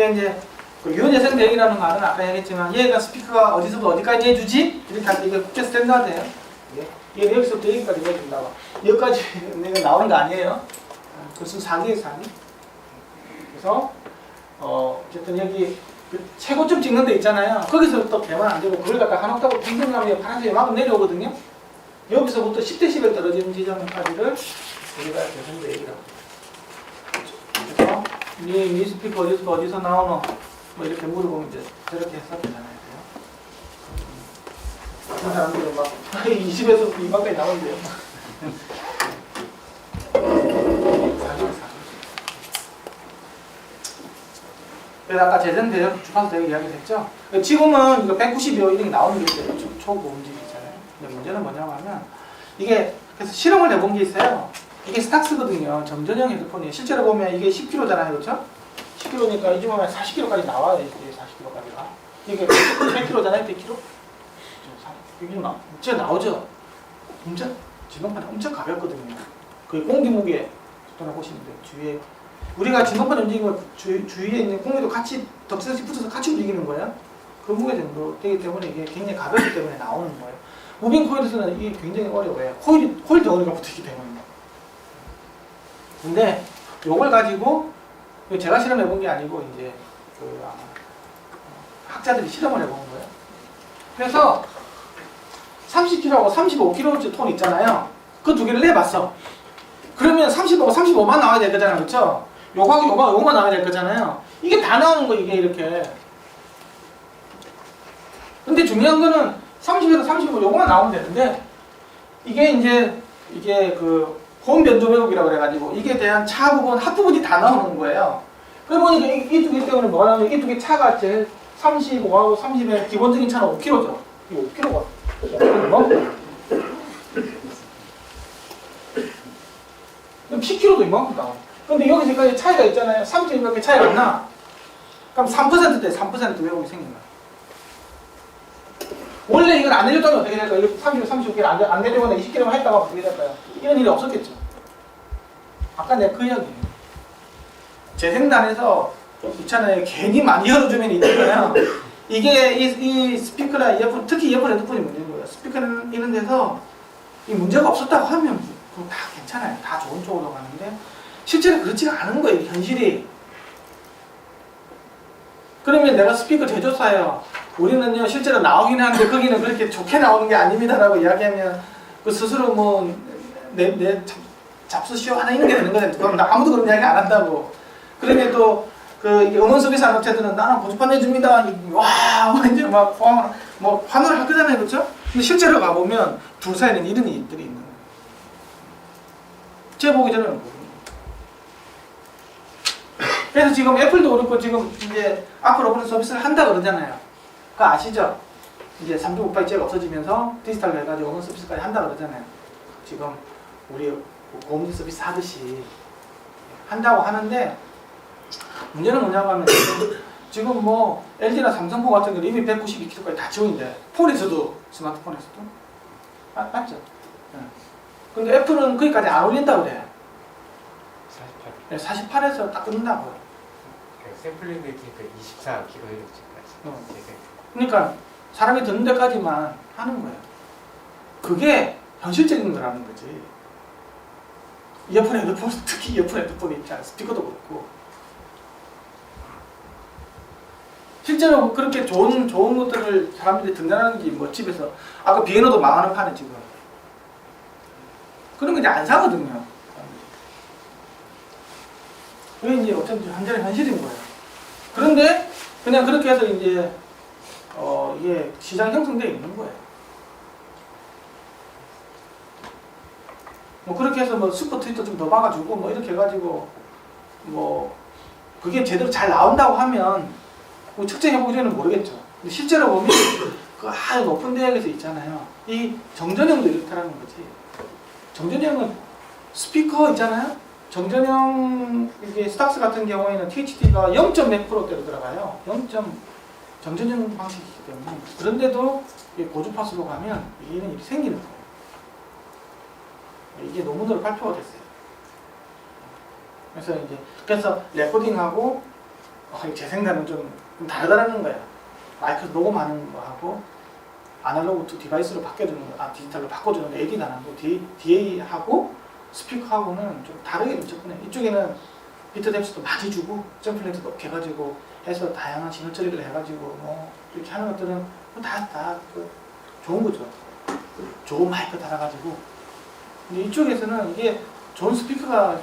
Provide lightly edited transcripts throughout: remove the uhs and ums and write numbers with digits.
그러니까 이제 그 유연재생 대응이라는 말은 아까 얘기했지만 얘가 스피커가 어디서부터 어디까지 해주지? 이렇게 할 때 이게 국제 스탠다드예요. 얘 여기서부터 여기까지 해준다고. 여기까지 내가 나오는 거 아니에요. 그것은 사기예요, 사기. 그래서 어쨌든 여기 그 최고점 찍는 데 있잖아요. 거기서부터 되면 안 되고 그걸 갖다 한 옥타브 평균감이 파란색이 막 내려오거든요. 여기서부터 10dB 떨어지는 지점까지를 우리가 재생 대응이라고. 그래서 네 스피커 어디서 나오노? 뭐 이렇게 물어보면 이제 저렇게 해서 되잖아요. 그런 사람들은 막 20에서 2만까지 나오는데요. 그래서 아까 재생대역 주파수 대역 이야기를 했죠. 지금은 이거 190여 이렇게 나오는 게 초고음질이잖아요. 근데 문제는 뭐냐고 하면 이게 그래서 실험을 해본 게 있어요. 이게 스탁스거든요. 점전형 헤드폰이에요. 실제로 보면 이게 10kg잖아요. 그렇죠? 10kg니까 이제 보면 40kg까지 나와요. 이제 40kg까지가. 이게 100kg잖아요. 100kg? 이게 진짜 나오죠? 진짜 진동판이 엄청 가볍거든요. 그 공기 무게 보시면 돼요. 주위에 우리가 진동판 움직이면 주위에 있는 공기도 같이 덕선씩 붙어서 같이 움직이는 거예요. 그 무게 정도 되기 때문에 이게 굉장히 가볍기 때문에 나오는 거예요. 무빙 코일에서는 이게 굉장히 어려워요. 코일 덩어리가 붙어있기 때문에. 근데 요걸 가지고 제가 실험해 본 게 아니고 이제 그 학자들이 실험을 해본 거예요. 그래서 30kg하고 35kg 톤 있잖아요. 그 두 개를 내봤어. 그러면 35가 35만 나와야 될 거잖아요. 그렇죠? 요거하고 요거만 나와야 될 거잖아요. 이게 다 나오는 거 이게 이렇게. 근데 중요한 거는 30에서 35 요거만 나오면 되는데 이게 이제 그 고음 변조 왜곡이라고 그래가지고 이게 대한 차 부분, 합 부분이 다 나오는 거예요. 그러니까 이 두 개 때문에 뭐가 나오면 이 두 개 차가 제일 35하고 30의 기본적인 차는 5kg죠. 이 5kg가. 그럼 10kg도 이만큼 나와. 근데 여기서까지 차이가 있잖아요. 30kg밖에 차이가 안 나. 그럼 3%대 3% 왜곡이 생긴 거야. 원래 이걸 안 내려주면 어떻게 될까요? 30, 35kg 안 내려거나 20kg만 했다가 어떻게 될까요? 이런 일이 없었겠죠. 아까 내가 그 이야기예요. 재생단에서 있잖아요. 괜히 많이 열어주면 있잖아요. 이게 이 스피커나 이어폰, 특히 이어폰 헤드폰이 문제인 거예요. 스피커는 이런 데서 이 문제가 없었다고 하면 그럼 다 괜찮아요. 다 좋은 쪽으로 가는데 실제로 그렇지가 않은 거예요. 현실이. 그러면 내가 스피커 제조사예요. 우리는요 실제로 나오긴 하는데 거기는 그렇게 좋게 나오는 게 아닙니다라고 이야기하면 그 스스로 뭐 내 잡수시오 하나 있는 게 되는 거잖아요. 그럼 아무도 그런 이야기 안 한다고. 그러면 또 그 음원 서비스 하는 업체들은 나는 고주판 내줍니다. 와 완전 막 뭐 환호를 할 거잖아요, 그렇죠? 근데 실제로 가보면 둘 사이에는 이런 일들이 있는 거예요. 제 보기 전에는 모르는 거예요. 그래서 지금 애플도 그렇고 지금 이제 앞으로 그런 서비스를 한다 그러잖아요. 그거 아시죠? 이제 3.5파이제가 없어지면서 디지털로 해가지고 음원 서비스까지 한다 그러잖아요. 지금 우리 고음질 서비스 하듯이 한다고 하는데 문제는 뭐냐고 하면 지금 뭐 LG나 삼성폰 같은 경우는 이미 192kg까지 다 지원인데 폰에서도 스마트폰에서도 맞죠? 네. 근데 애플은 거기까지 안 올린다고 그래. 48. 48에서 딱 끊는다고요. 샘플링도 있으니까 24kHz까지. 그러니까 사람이 듣는 데까지만 하는 거예요. 그게 현실적인 거라는 거지. 이어폰 헤드폰, 특히 이어폰 헤드폰이 있잖아요. 스피커도 그렇고. 실제로 그렇게 좋은 것들을 사람들이 듣는다는 게 뭐 집에서 아까 비에너도 망하는 판에 지금 그런 거 이제 안 사거든요. 그게 이제 어쩐지 완전히 현실인 거예요. 그런데 그냥 그렇게 해서 이제 이게 시장 형성되어 있는 거예요. 뭐 그렇게 해서 뭐 슈퍼 트위터 좀 더 박아주고 뭐 이렇게 해가지고 뭐 그게 제대로 잘 나온다고 하면 뭐 측정해보기 전에는 모르겠죠. 근데 실제로 보면 그 아주 높은 대학에서 있잖아요. 이 정전형도 이렇다라는 거지. 정전형은 스피커 있잖아요. 정전형 이게 스탁스 같은 경우에는 THD가 0.몇 %대로 들어가요. 정전형 방식이기 때문에. 그런데도 고주파수로 가면 이런 일이 생기는 거예요. 이게 논문으로 발표가 됐어요. 그래서 레코딩하고 제 생각은 좀 다르다는 거야. 마이크 녹음하는 거하고 아날로그 투 디바이스로 바꿔주는 거, 디지털로 바꿔주는 거, AD도 안 하고 DA하고 스피커하고는 좀 다르게 좀 접근해. 이쪽에는 비트 뎁스도 많이 주고 점플 렌트 높게 해가지고 해서 다양한 신호 처리를 해가지고 뭐 이렇게 하는 것들은 다 좋은 거죠. 좋은 마이크 달아가지고. 근데 이쪽에서는 이게 좋은 스피커가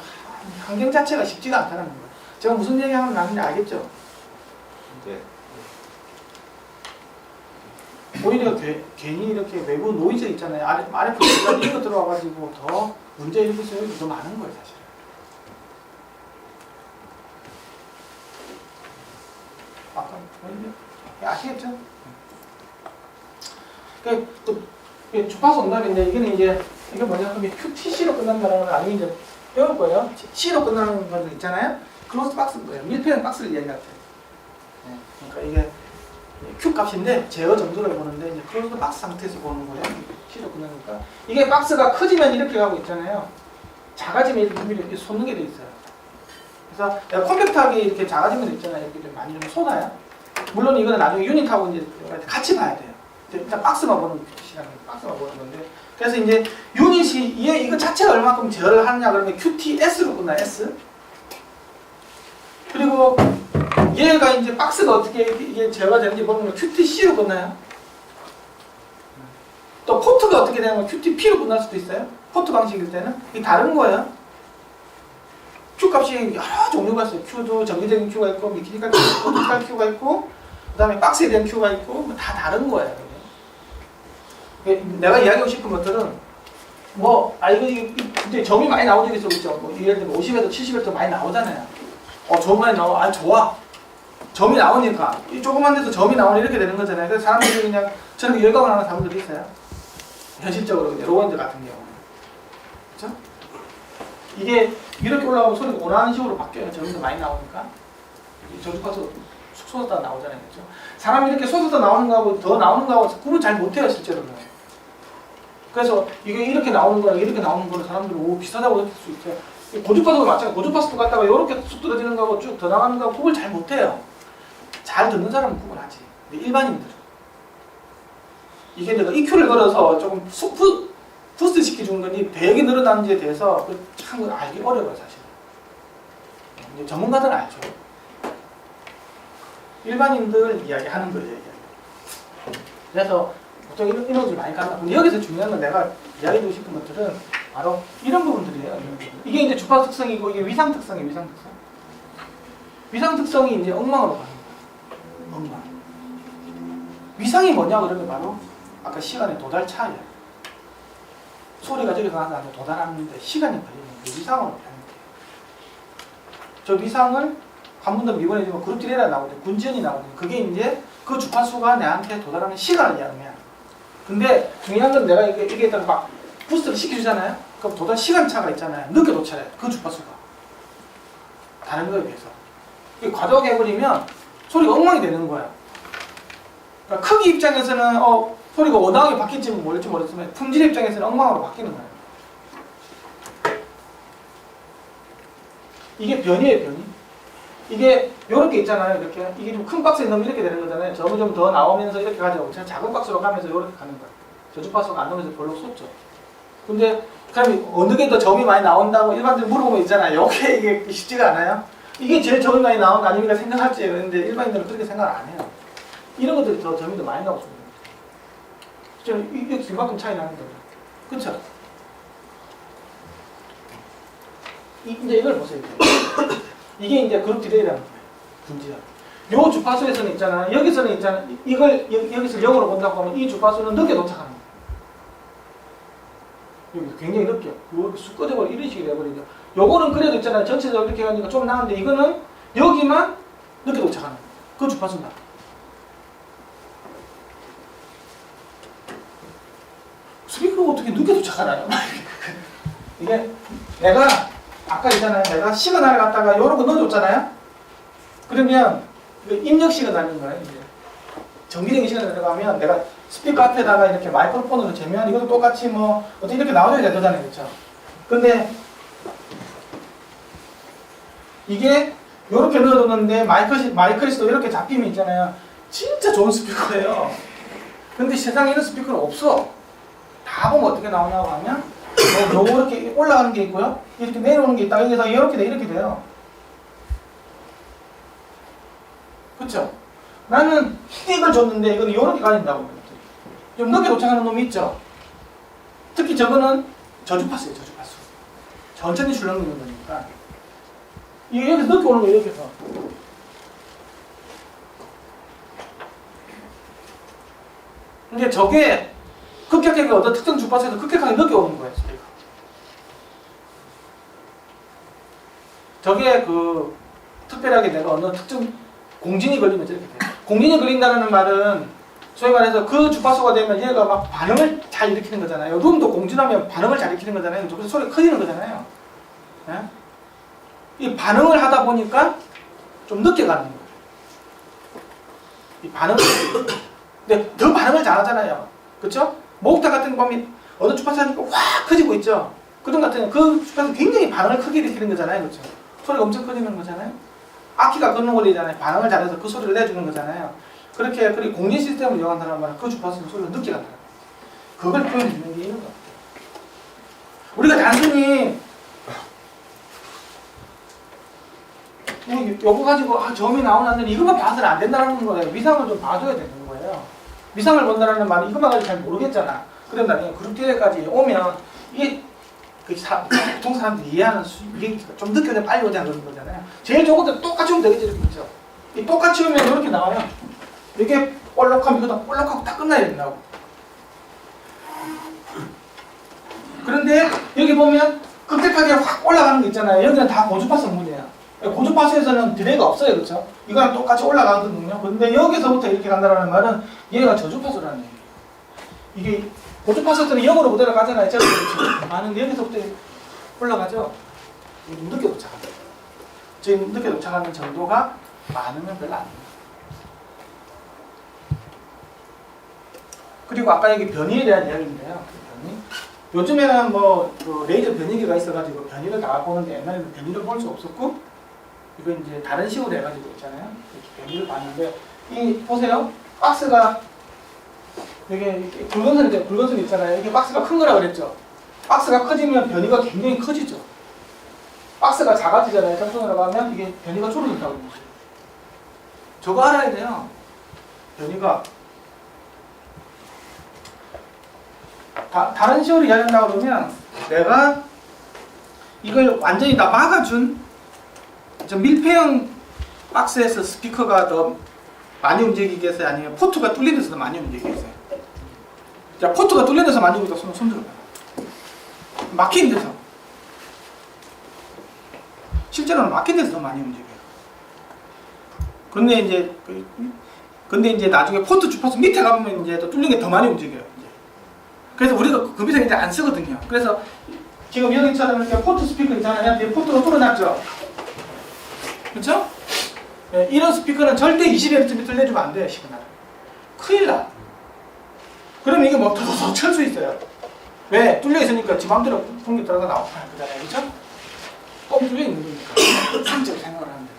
환경 자체가 쉽지가 않다는 거예요. 제가 무슨 얘기하는 나는지 알겠죠? 네. 오히려 괜히 이렇게 외부 노이즈 있잖아요. RF까지 이런 거 들어와가지고 더 문제 일으킬 수 있는 더 많은 거예요, 사실. 아까 아시겠죠? 그 주파수 응답인데 이게는 이제 이게 뭐냐 하면 QTC로 끝난다는 건 아니면 이제 배울 거예요. C로 끝나는 것들 있잖아요. 클로즈 박스인 거예요. 밀폐형 박스를 이야기할 때. 네. 그러니까 이게 Q 값인데 제어 정도를 보는데 이제 클로즈 박스 상태에서 보는 거예요. C로 끝나니까 이게 박스가 커지면 이렇게 가고 있잖아요. 작아지면 이렇게 솟는 게 돼 있어요. 그래서 내가 컴팩트하게 이렇게 작아지면 있잖아요. 이렇게 좀 많이 좀 쏟아요. 물론 이거는 나중에 유닛하고 이제 같이 봐야 돼요. 일단 박스만 보는 QTC라는 박스만 보는 건데. 그래서 이제 유닛이 이거 자체가 얼마큼 제어를 하느냐 그러면 QTS로 끝나요. S. 그리고 얘가 이제 박스가 어떻게 이게 제어가 되는지 보면 QTC로 끝나요. 또 포트가 어떻게 되냐면 QTP로 끝날 수도 있어요. 포트 방식일 때는 이게 다른 거예요. Q 값이 여러 종류가 있어요. Q도 정기적인 Q가 있고 미키니컬 Q가 있고 토탈 Q가 있고 그 다음에 박스에 대한 Q가 있고 다 다른 거예요. 내가 이야기하고 싶은 것들은 이거 이제 점이 많이 나오죠. 그렇죠? 뭐 예를 들면 50에서 70에서 많이 나오잖아요. 점 많이 나와. 좋아. 점이 나오니까 이 조그만 데서 점이 나오니 이렇게 되는 거잖아요. 그래서 사람들이 그냥 저렇게 열광을 하는 사람들이 있어요. 현실적으로 로건들 같은 경우. 그렇죠? 이게 이렇게 올라가면 소리가 원하는 식으로 바뀌어요. 점이 많이 나오니까. 저주파수 쑥 쏟았다 나오잖아요. 그렇죠? 사람이 이렇게 쏟았다 나오는 거하고 더 나오는 거하고 구분 잘 못해요. 실제로는. 그래서 이게 이렇게 나오는 거랑 이렇게 나오는 거는 사람들은 비슷하다고 느낄 수 있어요. 고주파수도 마찬가지로 고주파수도 갔다가 이렇게 쑥 떨어지는 거하고 쭉 더 나가는 거하고 구분을 잘 못해요. 잘 듣는 사람은 구분하지. 근데 일반인들은 이게 내가 EQ를 걸어서 조금 부스트 시켜주는 거니 배역이 늘어나는지에 대해서 참 알기 어려워요. 사실. 이제 전문가들은 알죠. 일반인들 이야기하는 거예요. 그래서 보통 이런 것을 많이 간다. 근데 여기서 중요한 건 내가 이야기해주고 싶은 것들은 바로 이런 부분들이에요. 이런 부분. 이게 이제 주파수 특성이고 이게 위상 특성이에요. 위상 특성. 위상 특성이 이제 엉망으로 가는 거예요. 엉망. 위상이 뭐냐 그러면 바로 아까 시간의 도달 차이예요. 소리가 저기서 나한테 도달하는데 시간이 걸리는 그 위상으로 하는 거예요. 저 위상을 한 번 더 미분해주면 그룹 디레이가 나오거든요. 군지연이 나오거든요. 그게 이제 그 주파수가 내한테 도달하는 시간을 이야기해요. 근데 중요한 건 내가 이게 막 부스트를 시켜주잖아요. 그럼 도달 시간차가 있잖아요. 늦게 도착해요. 그 주파수가. 다른 거에 비해서. 이게 과도하게 소리가 엉망이 되는 거야. 그러니까 크기 입장에서는 소리가 원활하게 바뀔지 모르겠지만 품질 입장에서는 엉망으로 바뀌는 거예요. 이게 변이에요, 변이. 이게 요렇게 있잖아요. 이렇게 이게 좀 큰 박스에 넣으면 이렇게 되는 거잖아요. 점이 좀 더 나오면서 이렇게 가죠. 작은 박스로 가면서 이렇게 가는 거예요. 저주파수가 안 나오면서 별로 쏟죠. 근데 그럼 어느 게 더 점이 많이 나온다고 일반적으로 물어보면 있잖아요. 이게 쉽지가 않아요. 이게 제일 점이 많이 나오는 거 아닙니까 생각할지. 근데 일반인들은 그렇게 생각을 안 해요. 이런 것들이 더 점이 더 많이 나오고 있습니다. 이게 이만큼 차이 나는 거예요. 그쵸? 이제 이걸 보세요. 이게 이제 그룹 디레이라는 거예요. 분지야. 요 주파수에서는 있잖아. 여기서는 있잖아. 이걸 여기서 0으로 본다고 하면 이 주파수는 늦게 도착하는 거예요. 여기 굉장히 늦게. 요렇게 쑥 꺼져버려. 이런 식이 돼버리죠. 요거는 그래도 있잖아요. 전체적으로 이렇게 가니까 좀 나은데 이거는 여기만 늦게 도착하는 거예요. 그 주파수입니다. 스피커가 어떻게 늦게 도착하나요? 이게 내가 아까 있잖아요. 내가 시그널을 갖다가 요런 거 넣어줬잖아요. 그러면 입력 시그널인 거예요. 이제 정기적인 시그널 들어가면 내가 스피커 앞에다가 이렇게 마이크로폰으로 재면 이것도 똑같이 뭐 어떻게 이렇게 나와줘야 되잖아요. 그렇죠? 근데 이게 이렇게 넣어뒀는데 마이크리스도 이렇게 잡힘이 있잖아요. 진짜 좋은 스피커예요. 근데 세상에 이런 스피커는 없어. 다 보면 어떻게 나오냐고 하면 요거 이렇게 올라가는 게 있고요. 이렇게 내려오는 게 있다. 여기서 이렇게 돼, 이렇게 돼요. 그쵸? 나는 이걸 줬는데 이거는 이렇게 가진다고. 좀 늦게 도착하는 놈이 있죠? 특히 저거는 저주파수예요, 저주파수. 천천히 출렁이는 거니까. 이게 여기서 늦게 오는 거예요, 이렇게 해서. 근데 저게 급격하게 어떤 특정 주파수에서 급격하게 늦게 오는 거예요, 소리가. 저게 그 특별하게 내가 어느 특정 공진이 걸리면 이렇게 돼요. 공진이 걸린다는 말은 소위 말해서 그 주파수가 되면 얘가 막 반응을 잘 일으키는 거잖아요. 룸도 공진하면 반응을 잘 일으키는 거잖아요. 그래서 소리가 커지는 거잖아요. 예? 이 반응을 하다 보니까 좀 늦게 가는 거예요. 이 반응을. 근데 더 반응을 잘 하잖아요. 그쵸? 목욕탕 같은 거 보면 어느 주파수 하니까 확 커지고 있죠? 그런 같은 그 주파수 굉장히 반응을 크게 일으키는 거잖아요. 그쵸? 소리가 엄청 커지는 거잖아요. 악기가 걷는 원리잖아요. 반응을 잘해서 그 소리를 내주는 거잖아요. 그렇게 공진 시스템을 이용한다는 말은 그 주파수는 소리가 늦게 간다. 그걸 표현해 주는 게 이런 거. 우리가 단순히 요거 가지고 저음이 나오나 안 되나 이것만 봐서는 안 된다는 거예요. 미상을 좀 봐줘야 되는 거예요. 미상을 본다는 말은 이것만 가지고 잘 모르겠잖아. 그럼 나중에 그룹티에까지 오면 이게 보통 사람들이 이해하는 이게 좀 늦게 오냐 빨리 오냐 그런 거잖아요. 제일 좋은 것도 똑같이 오면 되겠지 이렇게 있죠. 이 똑같이 오면 이렇게 나와요. 이게 볼록하면 이거 볼록하고 딱 끝나야 된다고. 그런데 여기 보면 급격하게 확 올라가는 거 있잖아요. 여기는 다 고주파수 문이에요. 고주파수에서는 디레이가 없어요. 그렇죠? 이거랑 똑같이 올라가거든요. 근데 여기서부터 이렇게 간다는 말은 얘가 저주파수라는 얘기예요. 이게 고주파수들은 0으로 그대로 가잖아요. 저렇게 많은데 여기서부터 올라가죠. 늦게 도착한다. 지금 늦게 도착하는 정도가 많으면 별로 안 돼요. 그리고 아까 여기 변이에 대한 이야기인데요. 변이. 요즘에는 그 레이저 변이기가 있어가지고 변이를 다 보는데 옛날에는 변이를 볼 수 없었고 이거 이제 다른 식으로 해가지고 있잖아요. 이렇게 변이를 봤는데 이 보세요. 박스가 이게 굵은선이죠. 굵은선 있잖아요. 이게 박스가 큰 거라 그랬죠. 박스가 커지면 변이가 굉장히 커지죠. 박스가 작아지잖아요. 점선으로 가면 이게 변이가 줄어든다고 그러죠. 저거 알아야 돼요. 변이가 다른 식으로 이야기한다고 그러면 내가 이걸 완전히 다 막아준 저 밀폐형 박스에서 스피커가 더 많이 움직이겠어요? 아니면 포트가 뚫린 데서 더 많이 움직이겠어요? 자, 포트가 뚫린 데서 많이 움직여서 손 들어봐요. 막힌 데서. 실제로는 막힌 데서 더 많이 움직여요. 근데 이제 나중에 포트 주파수 밑에 가보면 이제 또 뚫린 게 더 많이 움직여요. 그래서 우리가 그 밑에 이제 안 쓰거든요. 그래서 지금 여기처럼 이렇게 포트 스피커 있잖아요. 뒤에 포트가 뚫어놨죠. 그렇죠? 네, 이런 스피커는 절대 20Hz 밑을 내주면 안 돼요. 시그널을. 큰일 나. 그러면 이게 뭐 더더더 칠 수 있어요. 왜? 뚫려 있으니까 지 맘대로 풍기 들어가 나오는 거잖아요. 그렇죠? 뻥 뚫려 있는 거니까. 상적으로 생각을 하면 돼요.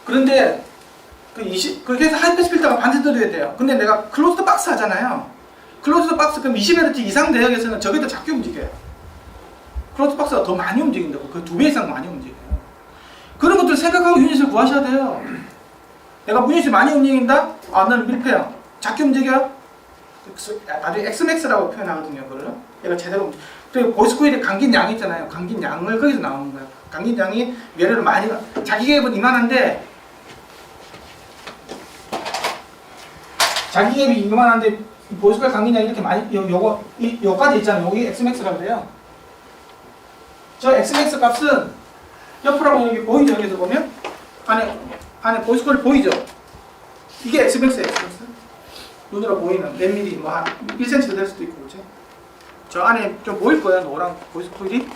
그런데 그래서 하이패스 필터가 반드시 들어야 돼요. 근데 내가 클로즈드 박스 하잖아요. 클로즈드 박스 그럼 20Hz 이상 대역에서는 저게 더 작게 움직여요. 클로즈드 박스가 더 많이 움직인다고. 그 2배 이상 많이 움직여요. 그런 것들 생각하고 유닛을 구하셔야 돼요. 내가 유닛이 많이 움직인다? 아, 나는 밀폐야. 작게 움직여? 나중에 XMAX라고 표현하거든요. 그걸. 얘가 제대로 움직여. 그리고 보이스 코일에 감긴 양이 있잖아요. 감긴 양을 거기서 나오는 거예요. 감긴 양이 예를 많이 자기 갭은 이만한데 자기 갭이 이만한데 보이스 코일 감긴 양이 이렇게 많이 요까지 있잖아요. 여기 XMAX라고 그래요. 저 XMAX 값은 옆으로 보면 여기 보이죠? 여기서 보면 안에 보이스 코일 보이죠? 이게 XMAX예요. 눈으로 보이는 몇 미리 뭐 한 1cm 될 수도 있고 그렇죠? 저 안에 좀 보일 거예요. 노랑 보이스 코일이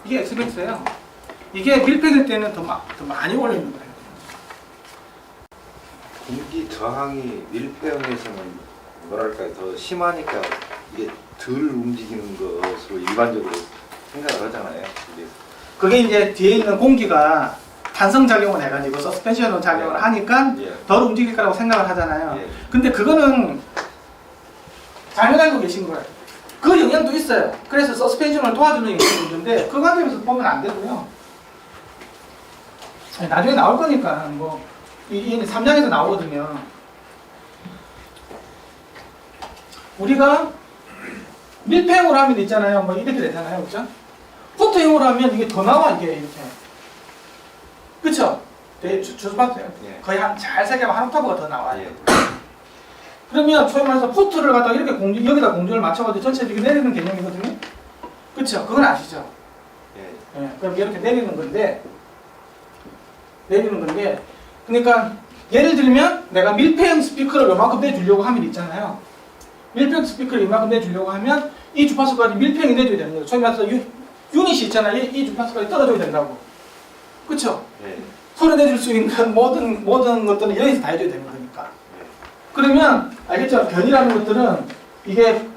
이게 XMAX예요. 이게 밀폐될 때는 더 많이 올리는 거예요. 공기 저항이 밀폐형에서는 뭐랄까 더 심하니까 이게 덜 움직이는 것으로 일반적으로 생각을 하잖아요. 그게 이제 뒤에 있는 공기가 반성작용을 해가지고 서스펜션으로 작용을 하니까 예. 덜 움직일 거라고 생각을 하잖아요. 예. 근데 그거는 잘못 알고 계신 거예요. 그 영향도 있어요. 그래서 서스펜션을 도와주는 영향도 있는데 그 관점에서 보면 안 되고요. 나중에 나올 거니까 뭐 이 3장에서 나오거든요. 우리가 밀폐형으로 하면 있잖아요. 뭐 이렇게 되잖아요. 그죠? 포트형으로 하면 이게 더 나와 이게 이렇게. 그쵸? 주스박스 예. 거의 잘 세개하면 한 옥타브가 더 나와요. 예. 그러면 소위 말해서 포트를 갖다가 이렇게 여기다 공중을 맞춰가지고 전체 이렇게 내리는 개념이거든요. 그쵸? 그건 아시죠? 예. 예, 그럼 이렇게 내리는 건데, 그러니까 예를 들면 내가 밀폐형 스피커를 요만큼 내주려고 하면 있잖아요. 밀폐형 스피커를 이만큼 내주려고 하면 이 주파수까지 밀폐형이 내줘야 되는 거예요. 소위 말해서 유닛이 있잖아요. 이 주파수까지 떨어져야 된다고. 그쵸? 예. 소리 내줄 수 있는 모든 것들은 여기서 다 해줘야 되는 거니까. 그러면 알겠죠? 변이라는 것들은 이게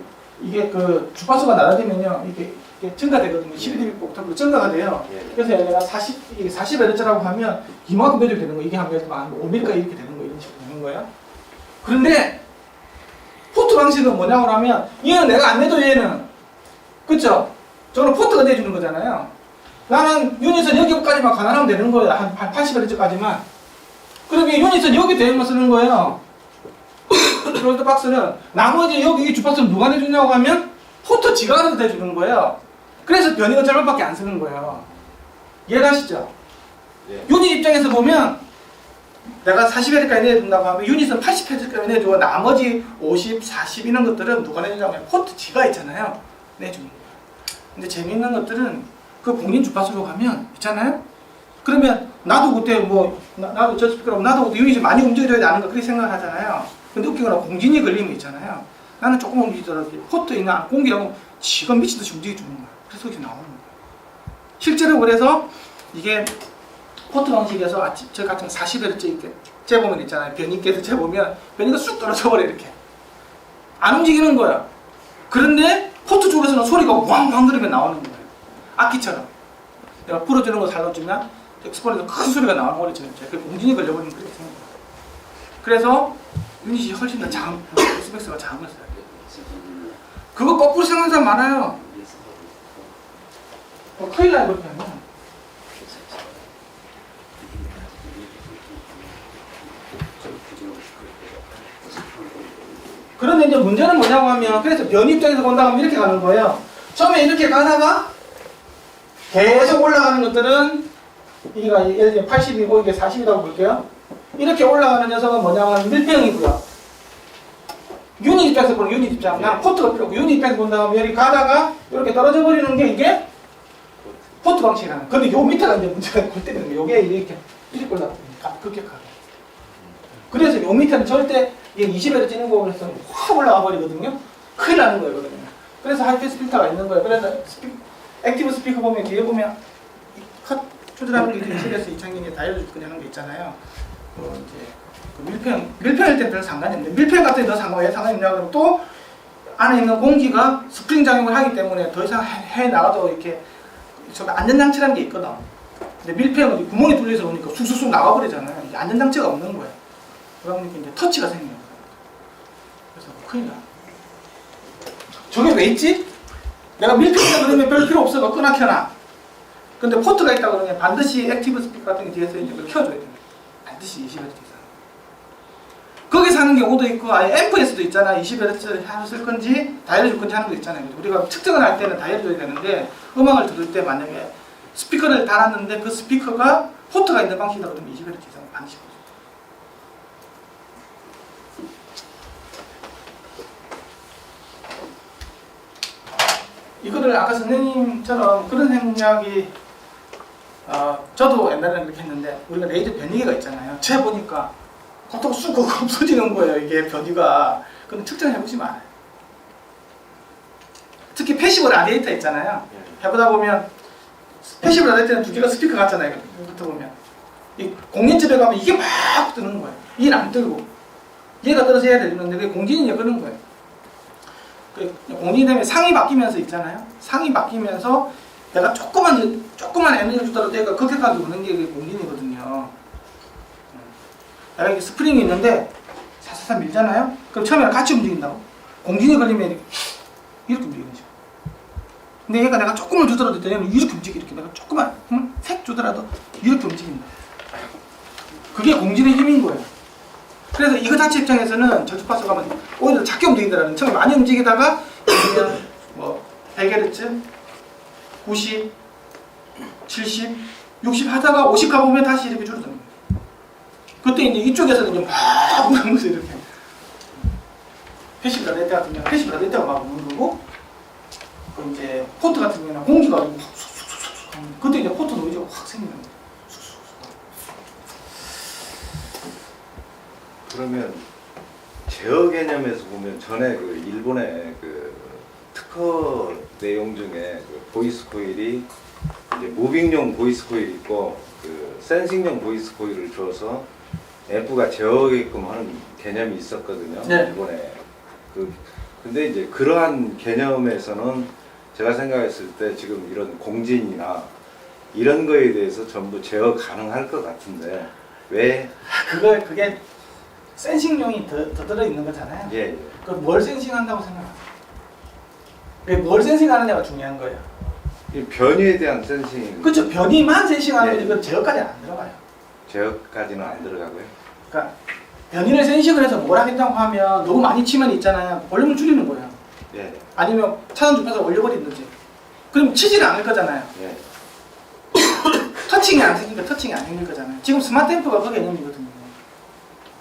그 주파수가 낮아지면요 이게 증가되거든요. 12dB 증가가 돼요. 예. 그래서 얘가 40Hz라고 하면 이만큼 내줘야 되는 거예요. 이게 한 5mm까지 이렇게 되는 거 이런 식으로 되는 거예요. 그런데 포트 방식은 뭐냐고 하면 얘는 내가 안 내도 얘는 그쵸? 저는 포트가 내주는 거잖아요. 나는 유닛은 여기까지만 가난하면 되는 거예요. 한 80Hz까지만. 그러면 유닛은 여기 대응만 쓰는 거예요. 브로드 박스는 나머지 여기 이 주파수를 누가 내주냐고 하면 포트 지가 알아서 내주는 거예요. 그래서 변이가 절반밖에 안 쓰는 거예요. 이해가시죠? 예. 유닛 입장에서 보면 내가 40Hz까지 내준다고 하면 유닛은 80Hz까지 내주고 나머지 50, 40 이런 것들은 누가 내주냐고 하면 포트 지가 있잖아요. 내주는 거예요. 근데 재미있는 것들은 그 공인 주파수로 가면 있잖아요. 그러면 나도 그때 나도 저 스피커로 나도 그때 유닛이 많이 움직여줘야 되는 거 그렇게 생각을 하잖아요. 근데 웃기거나 공진이 걸리면 있잖아요. 나는 조금 움직이더라도 포트에 있는 공기하고 지가 미친듯이 움직여주는 거야. 그래서 이렇게 나오는 거야. 실제로 그래서 이게 포트 방식에서 저 같은 40Hz 이렇게 재보면 있잖아요. 변이께서 재보면 변이가 쑥 떨어져 버려 이렇게. 안 움직이는 거야. 그런데 포트 쪽에서는 소리가 왕왕 그러면 나오는 거예요. 악기처럼. 내가 풀어주는 거 살려주면 엑스포에서 큰 소리가 나오는 거리처럼 그 공진이 걸려버리면 그렇게 생깁니다. 그래서 유닛이 훨씬 더 스펙스가 작은 걸 써야 돼요. 그거 거꾸로 생각하는 사람 많아요. 큰일 나요 그렇게 하면. 그런데 이제 문제는 뭐냐고 하면 그래서 변이 입장에서 본다고 하면 이렇게 가는 거예요. 처음에 이렇게 가다가 계속 올라가는 것들은 이가 예를 들면 80이고 이게 40이라고 볼게요. 이렇게 올라가는 녀석은 뭐냐고 하면 밀폐형이고요. 유닛 입장에서 보는 유닛 입장. 난 포트가 필요 없고 유닛 입장에서 본다고 하면 여기 가다가 이렇게 떨어져 버리는 게 이게 포트 방식이라는. 근데 요 밑에가 이제 문제가 골 때리는 거예요. 요게 이렇게 올라가니까 급격하게. 그래서 요 밑에는 절대 이게 20Hz 찌는 거 그래서 확 올라가 버리거든요. 큰일 나는 거예요, 그러면. 그래서 하이패스 필터가 있는 거예요. 그래서 액티브 스피커 보면 뒤에 보면 컷 조절하는 게 20에서 2000개의 다이얼 접근이 하는 게 있잖아요. 이제 그 밀폐일 때는 별 상관이 없는데 밀폐 같은 데 더 상관이 없냐 그러면 또 안에 있는 공기가 스프링 작용을 하기 때문에 더 이상 해 나가도 이렇게 저 안전장치라는 게 있거든. 근데 밀폐형은 구멍이 뚫려서 오니까 쑥쑥쑥 나가버리잖아요. 이게 안전장치가 없는 거예요. 그러니까 이제 터치가 생겨요. 그래서 큰일 나. 저게 왜 있지? 내가 밀폐다 그러면 별 필요 없어. 너 끄나 켜놔. 근데 포트가 있다 그러면 반드시 액티브 스피커 같은 게 뒤에서 이제 켜줘야 돼요. 반드시 20Hz 이상. 거기서 하는 경우도 있고 아예 앰프에서도 있잖아. 20Hz 쓸 건지 다이얼 줄 건지 하는 거 있잖아요. 우리가 측정을 할 때는 다이얼 줘야 되는데 음악을 들을 때 만약에 스피커를 달았는데 그 스피커가 포트가 있는 방식이다 그러면 20Hz 이상 반드시. 이거를 아까 선생님처럼 그런 생각이 저도 옛날에는 그렇게 했는데 우리가 레이저 변이계가 있잖아요. 재 보니까 갑자기 쑥 없어지는 거예요. 이게 변이가. 그럼 측정해보시면 알아요. 특히 패시브 라디에이터 있잖아요. 해보다 보면 패시브 라디에이터는 두 개가 스피커 같잖아요. 이것부터 보면 이 공인집에 가면 이게 막 뜨는 거예요. 얘는 안 뜨고 얘가 떨어져 해야 되는데 그게 공진이 끄는 거예요. 공진이 되면 상이 바뀌면서 있잖아요. 상이 바뀌면서 내가 조그만 에너지를 주더라도 얘가 그렇게까지 오는 게 공진이거든요. 하면요. 여기 스프링이 있는데 사사사 밀잖아요. 그럼 처음에는 같이 움직인다고. 공진이 걸리면 이렇게 움직이는 거죠. 근데 얘가 내가 조금만 주더라도 얘는 이렇게 움직여. 이렇게 내가 조금만 색 주더라도 이렇게 움직인다. 그게 공진의 힘인 거예요. 그래서 이거 자체 입장에서는 저주파수 가면 오히려 작게 움직인다라는, 처음에 많이 움직이다가 뭐 100Hz, 90, 70, 60 하다가 50 가보면 다시 이렇게 줄어드는 거예요. 그때 이제 이쪽에서는 이제 막 우는 이렇게. 패시브 라디에이터 같은 경우는 패시브 라디에이터가 막 우는 거고, 그 이제 포트 같은 경우는 공기가 확 쑥쑥쑥쑥 하는, 그때 이제 포트 노이즈가 확 생기는 거예요. 그러면 제어 개념에서 보면 전에 그 일본의 그 특허 내용 중에 그 보이스 코일이 이제 무빙용 보이스 코일이 있고 그 센싱용 보이스 코일을 줘서 앰프가 제어하게끔 하는 개념이 있었거든요. 네. 일본에. 근데 이제 그러한 개념에서는 제가 생각했을 때 지금 이런 공진이나 이런 거에 대해서 전부 제어 가능할 것 같은데 왜? 그게 센싱용이 더 들어있는 거잖아요. 예, 예. 그 뭘 센싱한다고 생각하세요? 뭘 센싱하느냐가 중요한 거예요. 이 변이에 대한 센싱. 그렇죠. 변이만 센싱하는 거지 예. 그 제어까지는 안 들어가요. 제어까지는 안 들어가고요. 그러니까 변이를 센싱을 해서 뭘 하겠다고 하면 너무 많이 치면 있잖아요. 볼륨을 줄이는 거예요. 예, 아니면 차단 주파수 올려버리든지. 그럼 치지를 않을 거잖아요. 예. 터칭이 안 생기니까 터칭이 안 생길 거잖아요. 지금 스마트 앰프가 그 개념이거든요.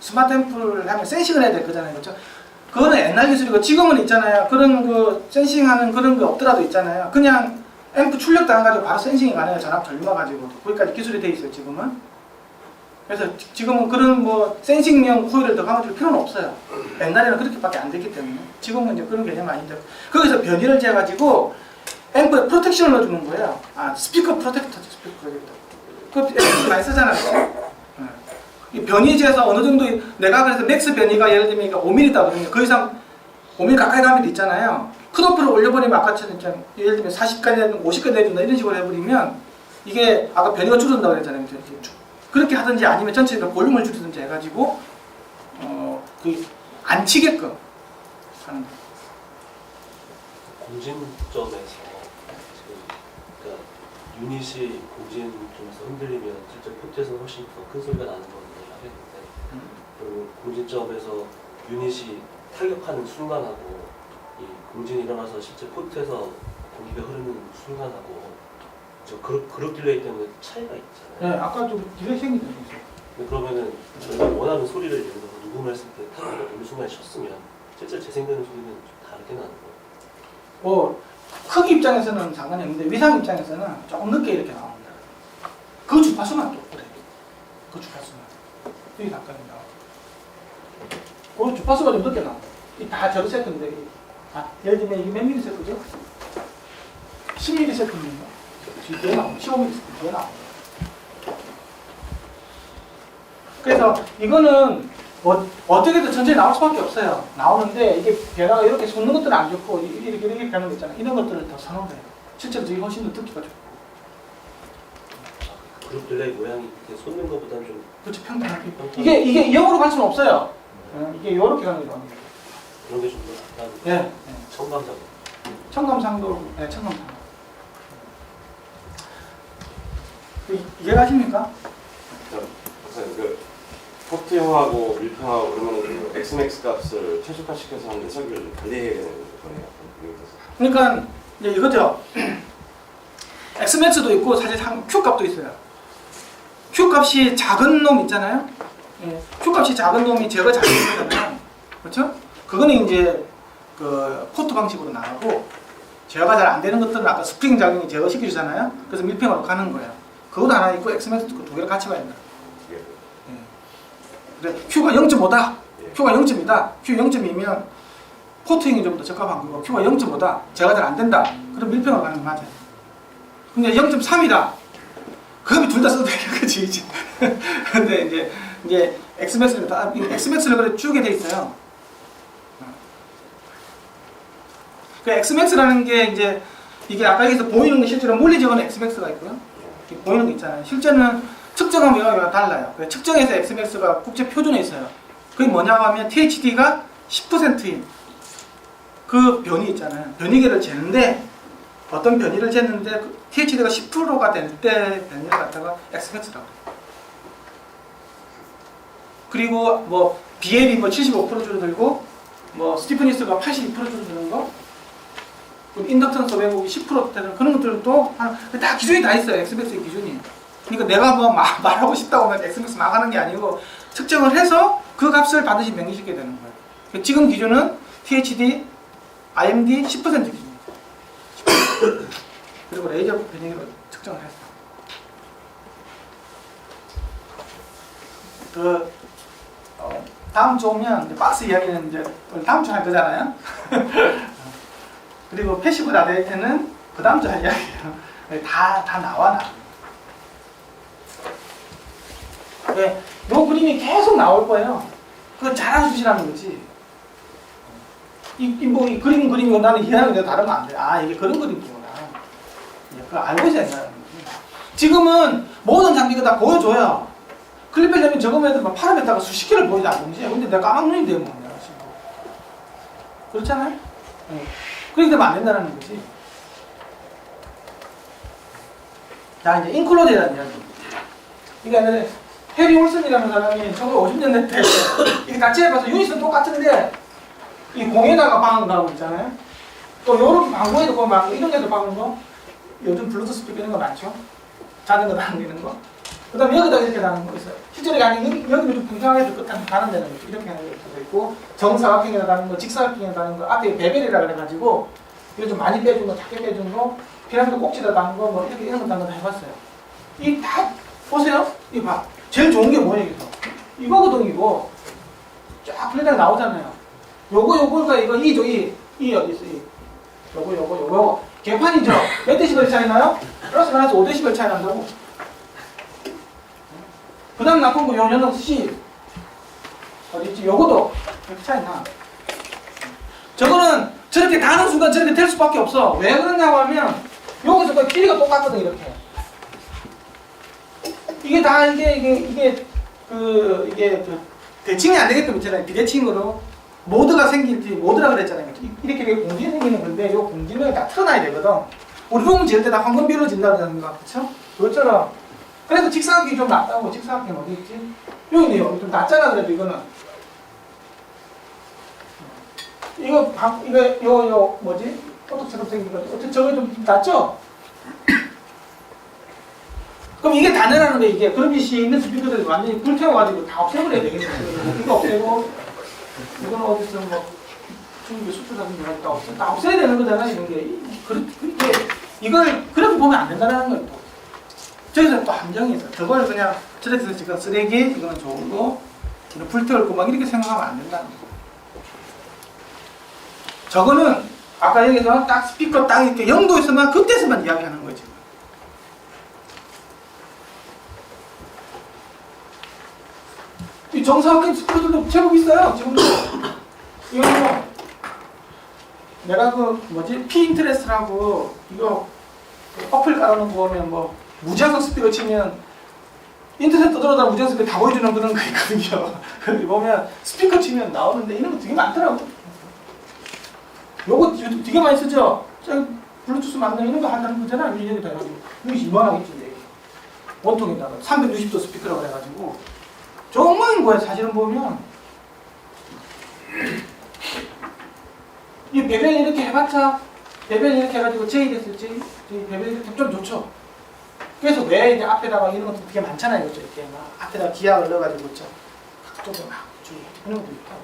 스마트 앰프를 하면 센싱을 해야 될 거잖아요. 그렇죠? 그거는 옛날 기술이고 지금은 있잖아요. 그런 그 센싱하는 그런 거 없더라도 있잖아요. 그냥 앰프 출력도 안 가지고 바로 센싱이 가능해요. 전압 전류가 가지고. 거기까지 기술이 돼 있어요. 지금은. 그래서 지금은 그런 뭐 센싱용 코일을 더 강화줄 필요는 없어요. 옛날에는 그렇게밖에 안 됐기 때문에. 지금은 이제 그런 개념 아닌데. 거기서 변이를 재가지고 앰프에 프로텍션을 넣어주는 거예요. 아, 스피커 프로텍터, 스피커 프로텍터. 그거 앰프 많이 쓰잖아요. 이 변이제에서 어느 정도 내가 그래서 맥스 변이가 예를 들면 5mm다 그러면 그 이상 5mm 가까이 가면 있잖아요. 컷오프를 올려버리면 아까처럼 예를 들면 40까지 내준다 50까지 내준다 이런 식으로 해버리면 이게 아까 변이가 줄어든다고 그랬잖아요. 그렇게 하든지 아니면 전체적으로 볼륨을 줄이든지 해가지고 안 치게끔 하는 거예요. 공진점에서 지금 그러니까 유닛이 공진점에서 흔들리면 실제 포트에서는 훨씬 더 큰 소리가 나는 건 이해하겠는데 그리고 공진점에서 유닛이 타격하는 순간하고 이 공진이 일어나서 실제 포트에서 공기가 흐르는 순간하고 그룹 딜레이 때문에 차이가 있잖아요. 네, 아까 좀 딜레이 생긴 적이 있어요. 근데 그러면은 저희가 원하는 소리를 예를 들어서 녹음을 했을 때 타격을 어느 순간에 쳤으면 실제 재생되는 소리는 좀 다르게 나는 거예요. 크기 입장에서는 상관이 없는데 위상 입장에서는 조금 늦게 이렇게 나옵니다. 그 주파수만 또 그래. 그 주파수만. 여기 잠깐 나와. 그 주파수가 좀 늦게 나와. 다 저리 세트인데. 예를 들면 이게 몇 밀리세트죠? 10밀리세트입니다. 뒤에 나옵니다. 15밀리세트 뒤에 나옵니다. 그래서 이거는 어떻게든 천천히 나올 수밖에 없어요. 나오는데 이게 변화가 이렇게 솟는 것들은 안 좋고 이렇게 변하는 거 있잖아요. 이런 것들을 더 선호해요. 실제로 저기 훨씬 더 듣기가 좋고. 그룹 딜레이 모양이 이렇게 솟는 것보다는 좀 그렇죠. 평탄하게. 이게 0으로 갈 수는 없어요. 이게 이렇게 가는 게 아니에요. 그런 게 좀 더 약간 예. 청감자고. 청감상도, 네, 청감상. 이해가십니까? 선생님, 그 포트형하고 밀평하고 그러면 그 Xmax 값을 최소화시켜서 하는데 설계를 달리 해야 되는 거네요. 그러니까 이제 이거죠. Xmax도 있고 사실 Q 값도 있어요. Q 값이 작은 놈 있잖아요. 예. Q 값이 작은 놈이 제거 잘 되는 거잖아요. 그렇죠? 그거는 이제 그 포트 방식으로 나가고 제어가 잘 안 되는 것들은 아까 스프링 작용이 제거시켜 주잖아요. 그래서 밀평으로 가는 거예요. 그것도 하나 있고 Xmax도 있고 두 개를 같이 봐야 된다. 그래, Q가 0.5다. Q가 0.2다. Q 0.2면 포트형이 좀 더 적합한 거고 Q가 0.5다. 제가 잘 안 된다. 그럼 밀평으로 가는 게 맞아요. 근데 0.3이다. 그럼 둘 다 써도 되는 거지 이제. 근데 이제 Xmax를 그래 주게 돼 있어요. 그 Xmax라는 게 이제 이게 아까 여기서 보이는 게 실제로 물리적으로는 Xmax가 있고요. 보이는 게 있잖아요. 실제는 측정하면 이거가 달라요. 측정해서 XMAX가 국제 표준에 있어요. 그게 뭐냐고 하면 THD가 10%인 그 변이 있잖아요. 변이계를 재는데 어떤 변이를 쟀는데 그 THD가 10%가 될 때 변이를 갖다가 XMAX라고 해요. 그리고 뭐 BL이 뭐 75% 줄어들고 뭐 스티프니스가 82% 줄어드는 거, 인덕턴스 왜곡이 10% 되는 그런 것들도 다 기준이 다 있어요. XMAX의 기준이. 그러니까 내가 뭐 말하고 싶다고 하면 XMAX 막 하는 게 아니고 측정을 해서 그 값을 반드시 명기시켜야 되는 거예요. 지금 기준은 THD, IMD 10% 기준입니다. 10%. 그리고 레이저 변형으로 측정을 했어. 다음 주 오면 이제 박스 이야기는 이제 다음 주 할 거잖아요. 그리고 패시브 라디에이터는 그 다음 주 할 이야기예요. 다 나와. 네, 요 그림이 계속 나올 거예요. 그거 잘 알아주시라는 거지. 이 그림이고 나는 이해하는 게 다르면 안 돼. 아, 이게 그런 그림이구나. 그거 알고 있어야 된다는 거지. 지금은 모든 장비가 다 보여줘요. 클립필름이 적으면 애들 막 파라메다가 수십 개를 보이지 않는지. 근데 내가 까막 눈이 되면 뭐냐. 그렇잖아요? 네. 그렇게 되면 안 된다는 거지. 자, 이제 인클로드라는 이야기. 이게 옛날에 해리 올슨이라는 사람이 1950년대 때 이게 같이 해봐서 유닛은 똑같은데 이 공에다가 박은 거 있잖아요. 또 요런 방구에도 보면 이런 데도 박은 거. 요즘 블루투스 스피커 이런 거 많죠. 자전거 다니는 거. 그 다음에 여기다 이렇게 다는 거 있어요. 실제로 여기는 좀 풍성하게 끝에 가는 데는 이렇게 하는 거 있고, 정사각형에 다는 거, 직사각형에 다는 거, 앞에 베벨이라 그래가지고 이거 좀 많이 빼준 거, 작게 빼준 거, 피라미드 꼭지다 다는 거, 뭐 이렇게 이런 거 다는 거 다 해봤어요. 이 다 보세요. 이거 봐. 제일 좋은 게 뭐예요, 여기서? 이거거든, 이거. 쫙 플레이가 나오잖아요. 요거가 이죠, 이 어디 있어, 이. 요거. 개판이죠? 몇 데시벨 차이 나요? 플러스 마이너스 5데시벨 차이 난다고. 그 다음 나쁜 거, 요 C. 어디 있지? 요거도 이렇게 차이 나. 저거는 저렇게 가는 순간 저렇게 될 수밖에 없어. 왜 그러냐고 하면, 여기서 그 길이가 똑같거든, 이렇게. 이게 다, 이게 대칭이 안 되게끔 있잖아요. 비대칭으로. 모드가 생길지, 모드라 그랬잖아요. 이렇게 공진이 생기는 건데, 이 공진을 다 틀어놔야 되거든. 우리 룸 지을 때 다 황금 비로 진다는 거, 그쵸? 그것처럼. 그래서 직사각형이 좀 낫다고. 직사각형 어디 있지? 여기네요. 좀 낫잖아, 그래도 이거는. 이거 뭐지? 포토처럼 생긴 거. 어떻게 저거 좀 낫죠? 그럼 이게 단어라는 거, 이게. 그럼 이 있는 스피커들이 완전히 불태워가지고 다 없애버려야 되겠네. 이거 없애고, 이거는 어디서 뭐, 중국의 수출 같은 거 다 없애야 되는 거잖아, 이런 게. 이걸 그렇게 보면 안 된다는 거예요, 또. 저기서 또 함정이 있어요. 저걸 그냥, 저렇게 지금 쓰레기, 이거는 좋은 거, 이거 불태울 거, 막 이렇게 생각하면 안 된다는 거예요. 저거는, 아까 여기서 딱 스피커 딱 이렇게 0도에서만, 그때서만 이야기하는 거지. 이 정사각형 스피커들도 제법 있어요, 지금도. 이거 뭐, 내가 Pinterest라고, 이거, 어플 깔아놓은 거 보면 뭐, 무지항성 스피커 치면, 인터넷 떠들어다 무지항성 스피커 다 보여주는 그런 거 있거든요. 거기 보면, 스피커 치면 나오는데, 이런 거 되게 많더라고. 요거 되게 많이 쓰죠? 블루투스 만드는 이런 거 한다는 거잖아. 이렇게 돼가지고. 이거 이만하겠지, 이게. 원통에다가. 360도 스피커라고 그래가지고. 조그만 거야, 사실은 보면. 이 베벨 이렇게 해봤자, 베벨 이렇게 해가지고 J 됐을지, 베벨 이렇게 좀 좋죠. 그래서 왜 이제 앞에다가 이런 것도 되게 많잖아요, 그렇죠? 이렇게 막 앞에다 기압을 넣어가지고, 그렇죠? 각쪽에 막 주의 이런 것도 있다고.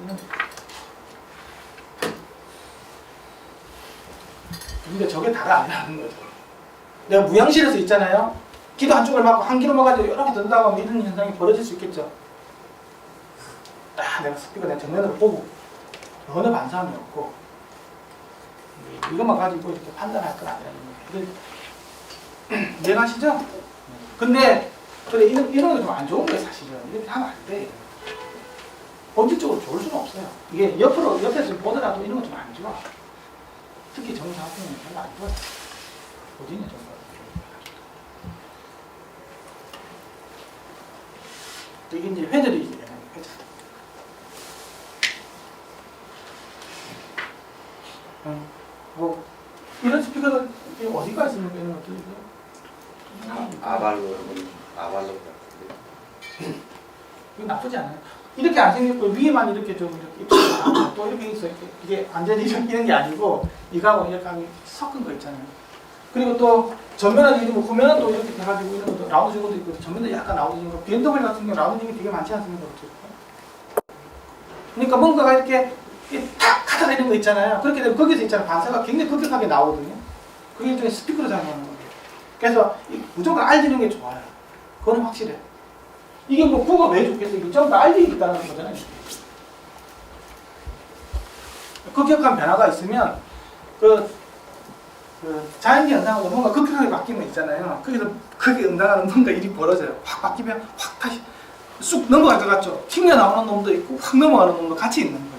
이런 것도. 근데 저게 다가 아니라는 거죠. 내가 무향실에서 있잖아요. 기도 한쪽을 막고 한 기로 막아가지고 이렇게 든다고 하면 이런 현상이 벌어질 수 있겠죠. 딱 내가 스피커 내가 정면으로 보고 어느 반사함이 없고 이것만 가지고 이렇게 판단할 건 아니라는 거예요. 이해가시죠? 근데 그래 이런 게 좀 안 좋은 거예요, 사실은. 이렇게 하면 안 돼. 본질적으로 좋을 수는 없어요. 이게 옆에서 보더라도 이런 거 좀 안 좋아. 특히 정사각형은 별로 안 좋아요. 어디냐 정사각형. 이게 이제 회절이지. 회절. 뭐 이런 스피커는 어디가 있으면 이런 것들이 아발로 같은데. 이거 나쁘지 않아요. 이렇게 안 생겼고 위에만 이렇게 좀 이렇게 또 이렇게 있어. 이게 완전히 이런 게 아니고 이거하고 이렇게 하면 섞은 거 있잖아요. 그리고 또 전면은 이렇게 뭐 후면은 또 이렇게 돼가지고 이런 것도 라운드 것도 있고 전면도 약간 라운드 거. BMW 같은 경우 라운드 게 되게 많지 않습니까? 그러니까 뭔가가 이렇게 탁 하다가 이런 거 있잖아요. 그렇게 되면 거기서 있잖아요. 반사가 굉장히 급격하게 나오거든요. 그게 일종의 스피커로 작용하는 거예요. 그래서 무조건 알리는 게 좋아요. 그건 확실해. 이게 뭐 구가 왜 좋겠어요? 이게 전부 다 알리기 있다는 거잖아요. 급격한 변화가 있으면 그 자연계 현상하고 뭔가 급격하게 바뀌면 있잖아요. 거기서 크게 응당하는 뭔가 일이 벌어져요. 확 바뀌면 확 다시 쑥 넘어갈 것 같죠? 튕겨 나오는 놈도 있고 확 넘어가는 놈도 같이 있는 거예요.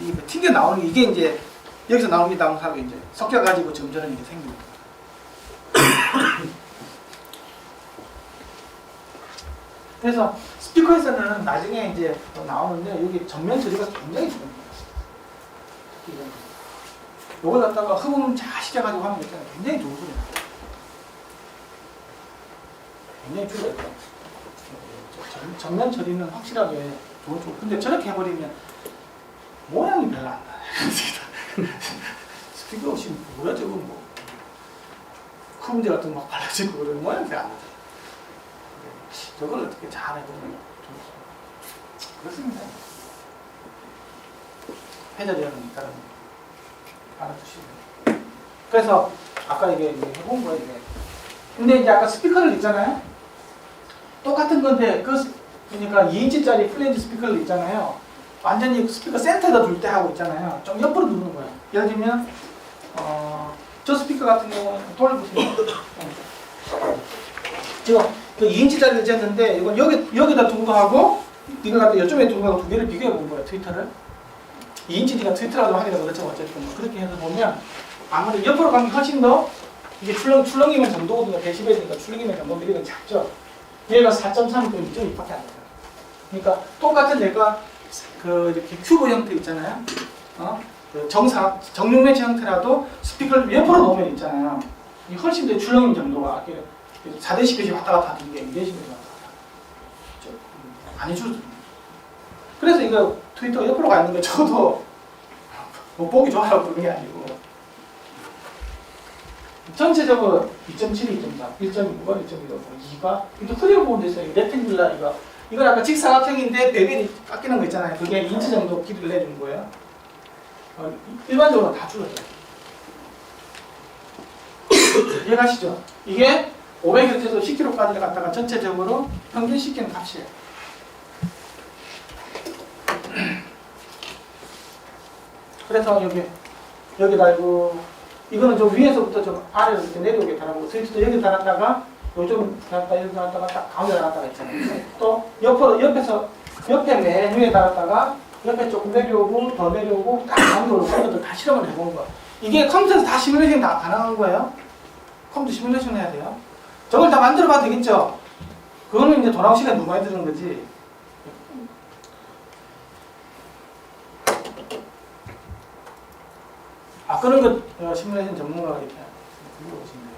이게 튕겨 나오는 게 이게 이제 여기서 나오는 게 나오는 이제 섞여가지고 점저는 이게 생깁니다. 그래서 스피커에서는 나중에 이제 나오는데 여기 전면 처리가 굉장히 중요합니다. 이걸 갖다가 흡음 잘 시켜가지고 하는 거 있잖아요. 굉장히 좋은 소리예요. 굉장히 좋아요. 전면 처리는 확실하게 좋은. 근데 저렇게 해버리면 모양이 별로 안 나요. 스피커 없이 뭐야 저거 뭐 흡음제 같은 거 막 발라지고 그러면 모양이 안 나요. 저걸 어떻게 잘 해보면 좋습니다. 그렇습니다. 회전이라는 따른 알아두시면. 그래서 아까 이게 해본 거예요. 이게. 근데 이제 아까 스피커를 있잖아요. 똑같은 건데 그러니까 2인치짜리 플랜지 스피커를 있잖아요. 완전히 스피커 센터에다 둘 때 하고 있잖아요. 좀 옆으로 누르는 거예요. 예를 들면 저 스피커 같은 경우는 돌려보세요. 지금 그 2인치짜리를 쟀는데 이건 여기다 두고 하고 이거 갖다 이쪽에 두고 하고 두 개를 비교해 본 거예요. 트위터를 2인치니까 트위터라도 하기라도 그렇죠. 어쨌든 뭐 그렇게 해서 보면 아무래도 옆으로 가면 훨씬 더 이게 출렁이면 정도거든요. 데시벨이니까 출렁이면 정도 미리는 작죠. 얘가 4.3도 2.2밖에 안 돼요. 그러니까 똑같은 얘가 그 이렇게 큐브 형태 있잖아요. 그 정육면체 형태라도 스피커를 옆으로 놓으면 있잖아요. 이 훨씬 더 출렁임 정도가 4dB씩 왔다 갔다 하는 게 2dB씩 왔다 갔다 많이 줄어듭니다. 그래서 이거 트위터 옆으로 가 있는 거 적어도 뭐 보기 좋아라고 그런 게 아니고 전체적으로 2.7, 2.3, 1.9가 1.1가 2가 이것도 크게 보면 됐어요. 레탱귤라 이건 아까 직사각형인데 베벨이 깎이는 거 있잖아요. 그게 2인치 정도 길이를 내주는 거예요. 일반적으로 다 줄어들어요. 이해가시죠? 이게 500Hz에서 10kH까지를 갖다가 전체적으로 평균시키는 값이에요. 그래서 여기 달고 이거는 좀 위에서부터 좀 아래로 이렇게 내려오게 달아보고 스위치도 여기 달았다가 요즘 달았다가 여기 달았다가 딱 가운데 달았다가 있잖아요. 또 옆에 맨 위에 달았다가 옆에 조금 내려오고 더 내려오고 딱 가운데 오고 그런 것들 다 실험을 해본 거예요. 이게 컴퓨터에서 다 시뮬레이션 다 가능한 거예요. 컴퓨터 시뮬레이션 해야 돼요. 저걸 다 만들어 봐도 되겠죠? 그거는 이제 돌아올 시간 누가 해주는 거지. 그런 거 시뮬레이션 전문가가 이렇게 불러오시면 돼요.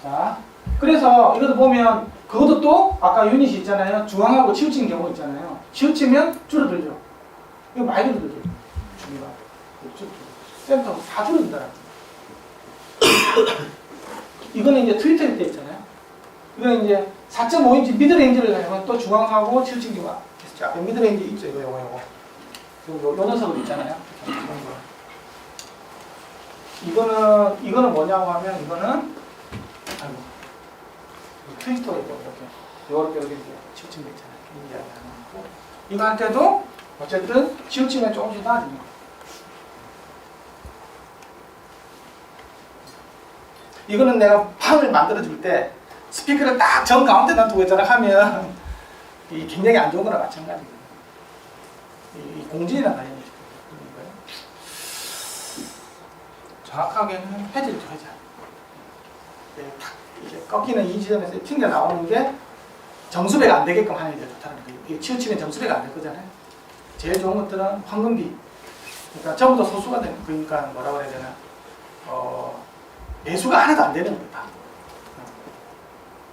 자, 그래서 이것도 보면 그것도 또 아까 유닛이 있잖아요. 중앙하고 치우친 경우 있잖아요. 치우치면 줄어들죠. 이거 많이 줄어들죠. 중간, 센터 다 줄어든다. 이거는 이제 트위터일 때 있잖아요. 이거는 이제 4.5인치 미드레인지를 하면 또 중앙하고 치우친 경우가 있죠. 미드레인지 있죠. 요거. 요 녀석은 있잖아요. 이거는 뭐냐고 하면 이거는 트위터가 있고 이렇게 치우친 거 있잖아요. 이거한테도 어쨌든 치우치면 조금씩 나아지는 거예요. 이거는 내가 판을 만들어줄 때 스피커를 딱 정 가운데다 두고 있잖아 하면 이 굉장히 안 좋은 거랑 마찬가지거든요. 이 공진이랑 관련이 있는 거예요. 정확하게는 회전이죠, 회전. 딱 이게 꺾이는 이 지점에서 튕겨 나오는 게 정수배가 안 되게끔 하는 게 좋다는 거예요. 이게 치우치면 정수배가 안 될 거잖아요. 제일 좋은 것들은 황금비. 그러니까 전부 다 소수가 되는, 그러니까 뭐라고 해야 되나, 배수가 하나도 안 되는 거다.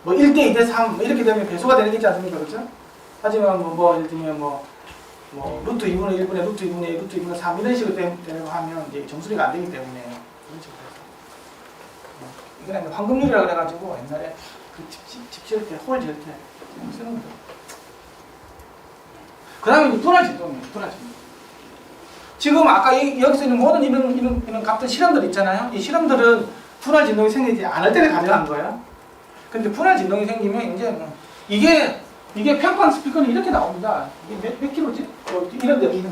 뭐 1대 2대 3 뭐 이렇게 되면 배수가 되는 게 있지 않습니까? 그렇죠? 하지만 뭐 예를 들면 뭐 루트 2분의 1분의 루트 2분의 1, 루트 2분의 3 이런 식으로 되려고 하면 이제 정수리가 안 되기 때문에 그런 식으로 해서 이거는 황금률이라고 그래가지고 옛날에 그 집 지을 때, 홀 지을 때 쓰는 거죠. 그 다음에 이제 분할 진동이에요. 분할 진동. 지금 아까 여기서 있는 모든 이런 값들 실험들 있잖아요. 이 실험들은 분할 진동이 생기지 않을 때를 가져간 거예요. 근데 분할 진동이 생기면 이제 이게 평판 스피커는 이렇게 나옵니다. 이게 몇 킬로지? 이런 데 나옵니다.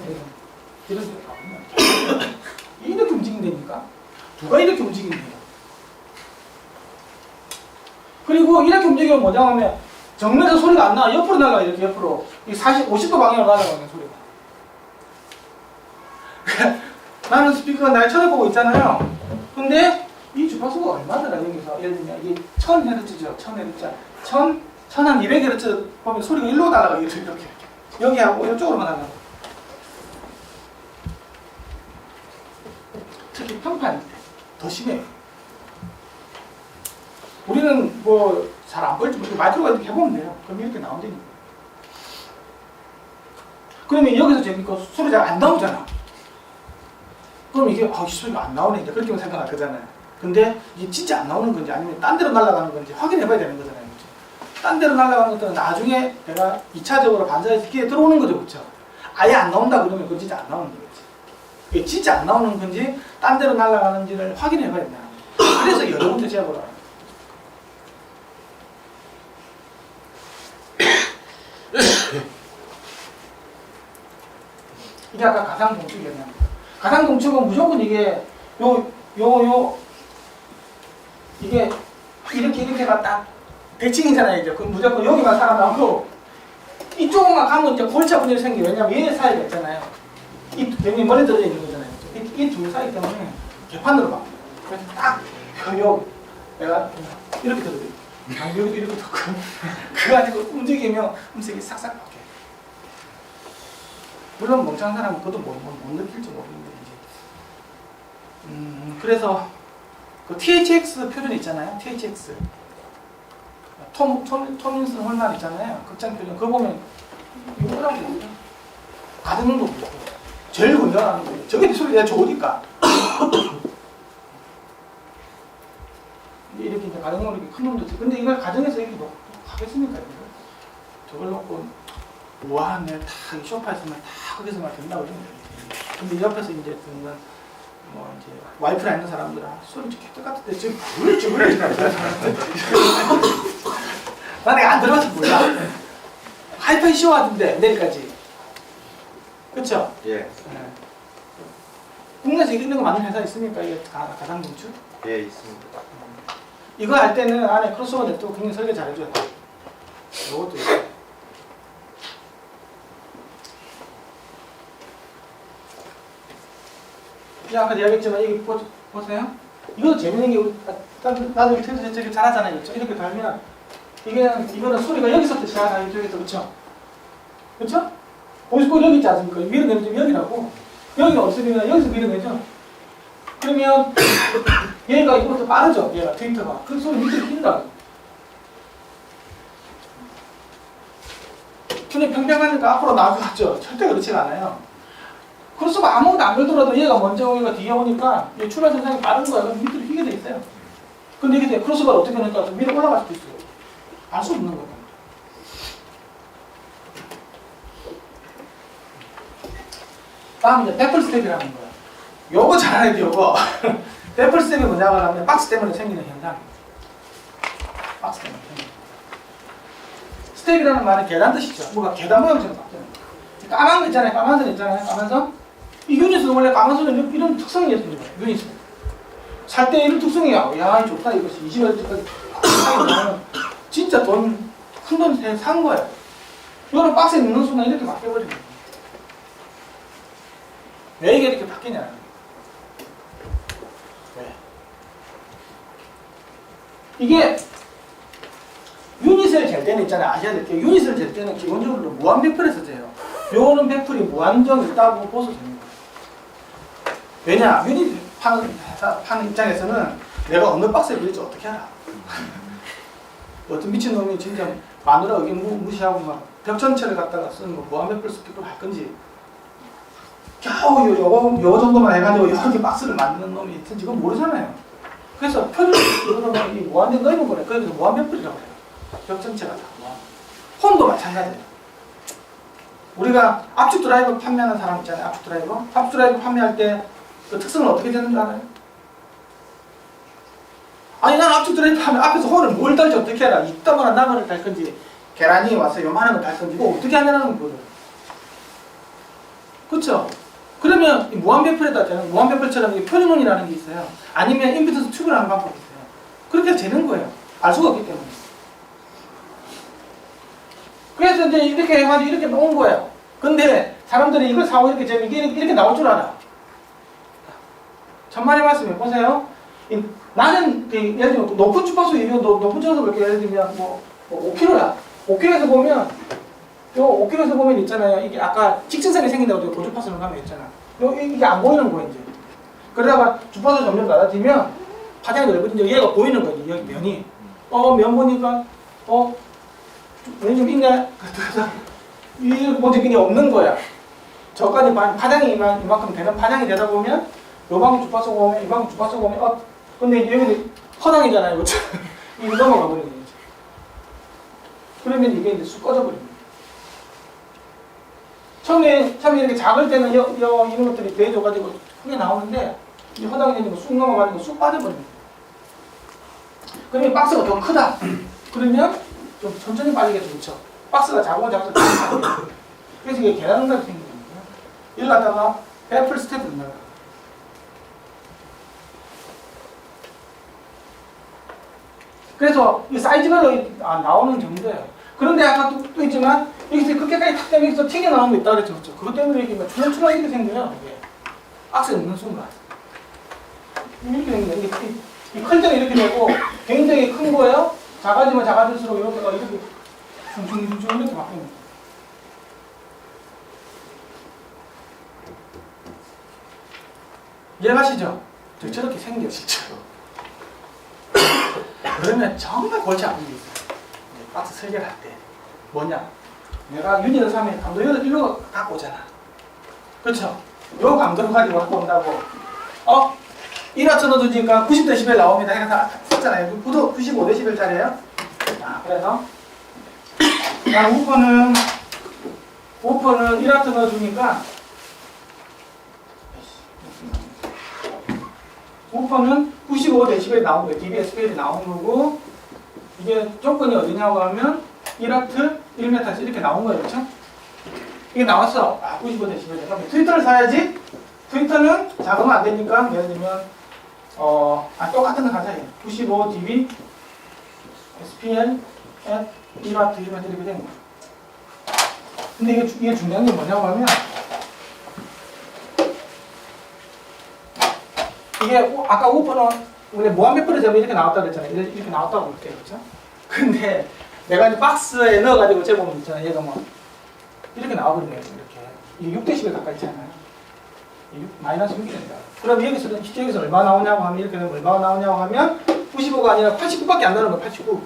이렇게 움직인다니까? 누가 이렇게 움직인대요? 그리고 이렇게 움직이면 뭐냐 하면 정면에서 소리가 안 나. 옆으로 날아가, 이렇게 옆으로. 이 50도 방향으로 날아가는 소리가. 나는 스피커가 날 쳐다보고 있잖아요. 근데 이 주파수가 얼마더라, 여기서. 예를 들면 이게 1000Hz죠. 1000Hz. 1200Hz 보면 소리가 일로 날아가, 이렇게. 여기하고 이쪽으로만 날아가. 특히 평판일 때 더 심해요. 우리는 뭐 잘 안 보일지 모르겠는데 마이크로가 이렇게 해보면 돼요. 그럼 이렇게 나온다니까. 그러면 여기서 재니까 소리 잘 안 나오잖아. 그럼 이게 소리가 안 나오네, 이제 그렇게 생각할 거잖아요. 근데 이게 진짜 안 나오는 건지 아니면 딴 데로 날아가는 건지 확인해봐야 되는 거잖아요. 그렇죠? 딴 데로 날아가는 것들은 나중에 내가 2차적으로 반사해서 귀에 들어오는 거죠. 그렇죠? 아예 안 나온다 그러면 그건 진짜 안 나오는 거겠지. 이게 진짜 안 나오는 건지 딴 데로 날아가는지를 확인해봐야 된다. 그래서 여러 군데 재보라. 이게 아까 가상동축이었나요? 가상동축은 무조건 이게 이게 이렇게가 딱 대칭이잖아요. 이제 그럼 무조건 여기만 살아나고 이쪽만 가면 이제 골차 분열이 생겨요. 왜냐면 얘 사이가 있잖아요. 이 병이 머리 들어져 있는 거잖아요. 이 둘 사이 때문에 개판으로 막. 그래서 딱 여기 내가 이렇게 들어요. 여기도 이렇게 듣고 그거 가지고 움직이면 음색이 싹싹 바뀌어요. 물론 멍청한 사람은 그것도 못 느낄지 모르는데 이제 그래서 그 THX 표준 있잖아요. THX 토민슨 홀만 있잖아요. 극장 표준 그거 보면 이거라고 있어요. 가등도 없고 제일 건강한 거예요. 저게 소리 내가 좋으니까 이렇게 이제 가정으로 이렇게 큰 놈도 있어. 근데 이걸 가정에서 이렇게 놓고 하겠습니까? 이거? 저걸 놓고 우와, 내가 다 쇼파에서만 다 거기서만 된다고 그러면 되겠지. 근데 옆에서 이제 듣는 뭐 이제 와이프랑 있는 사람들은 소리 좀 똑같은데 지금 뭘 죽으래 나 내가 안 들어봐서 몰라. 하이파이 쇼 하던데 내일까지. 그렇죠? 예. 네. 국내에서 이런 거 많은 회사 있습니까? 이게 가상동축? 예, 있습니다. 이거 할 때는 안에 크로스오버 냅두고 굉장히 설계 잘해줘야 돼. 이것도 있어요. 아까 이야기했지만 여기 보세요. 이것도 재밌는 게 나도 이렇게 되게 잘하잖아요. 그렇죠? 이렇게 달면 이거는 소리가 여기서부터 시작하는 이쪽에서 그렇죠? 그렇죠? 보이스코드 여기 있지 않습니까? 밀어내면 여기라고. 여기가 없으면 여기서 밀어내죠. 그러면 얘가 이거부터 빠르죠. 얘가 트위터가. 그 소리 밑으로 낀다. 튜닝 평평하니까 앞으로 나가죠. 절대 그렇지가 않아요. 그래서 아무것도 안 걸더라도 얘가 먼저 오니까 뒤에 오니까 출발 현상이 빠른 거야. 그럼 밑으로 휘게 돼 있어요. 근데 이게 크로스바를 어떻게 하니까 위로 올라갈 수도 있어요. 알 수 없는 거예요. 다음 이제 배플 스텝이라는 거야. 요거 잘 알아야 돼, 요거. 배플 스텝이 뭐냐고 하면 박스 때문에 생기는 현상. 박스 때문에 생기는. 스텝이라는 말은 계단 뜻이죠. 뭐가 계단 모양처럼 바뀌어요. 까만 거 있잖아요. 까만 선 있잖아요. 까만 선. 이 유닛은 원래 까만 선은 이런 특성이 있는 거예요. 유닛은. 살 때 이런 특성이야. 야, 좋다. 이것이 20월까지 진짜 큰 돈 산 거예요. 이거는 박스에 넣는 순간 이렇게 바뀌어버리는 거예요. 왜 이게 이렇게 바뀌냐? 왜? 이게 유닛을 잴 때는 있잖아요. 아셔야 될 게 유닛을 잴 때는 기본적으로 무한 베풀에서 재요. 요거는 베풀이 무한정 있다고 보셔도 됩니다. 왜냐? 유닛 파는 입장에서는 내가 어느 박스에 빌릴지 어떻게 알아? 어떤 미친놈이 진짜 마누라 의견 무시하고 막 벽 전체를 갖다가 쓰는 거 무한 베풀 스피커로 할 건지 겨우 요 정도만 해가지고 이렇게 박스를 만드는 놈이 있든지 이건 모르잖아요. 그래서 표를 이거는 이 무한대 넓은 거래. 그래서 무한 베풀이라고 해요. 벽 전체가 다 무한. 홈도 마찬가지예요. 우리가 압축 드라이버 판매하는 사람 있잖아요. 압축 드라이버. 압축 드라이버 판매할 때 그 특성은 어떻게 되는 줄 알아요? 아니 난 압축 드라이버 하면 앞에서 홀을 뭘 달지 어떻게 알아? 이따만한 나무를 달 건지 계란이 와서 요만한 걸 달 건지 이거 어떻게 하냐는 거거든. 그렇죠? 그러면 이 무한 베풀에다 되는 무한 베풀처럼 표준론이라는 게 있어요. 아니면 임피던스 튜브라는 방법이 있어요. 그렇게 해서 재는 거예요. 알 수가 없기 때문에. 그래서 이제 이렇게 해가지고 이렇게 놓은 거예요. 근데 사람들이 이걸 사고 이렇게 재면 이렇게 나올 줄 알아. 천만의 말씀에 보세요. 나는 예를 들면 높은 주파수 높은 주파수 이렇게 예를 들면 뭐 5kg야. 5kg에서 보면 요 5kg에서 보면 있잖아요. 이게 아까 직선선이 생긴다고 고주파수는 가면 있잖아. 이게 안 보이는 거야 이제. 그러다가 주파수 점점 낮아지면 파장이 넓어지면 얘가 보이는 거지. 여기 면이. 면 보니까 면이 좀 있네. 그래서 이렇게 보니까 그냥 없는 거야. 저까지 파장이 이만큼 되는 파장이 되다 보면 요방금 주파수 보면 이방금 주파수 보면 근데 여기는 허당이잖아요. 그렇죠? 이거 넘어가 버리는 거죠. 그러면 이게 이제 쑥 꺼져버립니다. 처음에 이렇게 작을 때는 이런 것들이 대해줘가지고 크게 나오는데 이 허당이 되니까 쑥 넘어가니까 쑥 빠져버립니다. 그러면 박스가 더 크다. 그러면 좀 천천히 빠지겠죠. 그렇죠? 박스가 작으면 작을수록 그래서 이게 계단 응답이 생기는 거예요. 이걸 갖다가 베풀 스텝을 넣어요. 그래서 이 사이즈별로 나오는 정도예요. 그런데 아까 또 있지만 여기서 그렇게까지 탁 되면 여기서 튀겨나오는 거 있다 그랬죠. 그렇죠? 그것 때문에 이렇게 출렁출렁 이렇게 생겨요. 이게 악셀 넣는 순간 이렇게 생겨요. 이 클 때는 이렇게 되고 굉장히 큰 거예요. 작아지면 작아질수록 이렇게 슝슝슝 이렇게 바뀝니다. 이해가시죠? 저렇게 생겨 진짜로. 그러면 정말 골치 아픈 게 있어요. 박스 설계를 할 때. 뭐냐? 내가 유닛을 사면 감도를 일로 갖고 오잖아. 그렇죠? 요 감도를 가지고 갖고 온다고. 1와트 넣어주니까 90dB 나옵니다. 해서 썼잖아요. 95dB짜리예요. 그래서 우퍼는 1와트 넣어주니까 우퍼는 95dB 나온 거예요. dBSPL이 나온 거고 이게 조건이 어디냐고 하면 1와트 1m에서 이렇게 나온 거예요. 그렇죠? 이게 나왔어. 95dB. 그럼 트위터를 사야지. 트위터는 작으면 안 되니까 예를 들면 똑같은 거 가자. 95dB SPL at 1와트 1m 이렇게 된 거예요. 근데 이게 중요한 게 뭐냐고 하면 이게 아까 우퍼는 우리 무한 베풀을 재면 이렇게 나왔다고 그랬잖아요. 이렇게 나왔다고 볼게요. 그렇죠? 근데 내가 이제 박스에 넣어가지고 재보면 있잖아요. 얘가 뭐 이렇게 나오거든요. 이렇게. 이게 6dB 가까이 있잖아요. 마이너스 6이 된다. 그럼 여기서 얼마 나오냐고 하면 이렇게 되면 얼마가 나오냐고 하면 95가 아니라 89밖에 안 나오는 거야. 89.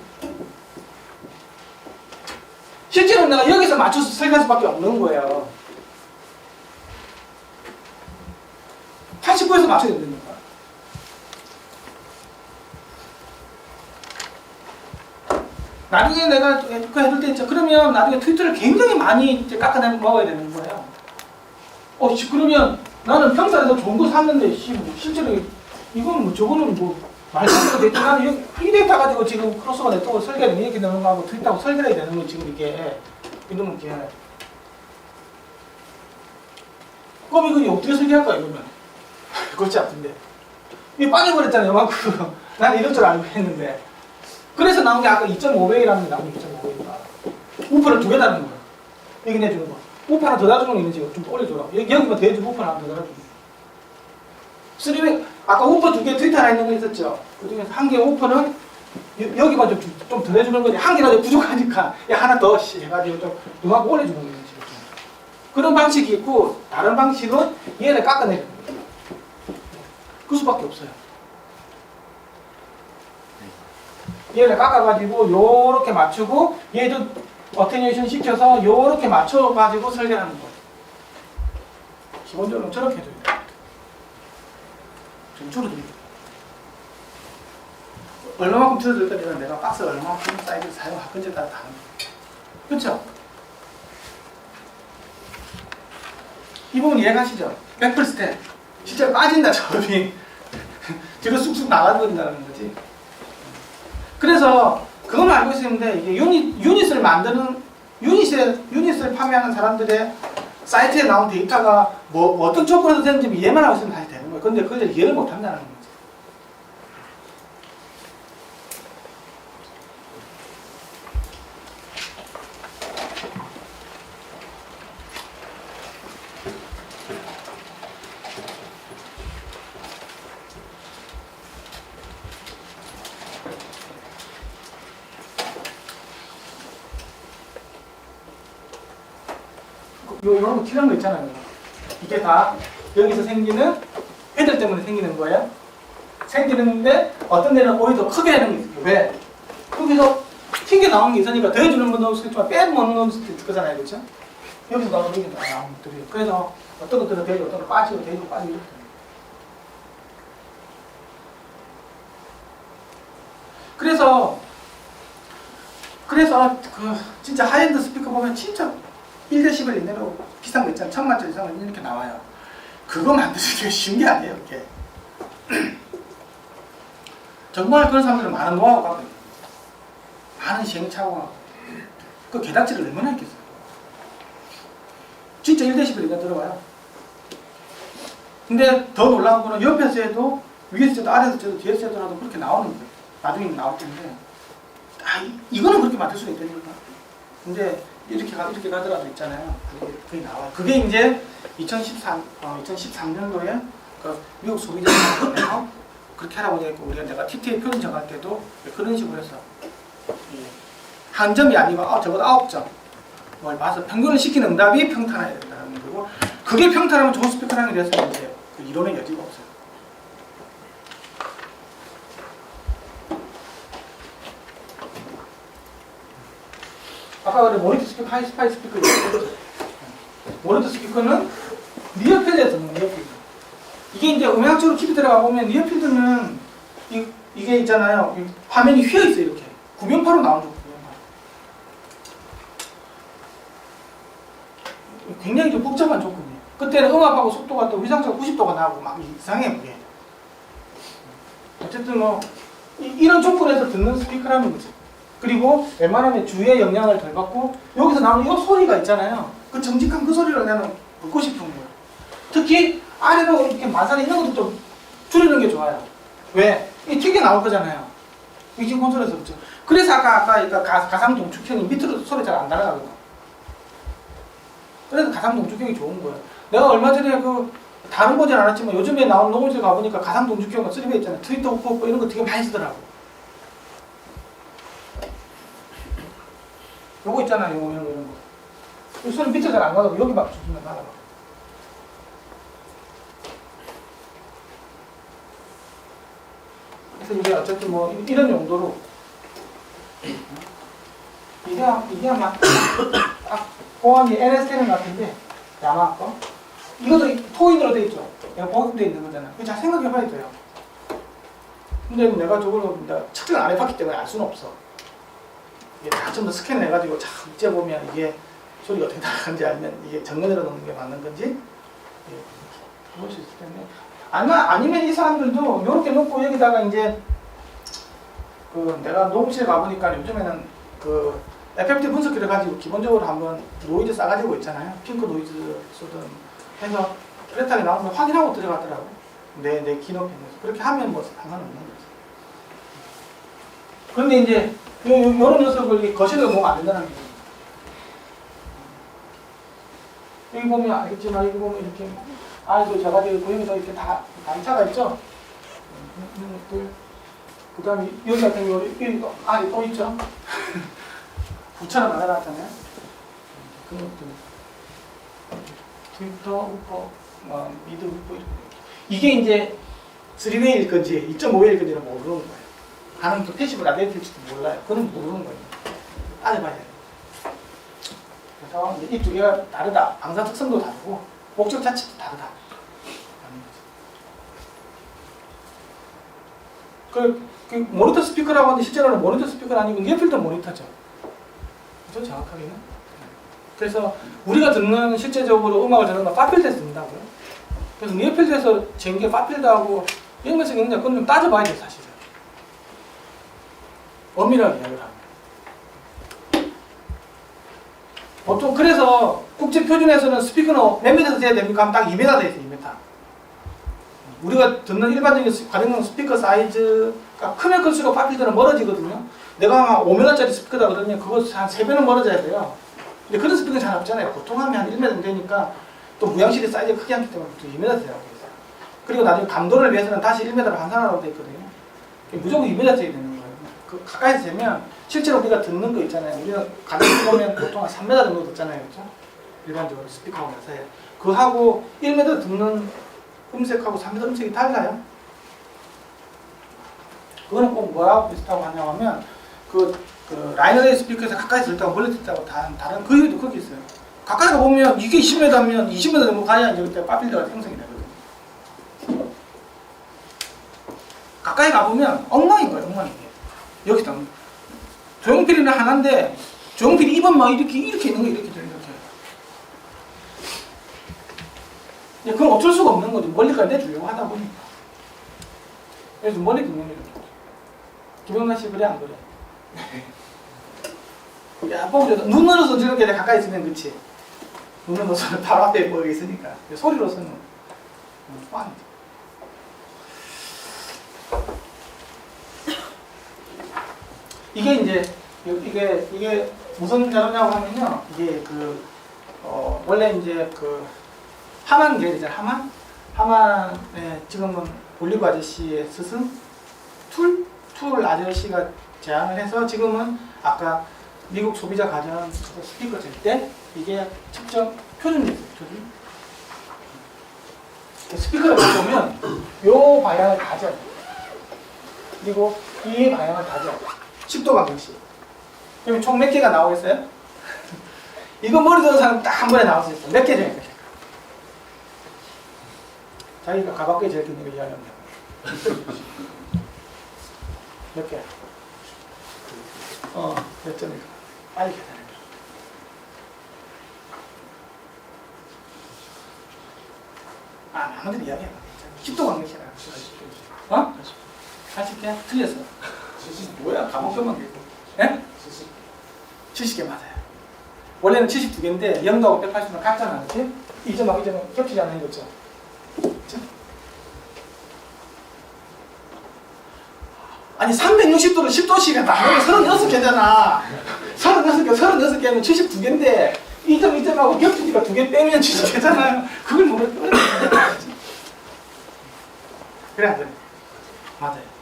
실제로 내가 여기서 맞춰서 설계할 수밖에 없는 거예요. 89에서 맞춰야 됩니다. 나중에 내가 그거 해둘 때 있죠. 그러면 나중에 트위터를 굉장히 많이 이제 깎아내 먹어야 되는 거예요. 그러면 나는 평소에서 좋은 거 샀는데 실제로 이건 뭐 저거는 뭐 말씀대로 됐지. 나는 이 데이터 가지고 지금 크로스오버 네트워크 설계를 이렇게 되는 거하고 트위터하고 설계를 해야 되는 거 지금 이게 이러면 이게 그럼 이거 어떻게 설계할까 이러면 골치 아픈데 이게 빠져버렸잖아요. 이만큼 나는 이럴 줄 알고 했는데 그래서 나온 게 아까 2.5배이라는 게 나오는 2.5배가 우퍼를 2개 다는 거야. 여기 내주는 거. 우퍼 하나 더 달아주는 거 있는지 좀 올려줘라. 여기만 더 해주고 우퍼 하나 더 달아주는 거. 3배 아까 우퍼 2개 트위터 하나 있는 거 있었죠. 그 중에서 한 개 우퍼는 여기만 좀 더 해주는 거지. 한 개라도 부족하니까 야 하나 더 해가지고 좀 누가 올려주는 거지. 이렇게. 그런 방식이 있고 다른 방식은 얘를 깎아내리는 거예요. 그 수밖에 없어요. 얘를 깎아가지고 요렇게 맞추고 얘도 어테뉴에이션 시켜서 요렇게 맞춰가지고 설계하는 거예요. 기본적으로 저렇게 해줘야 돼요. 좀 줄어듭니다. 얼마만큼 줄어들 거냐면 내가 박스 얼마만큼 사이즈를 사용할 건지에 따라 다른 거예요. 그렇죠? 이 부분 이해가시죠? 백플 스텝 실제로 빠진다 저음이 뒤로 쑥쑥 나가버린다는 거지. 그래서 그건 알고 있었는데 이게 유닛을 만드는 유닛을 판매하는 사람들의 사이트에 나온 데이터가 뭐 어떤 조건에서 되는지 이해만 하고 있으면 다시 되는 거예요. 근데 그걸 이해를 못 한다는 거죠. 요런 거 튀는 거 있잖아요. 이게 다 여기서 생기는 애들 때문에 생기는 거예요. 생기는데 어떤 데는 오히려 더 크게 하는 게 있어요. 왜? 여기서 튕겨 나오는 게 있으니까 더해주는 건 넣을 수 있지만 빼먹는 건 수도 있을 거잖아요. 그렇죠? 여기서 나오는 여기 나오는 것들이. 그래서 어떤 것들은 되고 어떤 것들은 빠지고 되고 빠지고 이렇게. 그래서 그 진짜 하이엔드 스피커 보면 진짜 1데시벨 이내로 비싼 거 있잖아요. 1000만짜리 이상은 이렇게 나와요. 그거 만드는 게 쉬운 게 아니에요. 이렇게. 정말 그런 사람들은 많은 노하우가 있거든요. 많은 시행착오가 그 개닥지를 얼마나 했겠어요. 진짜 1데시벨 이내 들어가요. 근데 더 놀라운 거는 옆에서 해도 위에서 해도 아래에서 해도 뒤에서 해도 그렇게 나오는 거예요. 나중에 나올 텐데 이거는 그렇게 만들 수가 있다니까. 근데 이렇게 가더라도 있잖아요. 그게 나와요. 그게 이제 2013년도에 그 미국 소비자협회에서 그렇게 하라고 했고 내가 TTA 표준 정할 때도 그런 식으로 해서 한 점이 아니고 적어도 9점 뭘 봐서 평균을 시키는 응답이 평탄해야 된다는 거고 그게 평탄하면 좋은 스피커라는 게 돼서 이제 그 이론의 여지가 없어요. 아까 그래 모니터 스피커, 하이스파이 스피커 모니터 스피커는 니어필드에 듣는 니어필드. 이게 이제 음향적으로 깊이 들어가 보면 니어필드는 이게 있잖아요. 화면이 휘어 있어요. 이렇게 구변파로 나오는 거. 굉장히 좀 복잡한 조건이에요. 그때는 음압하고 속도가 또 위상적으로 90도가 나오고 막 이상해 그게. 어쨌든 뭐 이런 조건에서 듣는 스피커라는 거죠. 그리고 웬만하면 주위의 영향을 덜 받고 여기서 나오는 이 소리가 있잖아요. 그 정직한 그 소리를 나는 듣고 싶은 거예요. 특히 아래로 이렇게 마사리 이런 것도 좀 줄이는 게 좋아요. 왜? 이 튀게 나올 거잖아요. 믹싱 콘솔에서 그렇죠. 그래서 아까 가상 동축형이 밑으로 소리 잘 안 날아가거든. 그래서 가상 동축형이 좋은 거예요. 내가 얼마 전에 다른 보진 않았지만 요즘에 나온 녹음실 가보니까 가상 동축형 3배 있잖아요. 트위터 호프 이런 거 되게 많이 쓰더라고. 요거 있잖아요. 요거 이런 거. 이 소리 밑에 잘 안 가고 여기 막 주면 나가. 그래서 이게 어쨌든 뭐 이런 용도로 이게 아마 보안이 NS10 같은데 야마 거 이것도 토인으로 돼 있죠. 내가 보급돼 있는 거잖아. 그거 잘 생각해봐야 돼요. 근데 내가 저걸 측정을 안 해봤기 때문에 알 수는 없어. 이게 다 좀 더 스캔을 해가지고 참 이제 보면 이게 소리가 어떻게 나가는지 알면 이게 정면으로 넣는 게 맞는 건지 볼 수 있을 텐데 아니면 이 사람들도 이렇게 놓고 여기다가 이제 내가 녹음실 가보니까 요즘에는 FFT 분석기를 가지고 기본적으로 한번 노이즈 싸가지고 있잖아요. 핑크 노이즈 쏘든 해서 플랫하게 나오면 확인하고 들어가더라고. 내 키높이면서 그렇게 하면 뭐 상관없는 거지. 그런데 이제 요런 녀석을 거실에 보면 안 된다는 거죠. 여기 보면 알겠지만 여기 보면 이렇게 아이도 저가지고 여기도 이렇게 다 단차가 있죠. 그 다음에 여기 같은 경우 여기 안에 또 있죠. 부처럼 만들어놨잖아요. 그런 것들. 트위터, 우퍼, 미드, 우퍼 이게 이제 3웨이일 건지 2.5웨이일 건지는 모르는 거예요. 가는 또 패시브 라디에이트일지도 몰라요. 그건 모르는 거예요. 따져봐야 돼요. 그래서 이 두 개가 다르다. 방사 특성도 다르고 목적 자체도 다르다. 그 모니터 스피커라고 하는데 실제로는 모니터 스피커가 아니고 니어필드 모니터죠. 그죠? 정확하게는. 그래서 우리가 듣는 실제적으로 음악을 듣는 건 파필드에서 듣는다고요. 그래서 니어필드에서 쟁게 파필드하고 연관성이 있느냐 그건 좀 따져봐야 돼요 사실은. 엄밀하게 이야기를 합니다. 보통 그래서 국제표준에서는 스피커는 몇 미터 돼야 됩니까? 하면 딱 2m 돼야 돼요. 2m. 우리가 듣는 일반적인 가정용 스피커 사이즈가 크면 클수록 파필드는 멀어지거든요. 내가 한 5m짜리 스피커다 그러면 그거 한 3배는 멀어져야 돼요. 근데 그런 스피커는 잘 없잖아요. 보통 하면 한 1m 되니까 또 무양실의 사이즈가 크지 않기 때문에 또 2m 되라고 했어요. 그리고 나중에 감도를 위해서는 다시 1m로 환산하라고 되어 있거든요. 무조건 2m 돼야 되는 거예요. 그 가까이서 재면 실제로 우리가 듣는 거 있잖아요. 우리가 가정용 보면 보통 한 3m 정도 듣잖아요. 그렇죠? 일반적으로 스피커하고 나서요. 그하고 1m 듣는 음색하고 3m 음색이 달라요. 그거는 꼭 뭐라고 비슷하고 하냐고 하면 그 라이너레이 스피커에서 가까이 들다고 멀리 듣다고 다른 그 이유도 거기 있어요. 가까이 가보면 이게 10m면 20m 정도 가야 이제 그때 파필드가 형성이 되거든요. 가까이 가보면 엉망인 거예요. 엉망인 게. 여기다 조용필이는 하나인데 조용필이 입은 막 이렇게 있는 거 이렇게 들려. 그건 어쩔 수가 없는 거지. 멀리까지 내주려고 하다 보니까. 그래서 멀리 듣는 거죠. 김영란 씨 그래 안 그래? 야, 보고도 눈으로서 저렇게 가까이 있으면 그치. 눈으로서는 바로 앞에 보여 있으니까. 소리로서는 꽝이죠. 이게 이제 이게 무슨 자료냐고 하면요. 이게 원래 이제 하만 계열이잖아요. 하만의 지금은 올리브 아저씨의 스승 툴 아저씨가 제안을 해서 지금은 아까 미국 소비자 가전 스피커 들 때 이게 측정 표준이 있어요. 표준. 스피커를 보면 요 방향을 가져요. 그리고 이 방향을 가져요. 10도 방정식. 그럼 총 몇 개가 나오겠어요? 이거 머리 드는 사람 딱 한 번에 나올 수 있어요. 몇 개 중에. 자기가 가방에 제일 긴 거 이야기합니다. 몇 개? 몇 점일까? 빨리 계산해. 많은 이야기해. 10도 관계시라. 80개? 틀렸어. 뭐야? 가방표만 개고. 예? 70개 맞아요. 원래는 72개인데 0도하고 180은 같잖아. 그치? 이 점하고 이 점은 겹치지 않는 거죠. 그쵸? 아니 360도로 10도씩은 나누면 36개잖아. 36개면 72개인데 이 점 이 점하고 겹치니까 2개 빼면 70개잖아요. 그걸 모르겠어요. 그래 안 그래? 맞아요.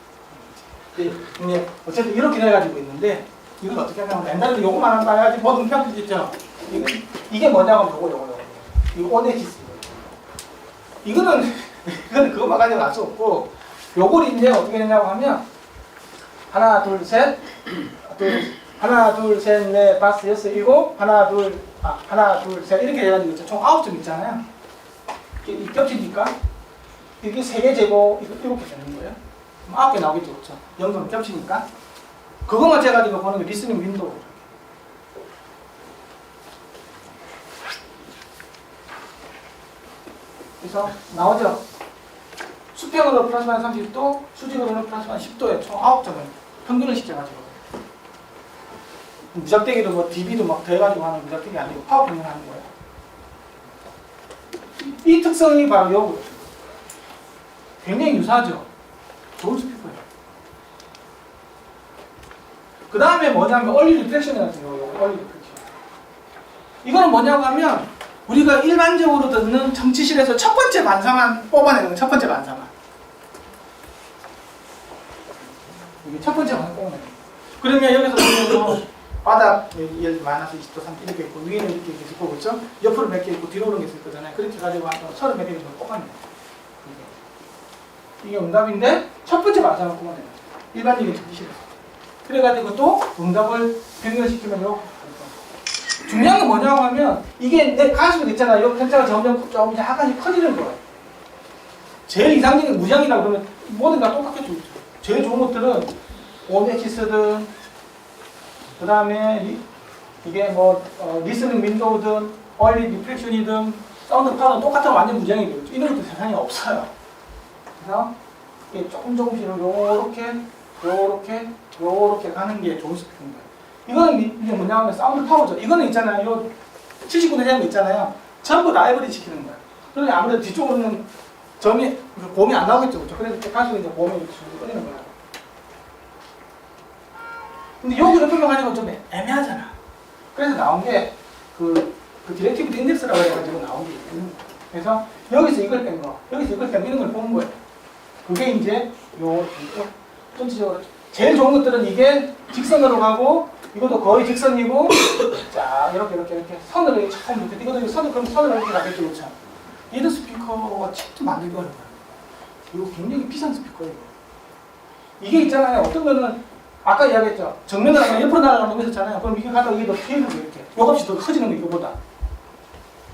이제 어쨌든 이렇게 해가지고 있는데 이걸 어떻게 하냐면 옛날에는 요거만 한다 해야지 모든 평균 있죠. 이게 뭐냐고 하면 요거 이거 오네시스 이거는 그것만 가지고 알 수 없고 요걸 이제 어떻게 했냐고 하면 하나 둘 셋 넷 다섯 여섯 일곱 하나 둘 셋 이렇게 해가지고 총 9점 있잖아요. 이 겹치니까 이게 3개 제곱 이거 7개 되는 거예요. 9개 나오겠죠. 그렇죠? 0점 겹치니까 그것만 재가지고 보는 게 리스닝 윈도우. 그래서 나오죠. 수평으로 플러스 마이너스 30도, 수직으로는 플러스 마이너스 10도에 총 9점을 평균을 시켜가지고 무작대기도 뭐 DB도 막 더해가지고 하는 무작대기 아니고 파워평균 하는 거예요. 이 특성이 바로 요거. 굉장히 유사하죠. 좋은 스피커예요. 그 다음에 뭐냐면 얼리 리플렉션이라는 거예요. 얼리 리플렉션. 이거는 뭐냐고 하면 우리가 일반적으로 듣는 정치실에서 첫 번째 반사만 뽑아내는 첫 번째 반사만. 이게 첫 번째 방향 꼽아내는 거예요. 그러면 여기서 보면 바닥 예를 들어 마이너스 20도 30도 이렇게 있고 위에는 이렇게 있을 거고 그렇죠? 옆으로 몇 개 있고 뒤로 오는 게 있을 거잖아요. 그렇게 가지고 한 30 몇 개 정도 꼽아내요. 이게 응답인데 첫 번째 방향을 꼽아내요. 일반적인 전시에서. 그래가지고 또 응답을 변경시키면 요 중요한 건 뭐냐고 하면 이게 내 가시가 있잖아요. 요 편차가 점점 약간씩 커지는 거예요. 제일 이상적인 무장이라고 그러면 모든 다 똑같겠죠. 제일 좋은 것들은 오메시스든 그 다음에 이게 뭐 리스닝 윈도우든 얼리 리플렉션이든 사운드 파워는 똑같은 완전 무장이 되겠죠. 이런 것도 세상에 없어요. 그래서 이게 조금씩 요렇게 가는 게 좋은 스피커인 거예요. 이거는 이게 뭐냐면 사운드 파워죠. 이거는 있잖아요. 요 79대 되는 거 있잖아요. 전부 라이브러리 시키는 거예요. 그러니 아무래도 뒤쪽으로는 봄이 안 나오겠죠. 그렇죠? 그래서 가지고 이제 봄이 끌리는 거예요. 근데 여기 그래프를 가지고 좀 애매하잖아. 그래서 나온 게 그 디렉티브 인덱스라고 해가지고 나온 게 있는 거예요. 그래서 여기서 이걸 뺀 거, 여기서 이걸 빼는 걸 본 거예요. 그게 이제 전체적으로 제일 좋은 것들은 이게 직선으로 가고 이것도 거의 직선이고 자 이렇게 선으로 처음 이렇게 이것도 선으로 이렇게 가겠죠. 그렇죠? 얘도 스피커가 직접 만들기 어려워요. 이거 굉장히 비싼 스피커예요. 이게 있잖아요. 어떤 거는 아까 이야기했죠. 정면으로 가면 옆으로 날아가는 놈이 있었잖아요. 그럼 이게 가다가 이게 더 피해는 거 이렇게 요값이 더 커지는 거 이거보다.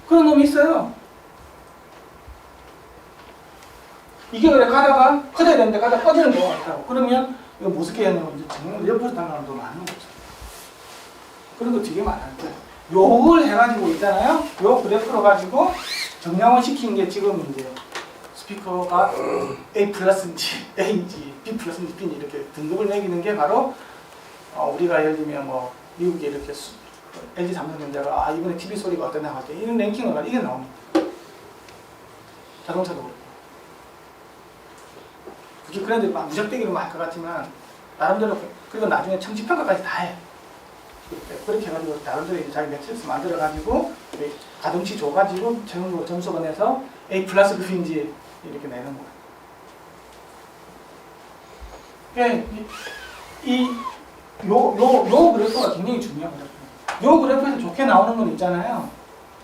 그런 놈이 있어요. 이게 그래 가다가 커져야 되는데 가다가 꺼지는 경우가 있다고. 그러면 이거 무섭게 하냐면 이제 정면으로 옆으로 날아가는 놈 많은 거죠. 그런 거 되게 많은데 요걸 해가지고 있잖아요. 요 그래프로 가지고 정량화 시킨 게 지금 이제 스피커가 A 플러스인지 A인지 B 플러스인지 B인지 이렇게 등급을 매기는 게 바로 우리가 예를 들면 뭐 미국에 이렇게 LG 삼성전자가 이번에 TV 소리가 어떠냐 할 때 이런 랭킹을 가지고 이게 나옵니다. 자동차도 그렇고. 그게 그런데 막 무적대기로 할 것 같지만 나름대로 그리고 나중에 청취평가까지 다 해. 그렇게 해가지고 나름대로 자기 매트리스 만들어가지고 가동치 줘가지고 최종적으로 점수가 내서 A 플러스 B인지 이렇게 내는 거예요. 요 그래프가 굉장히 중요한 거예요. 요 그래프에서 좋게 나오는 건 있잖아요.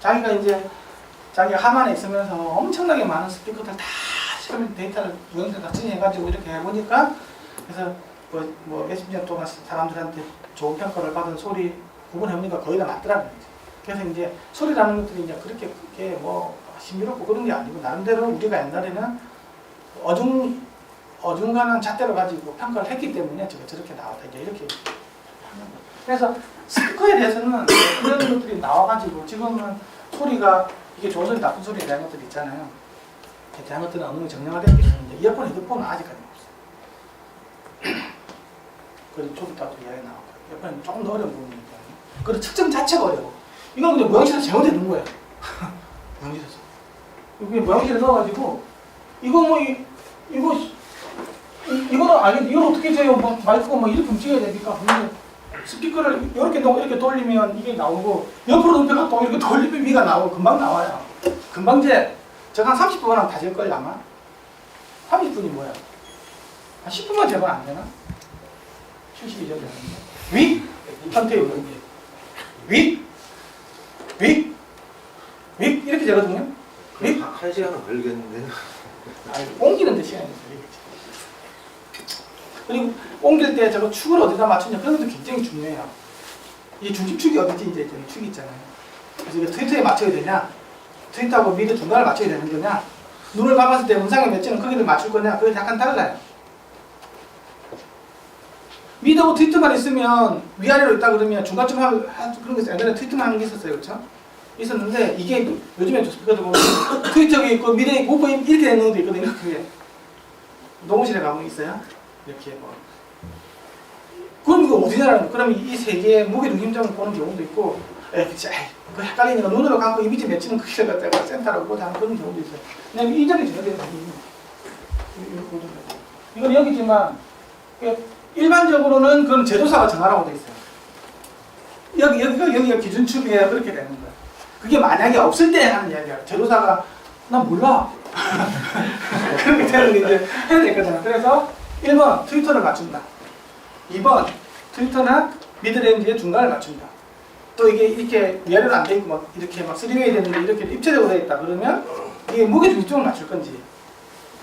자기가 이제 자기가 하만에 있으면서 엄청나게 많은 스피커들 다 시험 데이터를 무형들 다 진행해가지고 이렇게 해보니까 그래서 뭐 몇십 년 동안 사람들한테 좋은 평가를 받은 소리 구분해보니까 거의 다 맞더라고요. 그래서 이제 소리라는 것들이 이제 그렇게 뭐 신비롭고 그런 게 아니고 나름대로 우리가 옛날에는 어중간한 잣대를 가지고 평가를 했기 때문에 저렇게 나왔다 이제 이렇게 하는 거예요. 그래서 스피커에 대해서는 그런 것들이 나와가지고 지금은 소리가 이게 좋은 소리 나쁜 소리에 대한 것들이 있잖아요. 대한 것들은 어느 정도 정량화되어 있는데 이어폰, 헤드폰은 아직까지 없어요. 그래서 좀 이따 또 이야기 나올 거예요. 이어폰은 조금 더 어려운 부분이니까. 그리고 측정 자체가 어려워. 이건 그냥 모양실에서 제공되어 놓은 거예요. 모양실에서. 이게 모양실에 넣어가지고 이거 이거는 아니 이걸 어떻게 줘요? 뭐 마이크가 뭐 이렇게 움직여야 됩니까? 스피커를 이렇게 돌리면 이게 나오고 옆으로 눕혀갖고 이렇게 돌리면 위가 나오고 금방 나와요. 금방 제 제가 한 30분 하면 다 될 걸 아마. 30분이 뭐야? 한 10분만 재면 안 되나? 72점 되는데. 위? 선택 위? 이렇게 되거든요. 위? 한 시간은 걸리겠는데요. 옮기는데 시간이 걸리겠지. 그리고 옮길 때 저거 축을 어디다 맞추냐 그런 것도 굉장히 중요해요. 이 중심축이 어딘지 이제 축이 있잖아요. 그래서 이게 트위터에 맞춰야 되냐, 트위터하고 미드 중간을 맞춰야 되는 거냐, 눈을 감았을 때 음상의 맺지는 크기를 맞출 거냐, 그게 약간 달라요. 미드하고 트위터만 있으면 위아래로 있다 그러면 중간쯤 하면 그런 게 있어요. 옛날에 트위터만 하는 게 있었어요, 그렇죠? 있었는데 이게 요즘에 스피커도 보면 트위터가 있고 미드에 있고 오퍼 이렇게 되는 것도 있거든요. 그게 녹음실에 가면 있어요. 이렇게 뭐. 그럼 이거 어디냐라는 거. 그러면 이 세 개의 무게중 힘점을 보는 경우도 있고, 그치, 그 헷갈리니까 눈으로 감고 이미지 맺히는 크기를 갖다가 센터라고 보자 하는 그런 경우도 있어요. 왜냐면 이 점이 정해되는 거예요. 이건 여기지만, 일반적으로는 그건 제조사가 정하라고 돼 있어요. 여기가 기준축이에요. 그렇게 되는 거예요. 그게 만약에 없을 때 하는 이야기야. 제조사가, 난 몰라. 그렇게 되는 게 이제 해야 될 거잖아. 그래서 1번 트위터를 맞춘다. 2번 트위터나 미드레인지의 중간을 맞춘다. 또 이게 이렇게 위아래로 안 돼 있고 막 이렇게 막 3웨이 되는데 이렇게 입체적으로 되어 있다 그러면 이게 무게중 이쪽을 맞출 건지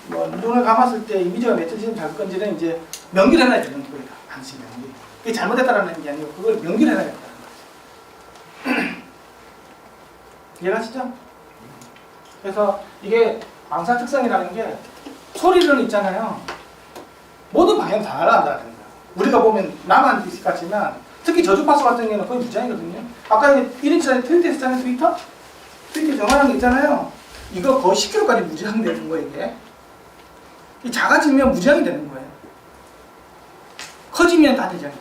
뭐 눈을 감았을 때 이미지가 맺혀지는 잘 건지는 이제 명기를 해놔야 되는 거예요. 반드시 명기. 이게 잘못됐다라는 게 아니고 그걸 명기를 해놔야겠다는 거지. 이해가시죠? 그래서 이게 망사 특성이라는 게 소리는 있잖아요. 모든 방향 다 날아간다는 거예요. 우리가 보면 나만 있을 것 같지만 특히 저주파수 같은 경우는 거의 무장이거든요. 아까 1인치짜리 트위터 했잖아요. 트위터 정확한 게 있잖아요. 이거 거의 10km까지 무장되는 거예요. 이게 작아지면 무장이 되는 거예요. 커지면 다 되잖아요.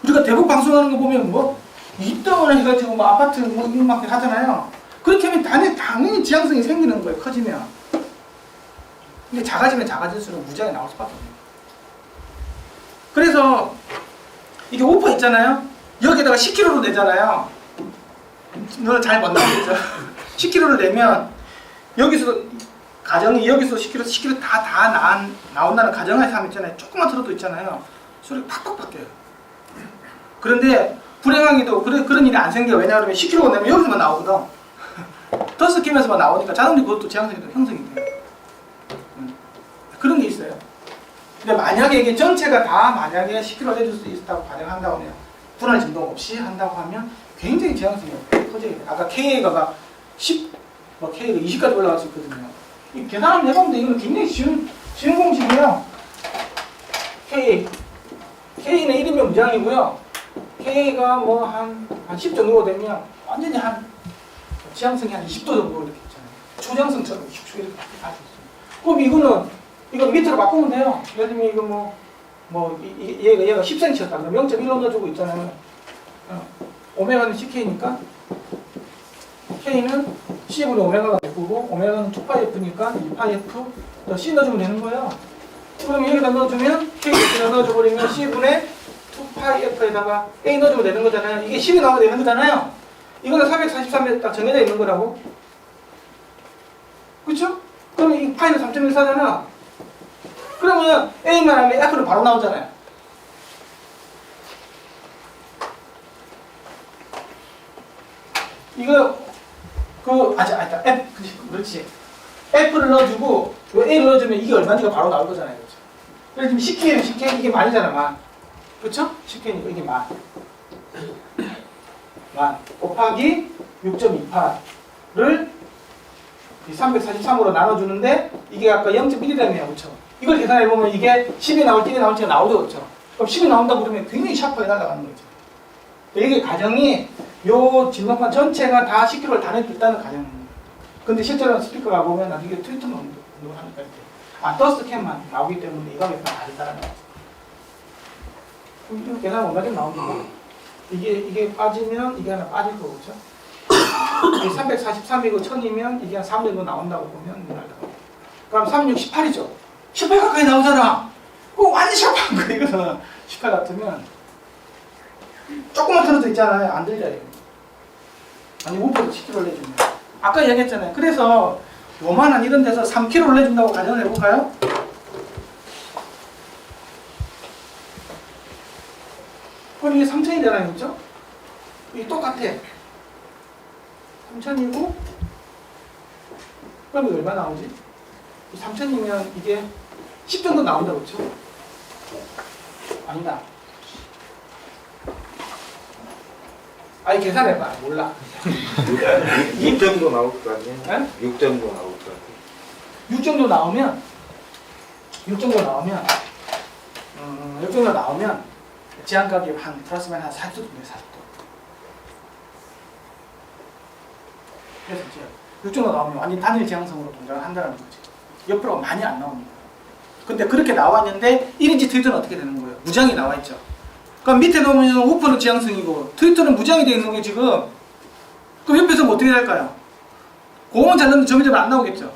우리가 대북 방송하는 거 보면 뭐 입당을 해가지고 뭐 아파트 뭐 이렇게 하잖아요. 그렇게 하면 당연히 지향성이 생기는 거예요. 커지면. 근데 작아지면 작아질수록 무장이 나올 수밖에 없는 거예요. 그래서 이게 오퍼 있잖아요. 여기다가 10kg로 내잖아요. 너는 잘 못 나오겠죠? 10kg를 내면 여기서 가정이 여기서 10kg 다 나온다는 가정하에서 하면 있잖아요. 조금만 틀어도 있잖아요. 소리가 팍팍 바뀌어요. 그런데 불행하게도 그런 일이 안 생겨요. 왜냐하면 10kg 내면 여기서만 나오거든. 더스 캠에서만 나오니까 자동적으로 그것도 지향성이 형성이 돼요. 그런 게 있어요. 근데 만약에 이게 전체가 다 만약에 10kg 내줄 수 있다고 가정한다고 하면 분할 진동 없이 한다고 하면 굉장히 지향성이 커져요. 아까 Ka가 10, 뭐 K가 20까지 올라갈 수 있거든요. 이 계산하면 해보면 이거는 굉장히 쉬운 공식이에요. K는 1이면 무장이고요. K가 뭐 한 10 정도 되면 완전히 한 지향성이 한 20도 정도 이렇게 있잖아요. 초지향성처럼 이렇게 할 수 있어요. 그럼 이건 밑으로 바꾸면 돼요. 예를 들면 이거 얘가 10cm였다. 그럼 0.1로 넣어주고 있잖아요. 오메가는 CK니까 K는 C분의 오메가가 되고 오메가는 2파이F니까 2파이F C 넣어주면 되는 거예요. 그럼 여기다 넣어주면 K에다 넣어줘버리면 C분의 2파이F에다가 A 넣어주면 되는 거잖아요. 이게 10이 나오게 되는 거잖아요. 이거는 343에 딱 정해져 있는 거라고. 그렇죠? 그러면 이 파이는 3.14잖아. 그러면 A만 하면 F는 바로 나오잖아요. 이거 F 그렇지. F를 넣어주고 A를 넣어주면 이게 얼마인지가 바로 나올 거잖아요. 그렇죠? 예를 들면 10K는 10K 이게 만이잖아. 만. 그렇죠? 10K니까 이게 만 곱하기 6.28를 343으로 나눠주는데 이게 아까 0.1이라며요. 그렇죠? 이걸 계산해보면 이게 10이 나올지 1이 나올지가 나오죠. 그렇죠? 그럼 10이 나온다고 그러면 굉장히 샤프하게 날아가는 거죠. 이게 가정이 요 진동판 전체가 다 10kg를 다 낼수 있다는 가정입니다. 근데 실제로는 스피커가 보면 나중에 트위터만 운동을 하니까 이렇게 더스트 캠만 나오기 때문에 이거하고 약간 다르다는 거죠. 그럼 이거 계산 얼마큼 나옵니까? 이게 빠지면 이게 하나 빠질 거고, 그렇죠? 343이고 1000이면 이게 한 3 정도 나온다고 보면 그럼 3, 6, 18이죠. 18 가까이 나오잖아. 그거 완전 샤프한 거 이거는 18 같으면 조금만 틀어져 있잖아요. 안 들려요. 아니 우퍼도 10kg 내주면 아까 얘기했잖아요. 그래서 요만한 이런 데서 3kg 내준다고 가정을 해볼까요? 그럼 이게 3000이잖아요. 그렇죠? 이게 똑같아. 3000이고 그럼 이거 얼마 나오지? 3000이면 이게 10 정도 나온다. 그렇죠? 아니다. 아니 계산해봐. 몰라. 6 정도 나올 것 같네. 네? 6 정도 나올 것 같아. 6 정도 나오면 6 정도 나오면 지향각이 한 플러스면 한 40도 정도 40도. 그래서 이제 6 정도 나오면 완전 단일 지향성으로 동작을 한다는 거지. 옆으로 많이 안 나옵니다. 근데 그렇게 나왔는데 1인치 트위터는 어떻게 되는 거예요? 무장이 나와 있죠. 그럼 밑에 놓으면 우퍼는 지향성이고 트위터는 무장이 되어 있는 게 지금. 그럼 옆에서 뭐 어떻게 될까요? 공은 잘 넣는데 점점 안 나오겠죠.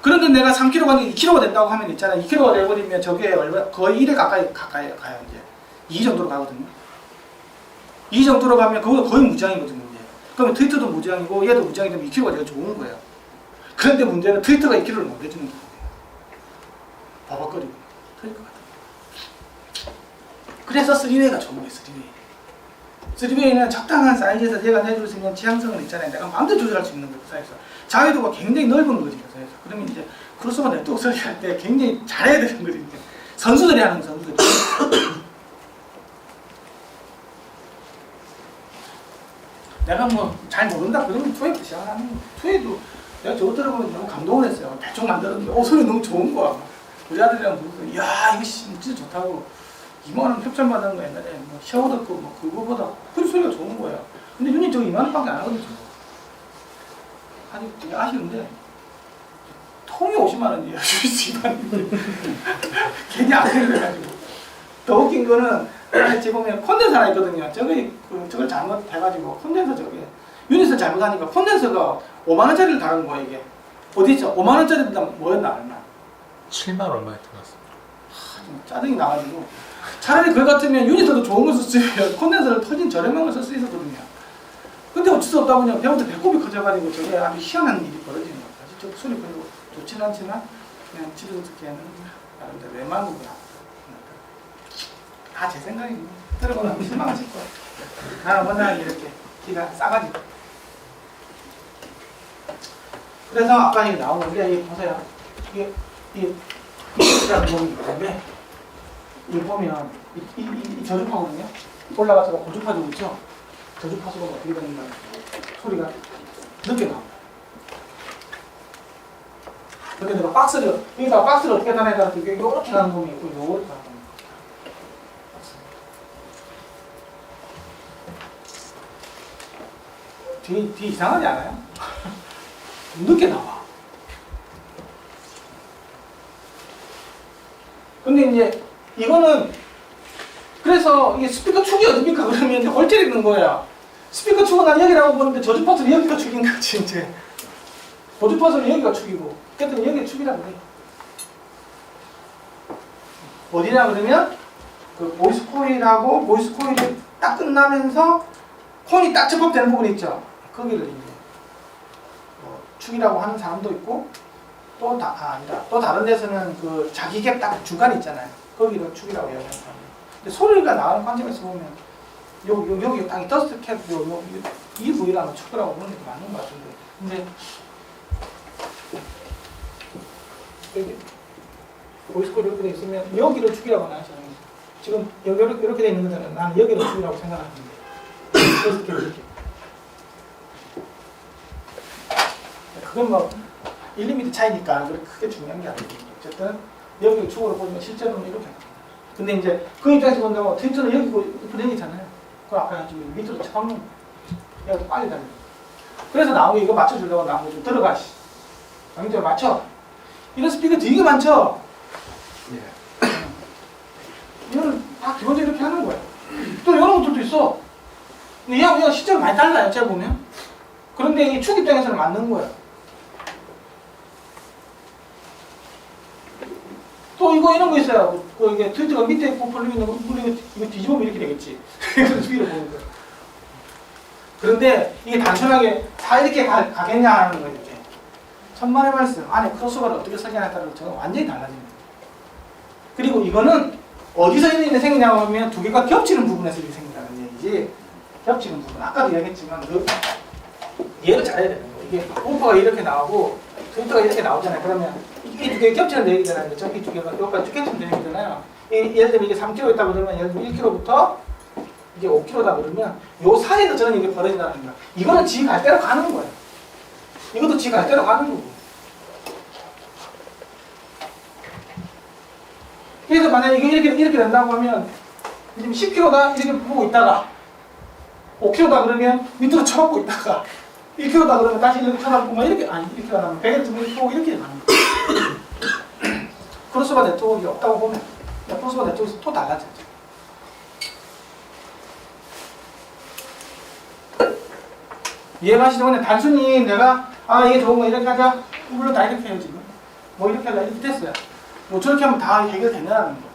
그런데 내가 3kg가 아니고 2kg가 된다고 하면 있잖아요. 2kg가 돼버리면 저게 거의 1에 가까이 가요. 이제 2 정도로 가거든요. 2 정도로 가면 그거 거의 무장이거든요. 이제. 그러면 트위터도 무장이고 얘도 무장이 되면 2kg가 되게 좋은 거예요. 그런데 문제는 트위터가 2kg를 못 해주는 거예요. 버벅거리고. 터질 것 같아요. 그래서 3웨이가 좋은 거예요. 3웨이. 3웨이는 적당한 사이즈에서 얘가 내줄 수 있는 지향성을 있잖아요. 내가 마음대로 조절할 수 있는 거예요. 그 사이즈에서. 자유도가 굉장히 넓은 거지. 그 사이즈에서. 그러면 이제 크로스오버 네트워크 설계할 때 굉장히 잘해야 되는 거지. 이제. 선수들이 하는 거, 선수들이. 내가 뭐 잘 모른다 그러면 2웨이부터 시작하는 거야. 2웨이도 내가 저거 들어보면 너무 감동을 했어요. 대충 만들었는데 소리 너무 좋은 거야. 우리 아들이랑 부르고 야 이거 진짜 좋다고 2만원 협찬 받은 거 옛날에 뭐 샤워 듣고 뭐 그거보다 그 소리가 좋은 거야. 근데 유닛 저거 2만원밖에 안 하거든요. 아니 되게 아쉬운데 통이 50만원이에요. 유닛 2만원인데 괜히 아쉬를 해가지고 더 웃긴 거는 지금 보면 콘덴서 하나 있거든요. 저걸 잘못해가지고 콘덴서 저게 유닛을 잘못하니까 콘덴서가 5만원짜리를 다룬 거야 이게. 어디 있어? 5만원짜리보다 뭐였나 얼마? 7만 얼마에 들어갔어. 짜증이 나가지고 차라리 그거 같으면 유닛도 좋은 걸 썼으면 콘덴서를 터진 저렴한 걸 쓸 수 있었거든요. 근데 어쩔 수 없다 보니 배부터 배꼽이 커져가지고 저게 아주 희한한 일이 벌어지는 거야. 저 소리 별로 좋진 않지만 그냥 집에서 듣기에는 나름대로 웬만하구나. 다 제 생각이고 들어보고 나면 실망하실 거야. 나는 워낙 이렇게 기가 싸가지고. 그래서 아까 이게 나오는데 이게 보세요. 이게 이라는 놈이기 때문에 이거 보면 이 저주파거든요. 올라가서 고주파 주고 있죠. 저주파수가 어떻게 되는가 소리가 늦게 나옵니다. 그렇게 내가 박스를 여기다가 박스를 어떻게 다내다 이렇게 가는 놈이 있고 이렇게 가는 놈이 있고. 뒤 이상하지 않아요? 늦게 나와. 근데 이제 이거는 그래서 이게 스피커 축이 어딥니까? 그러면 이제 골절이 있는 거야. 스피커 축은 난 여기라고 보는데 저주파수는 여기가 축인 거지 이제. 저주파수는 여기가 축이고 그랬더니 여기가 축이라고 그래. 어디냐 그러면 그 보이스 코일하고 보이스 코일이 딱 끝나면서 콘이 딱 접합되는 부분이 있죠. 거기를 이제 축이라고 하는 사람도 있고 또 아니다. 또 다른 데서는 그 자기 갭 딱 중간에 있잖아요. 거기를 축이라고 이야기하는 사람. 근데 소리가 나오는 관점에서 보면 여기 딱 더스트 캡 이 부위라면 축이라고 보는 게 맞는 것 같은데. 근데 여기 보이스 코일 이렇게 돼 있으면 여기를 축이라고 하시는 지금 여기 이렇게 돼 있는 거는 나는 여기를 축이라고 생각하는데 더스트 캡 이렇게. 그건 뭐 1, 2mm 차이니까 그렇게 크게 중요한 게 아니고 어쨌든 여기 축으로 보면 실제로는 이렇게 나옵니다. 근데 이제 그 입장에서 본다고 트위터는 여기고 브레이크잖아요. 그걸 아까 지금 밑으로 쳐박는 거예요. 여기 빨리 달려. 그래서 나온 게 이거 맞춰주려고 나온 거 좀 들어가. 강제로 맞춰. 이런 스피커 되게 많죠? 예. 이거는 다 기본적으로 이렇게 하는 거예요. 또 이런 것들도 있어. 근데 얘하고 실제로 많이 달라요. 제가 보면. 그런데 이 축 입장에서는 맞는 거예요. 또 이런 거 있어요. 이게 트위터가 밑에 볼륨 있는 거, 이거 뒤집으면 이렇게 되겠지. 이걸 위로 보는 거예요. 그런데 이게 단순하게 다 이렇게 가겠냐 하는 거예요. 이렇게. 천만의 말씀. 안에 크로스오버를 어떻게 설계하냐에 따라서 저는 완전히 달라집니다. 그리고 이거는 어디서 이렇게 생기냐고 하면 두 개가 겹치는 부분에서 이렇게 생긴다는 얘기지. 겹치는 부분. 아까도 얘기했지만 얘를 잘해야 되는 거예요. 이게 오퍼가 이렇게 나오고 트위터가 이렇게 나오잖아요. 그러면 이 두 개 겹치는 얘기잖아요. 저기 두 개가 여기까지 쭉 겹치는 얘기잖아요. 예를 들면 이게 3kg 있다 그러면 예를 들면 1kg부터 이게 5kg다 그러면 요 사이에서 저는 이게 벌어진다는 거야. 이거는 지 갈 대로 가는 거예요. 이것도 지 갈 대로 가는 거고. 그래서 만약에 이게 이렇게 된다고 하면 지금 10kg다 이렇게 보고 있다가 5kg다 그러면 밑으로 쳐박고 있다가 1kg다 그러면 다시 이렇게 쳐박고 막 이렇게 아니 1kg 하면 100을 보고 이렇게 가는 거예요. 크로스오버 네트워크가 없다고 보면 크로스오버 네트워크에서 또 달라졌죠. 이해가시죠? 근데 단순히 내가 이게 좋은 거 이렇게 하자 물론 다 이렇게 해요 지금 뭐 이렇게 하려 이렇게 됐어요. 뭐 저렇게 하면 다 해결되냐는 거.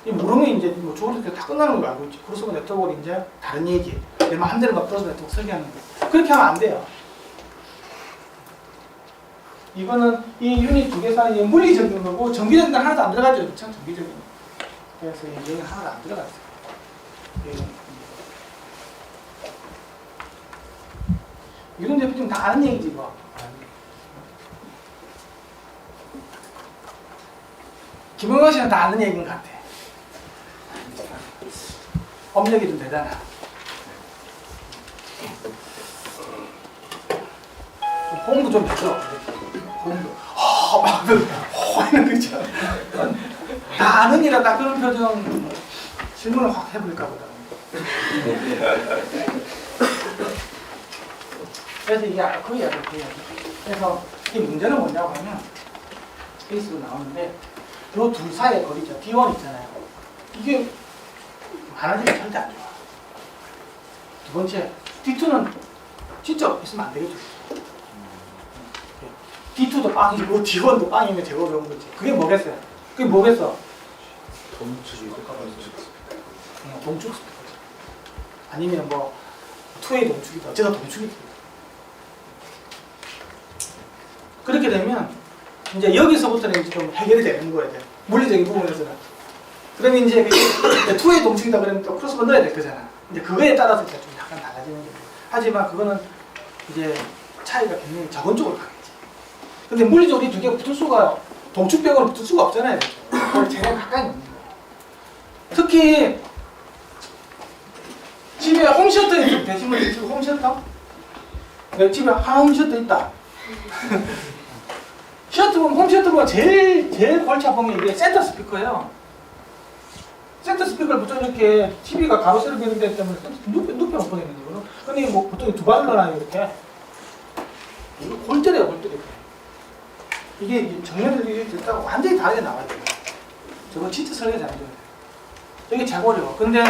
이 모르면 이제 뭐 저렇게 다 끝나는 거 알고 있지. 크로스오버 네트워크는 이제 다른 얘기예요. 내 마음대로 막 크로스오버 네트워크 설계하는 거. 그렇게 하면 안 돼요. 이거는 이 유닛 두 개 사이에 물리적인 거고 정비적인 건 하나도 안 들어가죠. 그렇죠? 정비적인 거. 그래서 여기는 하나도 안 들어갔어요. 이런 대표님 다 아는 얘기지 뭐. 김영건 씨는 다 아는 얘기인 것 같아. 업력이 좀 되잖아. 호응도 좀 되죠. 호응도. 막 이런 거 있잖아. 다 아는 이라 딱 그런 표정 질문을 확 해볼까 보다. 그래서 이게 그 이야기. 그래서 이 문제는 뭐냐고 하면 베이스로 나오는데 요 둘 사이의 거리죠. D1 있잖아요. 이게 많아지면 절대 안 좋아. 두 번째, D2는 진짜 있으면 안 되겠죠. D2도 빵이고 D1도 빵이면 제거 배운 거지. 그게 뭐겠어요? 그게 뭐겠어? 동축 스피커죠. 아니면 뭐 투웨이 동축이다. 어째가 동축이다. 그렇게 되면 이제 여기서부터는 이제 좀 해결이 되는 거예요. 물리적인 부분에서는. 그러면 이제 투웨이 동축이다 그러면 또 크로스버 넣어야 될 거잖아. 이제 그거에 따라서 이제 좀 약간 달라지는 거예요. 하지만 그거는 이제 차이가 굉장히 적은 쪽으로 가겠지. 근데 물리적으로 이 두 개가 붙을 수가, 동축벽으로 붙을 수가 없잖아요. 그걸 제일 가까이 있는 거예요. 특히 집에 홈시어터 되신 분들 지금 홈시어터? 내 집에 한 홈시어터 있다. 시어터 보면 홈시어터 보면 제일 골치 아픈 게 이게 센터 스피커예요. 센터 스피커를 보통 이렇게 TV가 가로 세로 되는 데 때문에 눕혀놓거든요. 이거는. 근데 뭐 보통 두 발로 놔요 이렇게. 이거 골절이에요, 골절이. 이게 정면들이 됐다고 완전히 다르게 나와야 돼요. 저거 진짜 설계 잘 돼요. 이게 제일 어려워. 근데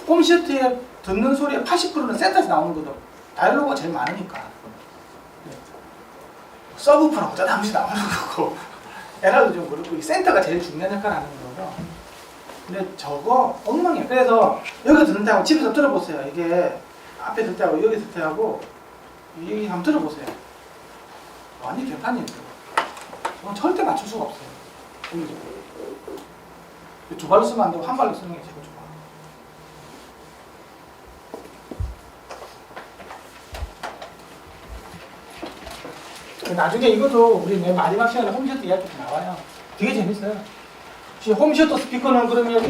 홈시어터에 듣는 소리의 80%는 센터에서 나오는 거죠. 다이얼로그가 제일 많으니까. 서브우퍼는 어쩌다 한 번씩 나오는 거고 에러도 좀 그렇고 이 센터가 제일 중요한 역할을 하는 거죠. 근데 저거 엉망이에요. 그래서 여기 듣는 때하고 집에서 들어보세요. 이게 앞에 듣을 때하고 여기 듣을 때하고 이 한번 들어보세요. 완전 개판이에요. 저건 절대 맞출 수가 없어요. 두 발로 쓰면 안 되고 한 발로 쓰는 게 제일 좋아. 나중에 이것도 우리 맨 마지막 시간에 홈시어터 이야기 나와요. 되게 재밌어요. 지금 홈시어터 스피커는 그러면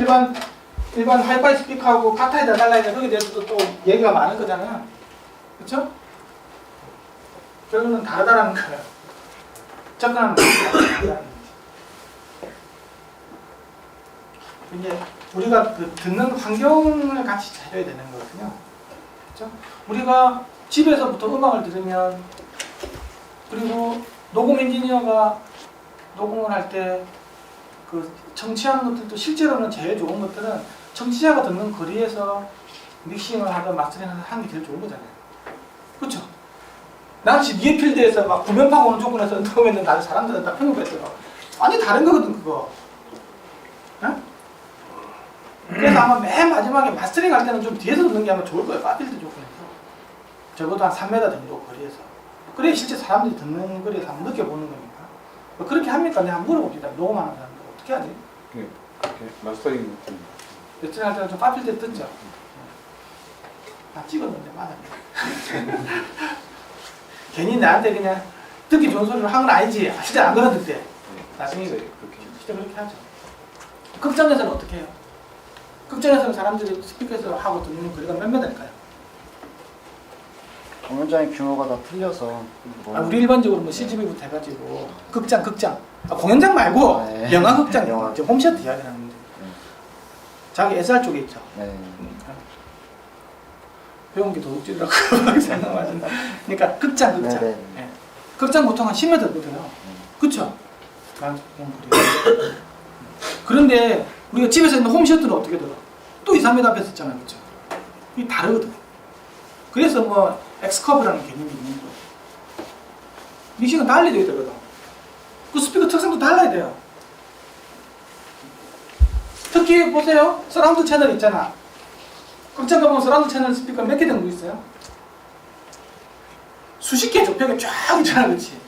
일반 하이파이 스피커하고 카타에다 달라야 돼. 거기에 대해서도 또 얘기가 많을 거잖아요. 그렇죠? 결론은 다르다라는 거예요. 접근하는 거예요. 이제 우리가 그 듣는 환경을 같이 찾아야 되는 거거든요. 그렇죠? 우리가 집에서부터 음악을 들으면 그리고 녹음 엔지니어가 녹음을 할 때 그 청취하는 것들도 실제로는 제일 좋은 것들은 청취자가 듣는 거리에서 믹싱을 하든 마스터링을 하는 게 제일 좋은 거잖아요. 그렇죠? 난 지금 이에 필드에서 막 구면파고 오는 조건에서 녹음했는 다른 사람들은 다 편집했어요. 완전히 다른 거거든 그거. 응? 그래서 아마 맨 마지막에 마스터링 할 때는 좀 뒤에서 듣는 게 아마 좋을 거예요. 파필드 조건에서. 적어도 한 3m 정도 거리에서. 그래 실제 사람들이 듣는 거리에서 한번 느껴보는 거니까. 뭐 그렇게 합니까? 내가 한번 물어봅시다. 녹음하는 사람들 어떻게 하지? 네, 그렇게 마스터링 마스터링 할 때는 좀 파필드 듣죠? 나 찍었는데 맞아. 괜히 나한테 그냥 듣기 좋은 소리를 한 건 아니지. 진짜 안 그러던 때. 나중에 그렇게 진짜 그렇게 하죠. 극장에서는 어떻게 해요? 극장에서는 사람들이 스피커에서 하고 듣는 거리가 몇 미터일까요? 공연장의 규모가 다 틀려서 우리 일반적으로 뭐 CGV부터 해가지고 극장 공연장 말고 네. 영화 극장 영화. 지금 홈시어터 이야기하는데 자기 SR 쪽에 있죠. 네. 배운 게 도둑질이라고 생각하신다. 그러니까 극장 네, 네. 네. 극장 보통 한 10m 거든요. 그렇죠? 그런데 우리가 집에서 있는 홈시어터는 어떻게 들어? 또 2, 3m 앞에 있잖아요. 그렇죠? 이게 다르거든. 그래서 뭐 엑스커브라는 개념이 있는 거예요. 믹싱은 달리 되어야 되거든. 그 스피커 특성도 달라야 돼요. 특히 보세요. 서라운드 채널 있잖아. 극장 가보면 서라운드 채널 스피커 몇 개 정도 있어요? 수십 개 좁혀가 쫙 있잖아. 그렇지?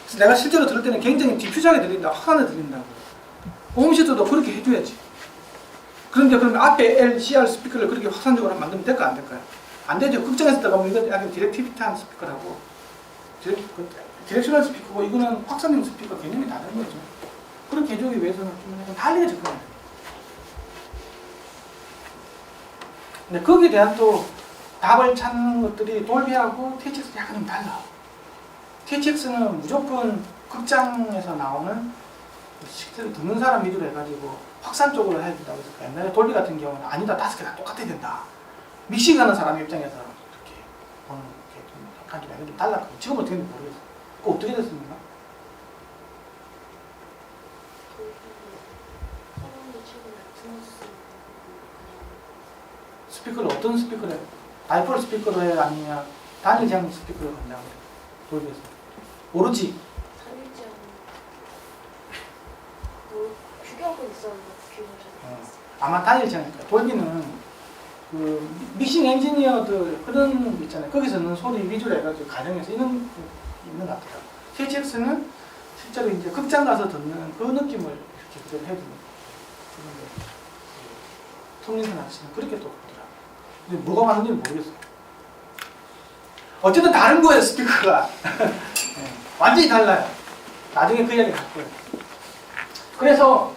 그래서 내가 실제로 들을 때는 굉장히 디퓨저하게 들린다, 확 안에 들린다고. 홈시터도 그렇게 해줘야지. 그런데 그러면 앞에 L, CR 스피커를 그렇게 확산적으로 만들면 될까 안 될까요? 안 되죠. 극장에서 들어가면 이건 약간 디렉티비티한 스피커라고. 디렉셔널 스피커고 이거는 확산형 스피커 개념이 다른 거죠. 그렇게 해주기 위해서는 좀 약간 달리게 접근해야 돼요. 근데 거기에 대한 또 답을 찾는 것들이 돌비하고 THX 약간 좀 달라. THX는 무조건 극장에서 나오는 실제로 듣는 사람 위주로 해가지고 확산 쪽으로 해야 된다고 해서 옛날에 돌비 같은 경우는 아니다, 5개 다 똑같아야 된다. 믹싱 하는 사람 입장에서 이렇게 보는 게 좀 약간 좀 달랐거든요. 지금 어떻게 되는지 모르겠어요. 그거 어떻게 됐습니까? 스피커를 어떤 스피커로 해요? 다이폴 스피커로 해요? 아니면 단일 제한 스피커로 한다고 해요? 돌비에서 오로지 다르지 않은 뭐 규격은 있었는데 규격을 잘 모르겠어요. 아마 단일 제한이니까 돌비는 그 믹싱 엔지니어들 그런 거 있잖아요. 거기서는 소리 위주로 해가지고 가정에서 이런 게 있는 것 같아요. THX는 실제로 이제 극장 가서 듣는 그 느낌을 이렇게 그대로 해주는 그런 게 통신선 아저씨는 그렇게 또 보더라고요. 근데 뭐가 맞는지 모르겠어요. 어쨌든 다른 거예요, 스피커가. 네, 완전히 달라요. 나중에 그 이야기 할 거예요. 그래서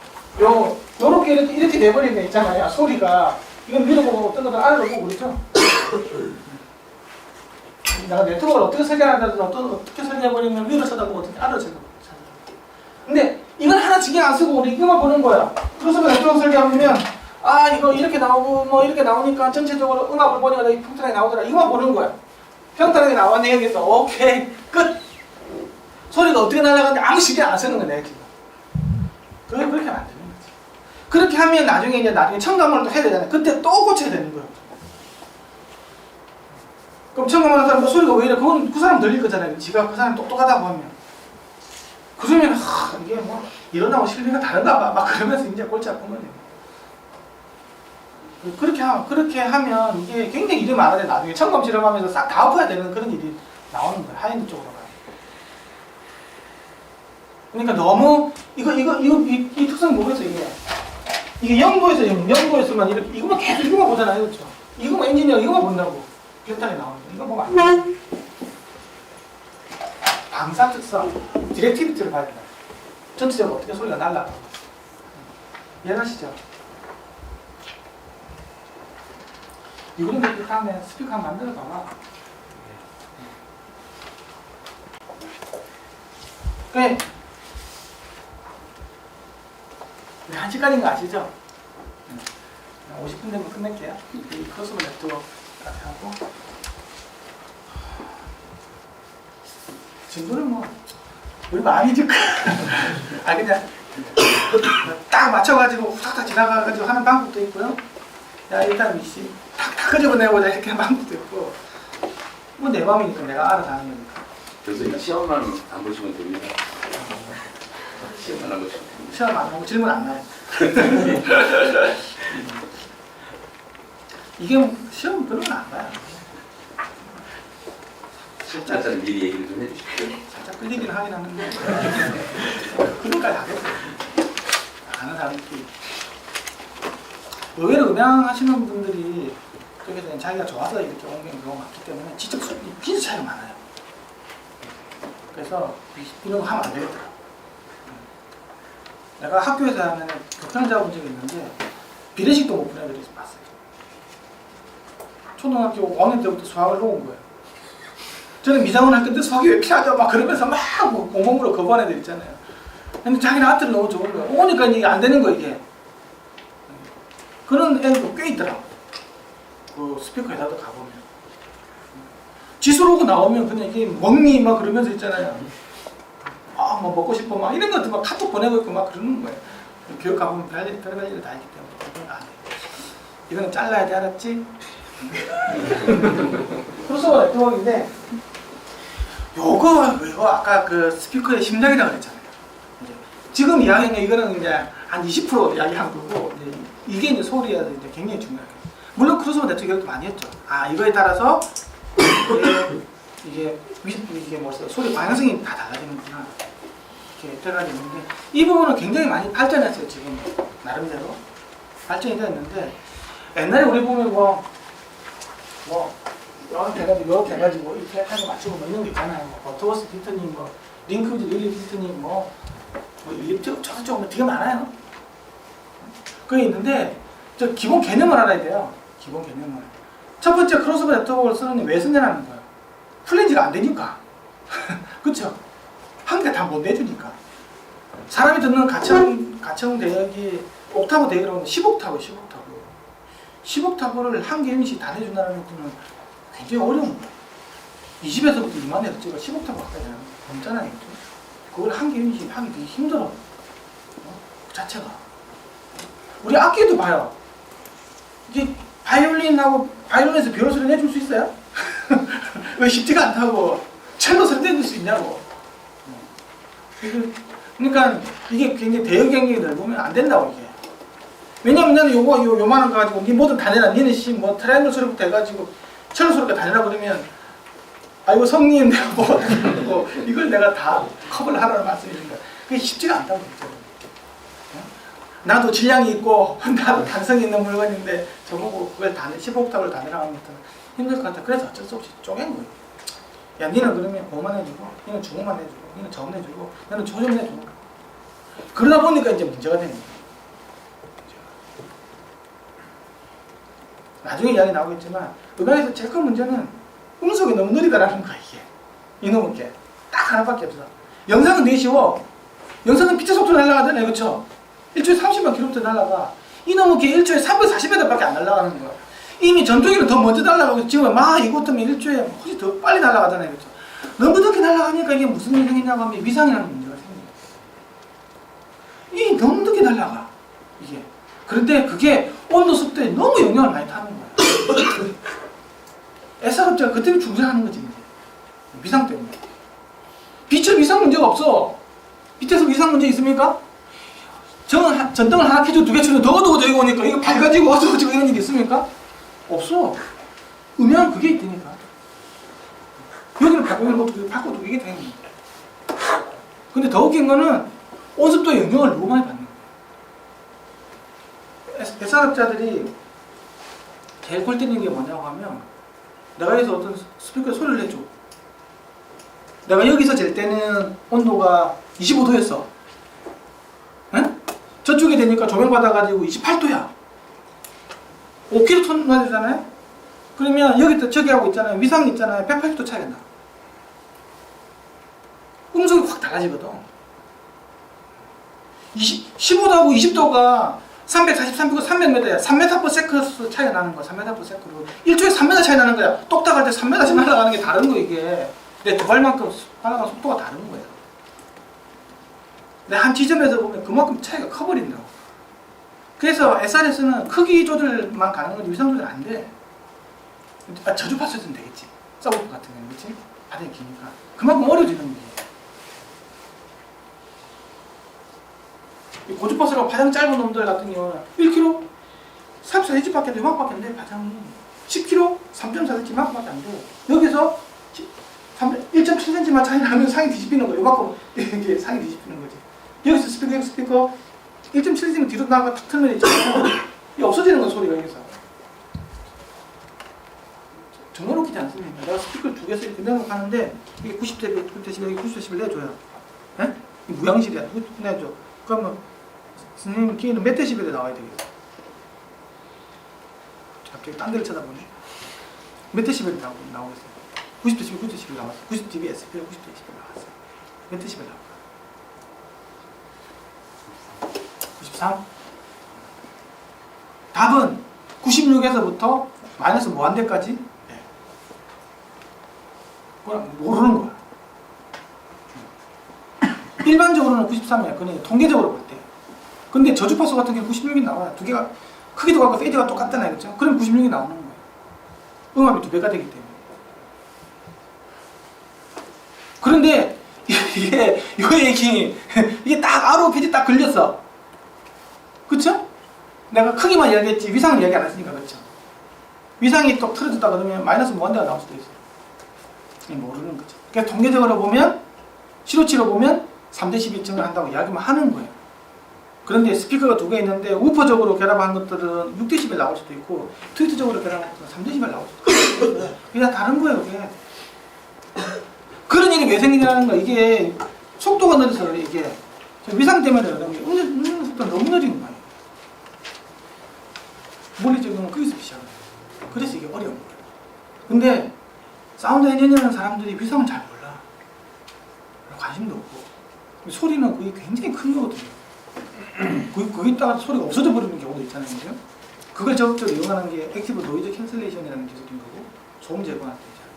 요렇게 이렇게 돼버리는 게 있잖아요. 소리가 이건 위로 보고 어떤 것들 아래로 보고 그렇죠. 내가 네트워크를 어떻게 설계하는지 어떻게 설계해버리면 위로 쳐다보고 어떻게 아래로 쳐다보고. 근데 이건 하나 신경 안 쓰고 우리 이거만 보는 거야. 그래서 네트워크 설계하면 아 이거 이렇게 나오고 뭐 이렇게 나오니까 전체적으로 음악을 보니까 이게 평탄하게 나오더라. 이거만 보는 거야. 평탄하게 나왔네 여기서 오케이 끝. 소리가 어떻게 날아가는지 아무 신경 안 쓰는 거야 내가 지금. 그렇게 하면 안 되는 거지. 그렇게 하면 나중에 첨가물을 또 해야 되잖아요. 그때 또 고쳐야 되는 거예요. 그럼 첨가물 하는 사람 소리가 왜 이래? 그건 그 사람 들릴 거잖아요. 지가 그 사람 똑똑하다고 하면. 그러면 이게 뭐 일어나고 실리가 다른가 봐. 막 그러면서 이제 골치 아픈 거예요. 그렇게 하면 이게 굉장히 일이 많아요. 나중에 첨가물 실험하면서 싹 다 엎어야 되는 그런 일이 나오는 거예요. 하이엔드 쪽으로 가요. 그러니까 너무 이 특성이 뭐겠어 이게 연구에서만 이렇게 이것만 계속 이거만 보잖아요, 그렇죠? 이거만 엔지니어 이거만 본다고 비슷하게 나오는 거 이거 보면 안 돼. 방사 특성, 디렉티비티를 봐야 된다. 전체적으로 어떻게 소리가 날라가. 이해하시죠? 이거는 그 다음에 스피커 한번 만들어 봐봐. 그래. 1시간인 거 아시죠? 50분 되면 끝낼게요. 이 크로스오버 네트워크 하고 정도는 뭐 우리 마음이 좀 그냥 딱 맞춰가지고 후딱딱 지나가가지고 하는 방법도 있고요. 야 일단 미씨 탁탁 끄집어내보자 이렇게 하는 방법도 있고 뭐 내 마음이니까 내가 알아서 하는 거니까. 그래서 이 시험만 안 보시면 됩니다. 시험만 안 보시면 됩니다. 시험 안 하고 질문 안 나요. 이게 시험 그런 건 안 봐요. 시험자는 미리 얘기를 좀 해주십시오. 살짝 끌리긴 하긴 하는데 그런까지 하겠어요. 아는 사람들이 의외로 음향 하시는 분들이 그래서 자기가 좋아서 이렇게 온 경우가 많기 때문에 진짜 차이가 많아요. 그래서 이런 거 하면 안 되겠더라고. 내가 학교에서 하면 교편 잡은 적이 있는데 비례식도 못 보내드려서 봤어요. 초등학교 5학년 때부터 수학을 놓은 거예요. 저는 미장원 할 건데 수학이 왜 필요하죠? 막 그러면서 막 공공부로 거부하는 애들 있잖아요. 근데 자기는 아트는 너무 좋은 거예요. 오니까 이게 안 되는 거 이게. 그런 애들도 꽤 있더라고. 그 스피커 회사도 가보면. 지수로고 나오면 그냥 이게 먹니 막 그러면서 있잖아요. 뭐 먹고 싶어 막 이런 것도 막 카톡 보내고 있고 막 그러는 거예요. 교육 가보면 별일 다 있기 때문에 이건 안 해. 이거는 잘라야 돼 알았지? 크로스오버 네트워크인데 요거 아까 그 스피커의 심장이라고 그랬잖아요. 지금 이야기는 이거는 이제 한 20% 이야기한 거고 이게 이제 소리에서 이제 굉장히 중요해요. 물론 크로스오버 네트워크도 많이 했죠. 이거에 따라서 이게 뭐죠? 소리 방향성이 다 달라지는구나. 이렇게 달라지는데 이 부분은 굉장히 많이 발전했어요. 지금 나름대로 발전이 되었는데 옛날에 우리 보면 뭐 이렇게 해가지고 이렇게 해서 맞추고 뭐 이런 게 있잖아요. 뭐 버터워스 피터님, 뭐 링크즈 릴리 피터님, 뭐 일리프트 저쪽 뭐 되게 많아요. 그게 있는데 저 기본 개념을 알아야 돼요. 기본 개념을. 첫 번째 크로스오버 네트워크를 쓰는 왜 쓰냐는 거예요. 플랜지가 안 되니까. 그쵸? 한 개 다 못 내주니까. 사람이 듣는 가청 대역이 옥타브 대역이라고 하면 10옥타브, 10옥타브를 한 개 유닛이 다 내준다는 것들은 굉장히 어려운 거예요. 20에서부터 2만 헤르츠가 10옥타브 가까이 되는 거 없잖아요. 그걸 한 개 유닛이 하기 되게 힘들어. 그 자체가. 우리 악기도 봐요. 이게 바이올린에서 비올 소리 내줄 수 있어요? 왜 쉽지가 않다고. 첼로 소리 내줄 수 있냐고. 그러니까 이게 굉장히 대역 경력이 넓으면 안 된다고 이게. 왜냐면 나는 요만한 거 가지고 니 뭐든 다 내라. 니는 뭐 트라이앵글 소리부터 해가지고 첼로 소리가 다 내라 그러면 아이고 성님 내가 뭐 이걸 내가 다 커버를 하라는 말씀이니까 그게 쉽지가 않다고 그랬죠. 나도 질량이 있고 나도 단성이 있는 물건인데 저보고 그걸 다 15옥타브를 다 내라고 하면 힘들 것 같아. 그래서 어쩔 수 없이 쪼갠 거예요. 야 니는 그러면 고만 해주고 니는 중음만 해주고 니는 저음 해주고 너는 조정 해주고 그러다 보니까 이제 문제가 되는 거예요. 나중에 이야기 나오겠지만 음악에서 제일 큰 문제는 음속이 너무 느리다라는 거야. 이게 이놈의 게 딱 하나밖에 없어. 영상은 되게 쉬워. 영상은 빛의 속도로 날아가잖아요. 그렇죠? 일초에 30만 킬로미터 날아가. 이놈의 게 일초에 340m밖에 안 날아가는 거야. 이미 전투기는 더 먼저 날아가고 지금 막 이것 때문에 일초에 훨씬 더 빨리 날아가잖아요. 그렇죠? 너무 늦게 날아가니까 이게 무슨 일이 생기냐고 하면 위상이라는 문제가 생겨요. 이 너무 늦게 날아가. 이게. 그런데 그게 온도 습도에 너무 영향을 많이 타는 거야. SR업자가 그 때문에 중재하는 거지. 위상 때문에. 빛은 위상 문제가 없어. 밑에서 위상 문제 있습니까? 전등을 하나 켜주고 두 개 켜주고 더 어두워져 이거 오니까 이거 밝아지고 어두워지고 이런 일이 있습니까? 없어. 음향은 그게 있다니까. 여기를 바꿔도 이게 되는 거야. 근데 더 웃긴 거는 온습도의 영향을 너무 많이 받는 거야. SR업자들이 제일 골 때리는 게 뭐냐고 하면 내가 여기서 어떤 스피커에 소리를 해줘. 내가 여기서 잴 때는 온도가 25도였어. 응? 저쪽에 되니까 조명 받아가지고 28도야. 5kg 톤 되잖아요? 그러면 여기 저기 하고 있잖아요. 위상 있잖아요. 180도 차이가 나. 음속이 확 달라지거든. 15도하고 20도가 343km, 300m야. 3m/s 차이가 나는 거야. 3m/s로. 1초에 3m 차이 나는 거야. 똑딱할 때 3m씩 날아가는 게 다른 거 이게. 내 두 발만큼 날아가는 속도가 다른 거야. 근데 한 지점에서 보면 그만큼 차이가 커버린다고. 그래서 SRS는 크기 조절만 가는 거지 위상 조절 안 돼. 저주 파스는 되겠지. 서브프 같은 경우는 그렇지? 바닥이 기니까. 그만큼 어려워지는 거지. 고주파스라고 파장 짧은 놈들 같은 경우는 1km 34cm밖에 안 돼. 이만큼밖에 안 돼. 파장이 10km 3.4cm 이만큼밖에 안 돼. 여기서 1.7cm만 차이 나면 상이 뒤집히는 거야. 이만큼 이게 상이 뒤집히는 거지. 여기서 스피커 1.7cm 뒤로 나가 탁 틀면 있잖아요. 이게 없어지는 거야 소리가 여기서. 정말 웃기지 않습니까? 내가 스피커를 두 개서 이렇게 내놓고 하는데 이게 90dB, 여기 90dB 내줘요. 에? 이 무향실이야. 누구 내줘? 그러면 선생님 기회는 몇 데시벨에 나와야 되겠어? 갑자기 딴 데를 쳐다보네. 몇 데시벨이 나오겠어요? 90dB, 90dB 나왔어. 90dB SPL 90dB 나왔어. 몇 데시벨 나올까? 93? 답은 96에서부터 마이너스 무한대까지 모르는 거야. 일반적으로는 93이야. 그냥 통계적으로 볼 때. 근데 저주파수 같은 경우 96이 나와요. 두 개가 크기도 같고 페이드가 똑같잖아요. 그렇죠? 그럼 96이 나오는 거예요. 음압이 2배가 되기 때문에. 그런데 이게 이 얘기 이게 딱 RO 페이지 딱 걸렸어. 그쵸? 내가 크기만 이야기했지 위상을 이야기 안 했으니까. 그렇죠? 위상이 또 틀어졌다 그러면 마이너스 무한대가 나올 수도 있어요. 모르는 거죠. 그러니까 통계적으로 보면 시로치로 보면 3대 12층을 한다고 이야기만 하는 거예요. 그런데 스피커가 두 개 있는데 우퍼적으로 결합한 것들은 6dB 나올 수도 있고 트위터적으로 결합한 것들은 3dB 나올 수도 있고 그게 다 다른 거예요. 그게. 그런 일이 왜 생기냐는 거. 이게 속도가 느려서 그래. 이게 위상 때문에 그러는 게 운전 속도가 너무 느린 거예요. 물리적인 건 거기서 시작해요. 그래서 이게 어려운 거예요. 근데 사운드 엔지니어는 사람들이 위상을 잘 몰라. 관심도 없고 소리는 그게 굉장히 큰 거거든요. 거기다가 소리가 없어져 버리는 경우도 있잖아요. 그죠? 그걸 적극적으로 이용하는 게 액티브 노이즈 캔슬레이션이라는 기술인 거고 소음 제거하는 거잖아요.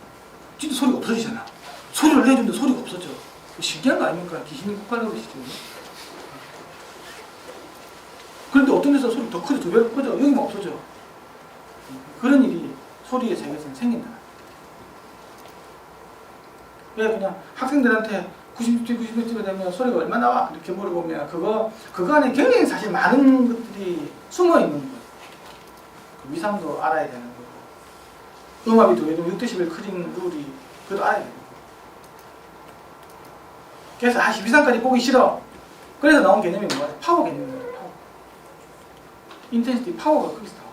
진짜 소리가 없어지잖아. 소리를 내주는데 소리가 없어져. 신기한 거 아닙니까? 귀신이 폭발하고 있죠. 그런데 어떤 데서 소리 더 커져, 2배로 커져. 여기만 없어져. 그런 일이 소리의 세계에서는 생긴다. 그냥 학생들한테 90dB 되면 소리가 얼마 나와? 이렇게 물어보면 그거 안에 굉장히 사실 많은 것들이 숨어 있는 거예요. 그 위상도 알아야 되는 거고 음압이 더 해도 6dB 크린 룰이 그것도 알아야 되는 거고 그래서 위상까지 보기 싫어. 그래서 나온 개념이 뭐야? 파워 개념이에요. 파워. 인텐시티 파워가 거기서 나와요.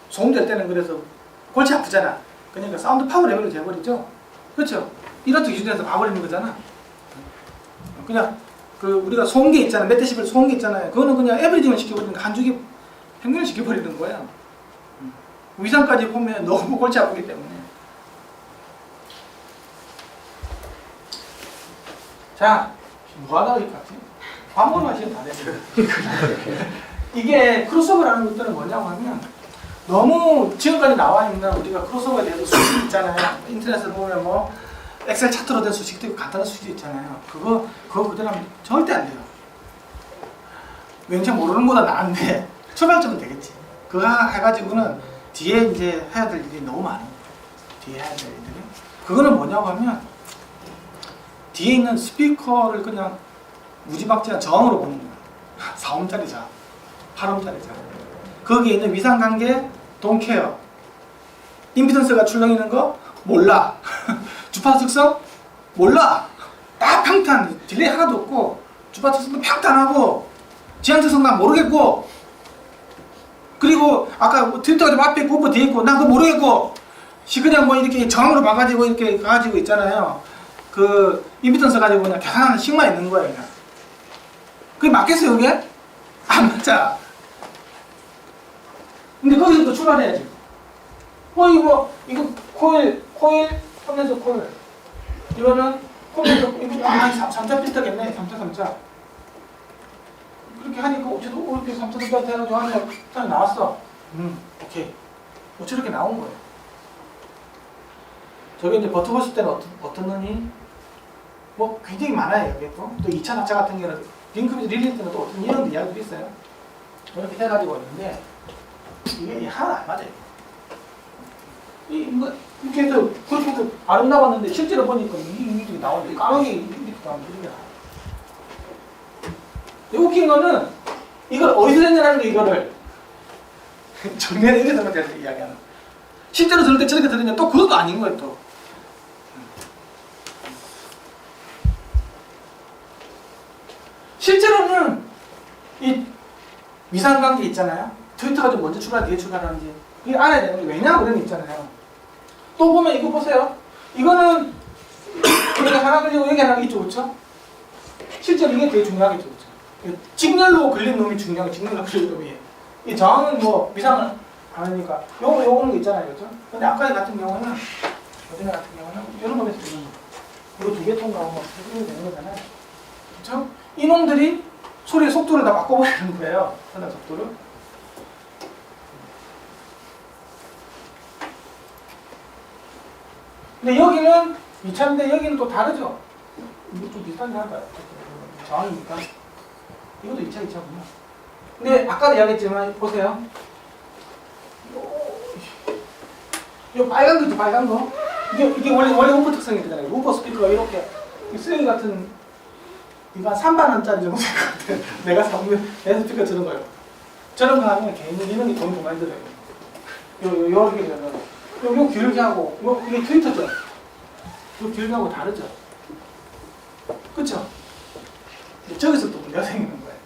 소음될 때는 그래서 골치 아프잖아. 그러니까 사운드 파워 레벨로 돼버리죠. 그렇죠? 이렇게 기준에서 봐버리는 거잖아. 그냥 우리가 소음계 있잖아. 몇 데시벨 소음계 있잖아요. 그거는 그냥 에버리징을 시켜버리니까 한 줄기 평균을 시켜버리는 거야. 위상까지 보면 너무 골치 아프기 때문에. 자, 뭐하다가 이렇게 같지? 밥 먹으러 가시면 다 되죠. 이게 크로스오버라는 것들은 뭐냐고 하면 너무 지금까지 나와 있는 우리가 크로스오버에 대해서 수식이 있잖아요. 인터넷에 보면 뭐 엑셀 차트로 된 수식도 있고 간단한 수식도 있잖아요. 그거 그대로 하면 절대 안 돼요. 왠지 모르는 것보다 나은데 초발점은 되겠지. 그거 해가지고는 뒤에 이제 해야 될 일이 너무 많아요. 뒤에 해야 될 일들이. 그거는 뭐냐고 하면 뒤에 있는 스피커를 그냥 무지막지한 저항으로 보는 거예요. 4ohm짜리 저항, 8ohm짜리 저항. 거기에 있는 위상관계 don't care. 임피던스가 출렁이는 거 몰라. 주파수 특성 몰라. 딱 평탄, 딜레이 하나도 없고 주파수 특성도 평탄하고 지향 특성 난 모르겠고 그리고 아까 트위터가 좀 앞에 있고 뒤에 있고 난 그거 모르겠고 그냥 뭐 이렇게 저항으로 봐가지고 이렇게 가지고 있잖아요. 그 임피던스 가지고 그냥 계산하는 식만 있는 거예요. 그냥. 그게 맞겠어요 그게? 안 맞아. 근데 거기서부터 출발해야지. 이거 코일 컴퓨터 코일 이거는 컴퓨터 이거 3차 필터겠네. 3차 그렇게 하니까 어째도 이렇게 3차 필터 해가지고 하면 딱 나왔어. 오케이. 저렇게 나온 거예요. 저게 이제 버텨보실 때는 어떻느니 뭐 굉장히 많아요. 여기 또 2차 납차 같은 경우는 링크비즈 릴리즈 때는 또 어떤 이런 이야기도 있어요. 이렇게 해가지고 있는데 이게 하나 안 맞아요. 이렇게 해서 그렇게 해서 아름다웠는데 실제로 보니까 이게 나오는데 까마귀 이렇게 나오는데 이게 나와요. 웃긴 거는 이걸 어디서 했냐는 게 이거를 정면에 이래서 대해서 이야기하는 실제로 들을 때 저렇게 들으면 또 그것도 아닌 거예요 또. 실제로는 이 위상관계 있잖아요. 트위터가 좀 먼저 출발, 뒤에 출발하는지 그게 알아야 되는 게 왜냐 그런 게 있잖아요. 또 보면 이거 보세요. 이거는 여기 하나 걸리고 여기 하나 있죠, 그렇죠? 실제로 이게 되게 중요하겠죠, 그렇죠? 직렬로 걸린 놈이 중요하고 직렬로 걸린 놈이 이 저항은 뭐 위상은 안 하니까 요거는 게 있잖아요, 그렇죠? 근데 아까 같은 경우는 요즘에 같은 경우는 이런 놈에서 되는 거. 이거 2개 통과하고 뭐 되는 거잖아요, 그렇죠? 이놈들이 소리의 속도를 다 바꿔버리는 거예요. 선행 속도를. 근데 여기는 2차인데 여기는 또 다르죠? 이거 좀 비슷하게 할까요? 저항이니까. 이것도 2차, 2차군요. 근데 아까도 이야기했지만 보세요. 이 빨간 거 있죠, 빨간 거? 이게 원래 우퍼 특성이 되잖아요. 우퍼 스피커가 이렇게 쓰레기 같은 이거 한 3만 원짜리 정도 될 것 같아요. 내가 사면 내 스피커 저런 거요. 저런 거 하면 개인 이런 게 돈이 좀 많이 들어요. 요렇게 되면 요 길게 하고 이게 트위터죠. 요 기울기하고 다르죠. 그쵸? 저기서 또 문제가 생기는 거예요.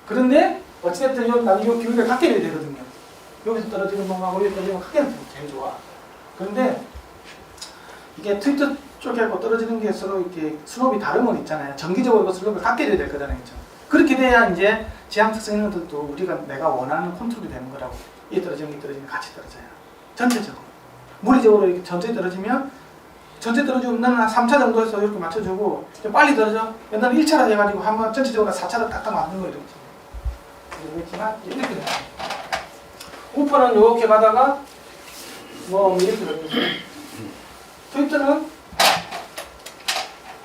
그런데 어찌됐든 요 기울기가 같게 돼야 되거든요. 여기서 떨어지는 방하고 여기 떨어지는 거 크게 되면 제일 좋아. 그런데 이게 트위터 쪽하고 떨어지는 게 서로 이렇게 슬롭이 다름은 있잖아요. 정기적으로 그 슬롭을 같게 돼야 될 거잖아요. 그렇죠? 그렇게 돼야 이제 지향 특성 있는 것들도 우리가 내가 원하는 컨트롤이 되는 거라고. 이 떨어지는 같이 떨어져요. 전체적으로. 물리적으로 이렇게 전체에 떨어지면 전체 떨어지면 나는 한 3차 정도에서 이렇게 맞춰주고 좀 빨리 떨어져. 나는 1차로 해가지고 한번 전체적으로 4차로 딱딱 맞는 거예요. 그렇지만 이렇게 돼요. 우퍼는 이렇게 가다가 뭐 이렇게 떨어져요. 트위터는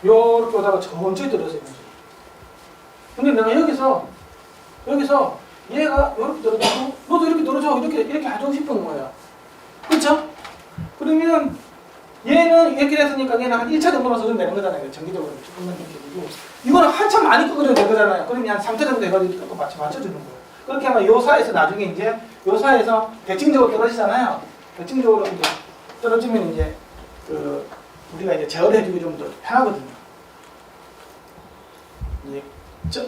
요렇게 오다가 천천히 떨어져요. 근데 내가 여기서 얘가 이렇게 떨어지고 너도 이렇게 떨어져 이렇게 하고 싶은 거예요. 그렇죠? 그러면 얘는 이렇게 됐으니까 얘는 한 1차 정도만 써주면 되는 거잖아요. 정기적으로 조금만 이렇게 되고 이거는 한참 많이 끄그려야 될 거잖아요. 그러면 한 3차 정도 해가지고 이렇게 맞춰주는 거예요. 그렇게 하면 요 사이에서 나중에 이제 요 사이에서 대칭적으로 떨어지잖아요. 대칭적으로 이제 떨어지면 이제 우리가 이제 제어를 해주기 좀 더 편하거든요. 이제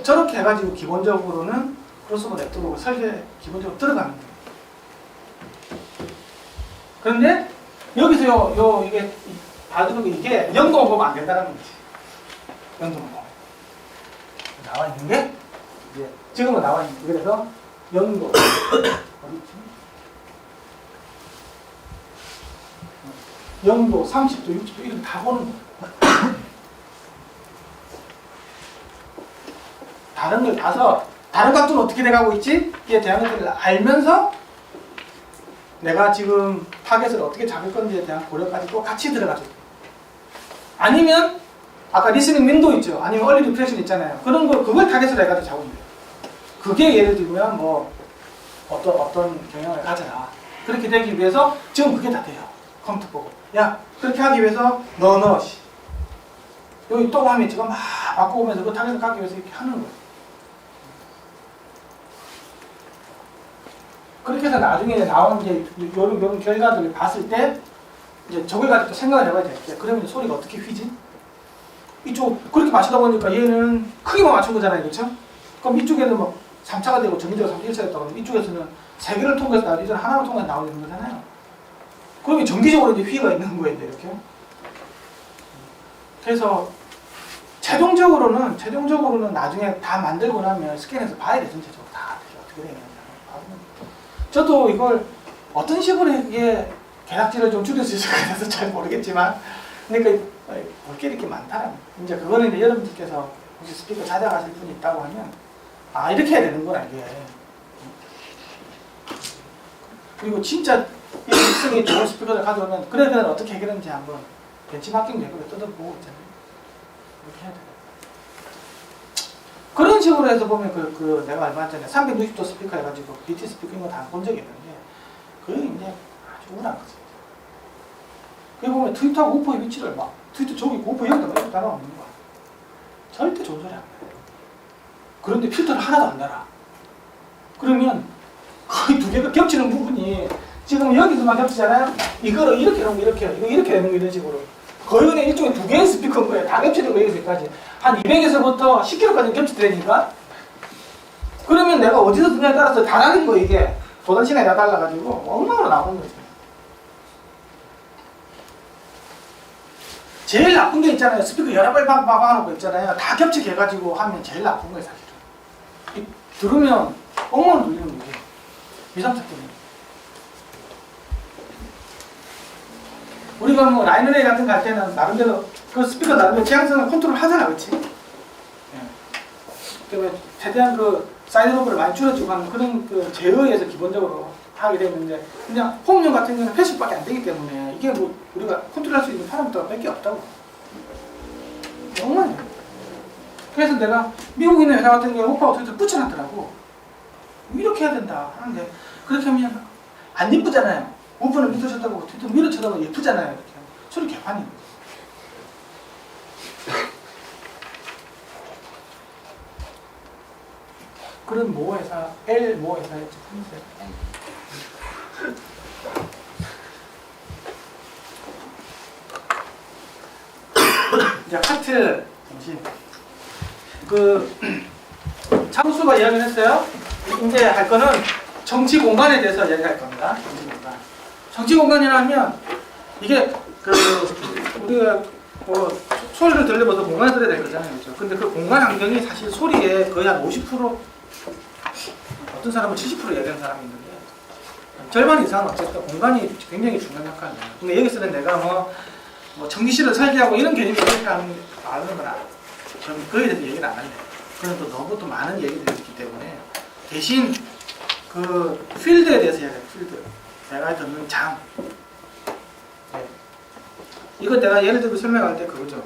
저렇게 해가지고 기본적으로는 크로스오버 넥트워크 설계 기본적으로 들어가는 거예요. 그런데 여기서 이게 봐주는 게 이게 영동을 보면 안 된다는 거지. 영동을 보면 나와 있는 게 이제 지금은 나와 있는 게 그래서 영도 어디 있지? 영도 30도, 60도 이렇게 다 보는 거예요. 다른 걸 봐서 다른 각도는 어떻게 돼가고 있지? 이에 대한 것들을 알면서 내가 지금 타겟을 어떻게 잡을 건지에 대한 고려까지 또 같이 들어가죠. 아니면 아까 리스닝 윈도우 있죠. 아니면 얼리 리프렉션 있잖아요. 그런 거 그걸 타겟으로 해가지고 잡으면 돼요. 그게 예를 들면 뭐 어떤 경향을 가져라. 그렇게 되기 위해서 지금 그게 다 돼요. 컴퓨터 보고 야 그렇게 하기 위해서 너 여기 또 하면 지금 막 바꿔오면서 그 타겟을 가기 위해서 이렇게 하는 거예요. 그렇게 해서 나중에 나오는 이제 요런 결과들을 봤을 때 이제 저걸 가지고 또 생각을 해봐야 되겠죠. 그러면 소리가 어떻게 휘지? 이쪽 그렇게 맞추다 보니까 얘는 크기만 맞춘 거잖아요, 그렇죠? 그럼 이쪽에는 뭐 3차가 되고 정기적으로 1차 됐다고 그러면 이쪽에서는 3개를 통해서 나오고 이제는 하나를 통해서 나오는 거잖아요. 그러면 정기적으로 이제 휘가 있는 거예요, 이렇게. 그래서 최종적으로는 나중에 다 만들고 나면 스캔해서 봐야 돼, 전체적으로 다 어떻게 되냐. 저도 이걸 어떤 식으로 이게 계략질을 좀 줄일 수 있을 것 같아서 잘 모르겠지만, 그러니까 볼 게 이렇게 많다. 이제 그거는 이제 여러분들께서 혹시 스피커 찾아가실 분이 있다고 하면, 아, 이렇게 해야 되는구나, 이게. 그리고 진짜 이 특성이 좋은 스피커를 가져오면, 그래야 어떻게 해결하는지 한번 벤치마킹 되고 뜯어보고 있잖아요. 이렇게 해야 돼요. 그런 식으로 해서 보면 내가 얼마 전에 360도 스피커 해가지고 BT 스피커 이거 다 본 적이 있는데 그게 이제 아주 우울한 거죠. 그게 보면 트위터하고 우퍼의 위치를 막 트위터 저기 있고 우퍼 여기다 이렇게 달아놓는 거야. 절대 좋은 소리 안 나요. 그런데 필터를 하나도 안 달아. 그러면 거의 두 개가 겹치는 부분이 지금 여기서만 겹치잖아요. 이거를 이렇게 하면 이렇게 이거 이렇게 되는 거 이런 식으로. 거의 그냥 일종의 두 개의 스피커인 거예요. 다 겹치는 거예요. 여기서까지. 한 200에서부터 10km까지 겹치더라니까. 그러면 내가 어디서 듣냐에 따라서 다르는 거 이게. 도단 시간이 다 달라가지고 엉망으로 나오는 거죠. 제일 나쁜 게 있잖아요. 스피커 여러 발 박아놓고 있잖아요. 다 겹치게 해가지고 하면 제일 나쁜 거예요, 사실은. 들으면 엉망으로 들리는 거예요. 미상차 때문에. 우리가 뭐 라이너레이 같은 거 할 때는 나름대로 그 스피커 나름대로 제한성을 컨트롤 하잖아, 그렇지? 예. 최대한 그 사이드 로브를 많이 줄여주고 하는 그런 그 제어에서 기본적으로 하게 되는데 그냥 홈용 같은 경우는 패시브밖에 안 되기 때문에 이게 뭐 우리가 컨트롤할 수 있는 파라미터가 몇 개 없다고. 엉망이에요. 그래서 내가 미국 있는 회사 같은 경우 오빠가 트위터를 붙여놨더라고. 이렇게 해야 된다 하는데 그렇게 하면 안 예쁘잖아요. 우퍼는 밑으로 쳐다보고 트위터 위로 쳐다보고 예쁘잖아요. 이렇게 소리 개판이에요. 그런 모 회사, L 모 회사였죠. 이제 하트 정신. 그 창수가 이야기를 했어요. 이제 할 거는 정치 공간에 대해서 이야기할 겁니다. 정치 공간. 정치 공간이라면 이게 그 우리가 뭐 소리를 들려봐서 공간을 들어야 될 거잖아요, 그렇죠? 근데 그 공간 환경이 사실 소리의 거의 한 50%, 어떤 사람은 70% 얘기하는 사람이 있는데 절반 이상은 어쨌든 공간이 굉장히 중요한 역할을 해요. 근데 여기서는 내가 뭐 전기실을 설계하고 이런 개념이 그렇게 하는 거나 저는 그에 대해서 얘기는 안 할래요. 그건 또 너무 또 많은 얘기들이 있기 때문에 대신 그 필드에 대해서 이야기해요. 필드. 내가 듣는 장. 네. 이거 내가 예를 들어 설명할 때 그거죠.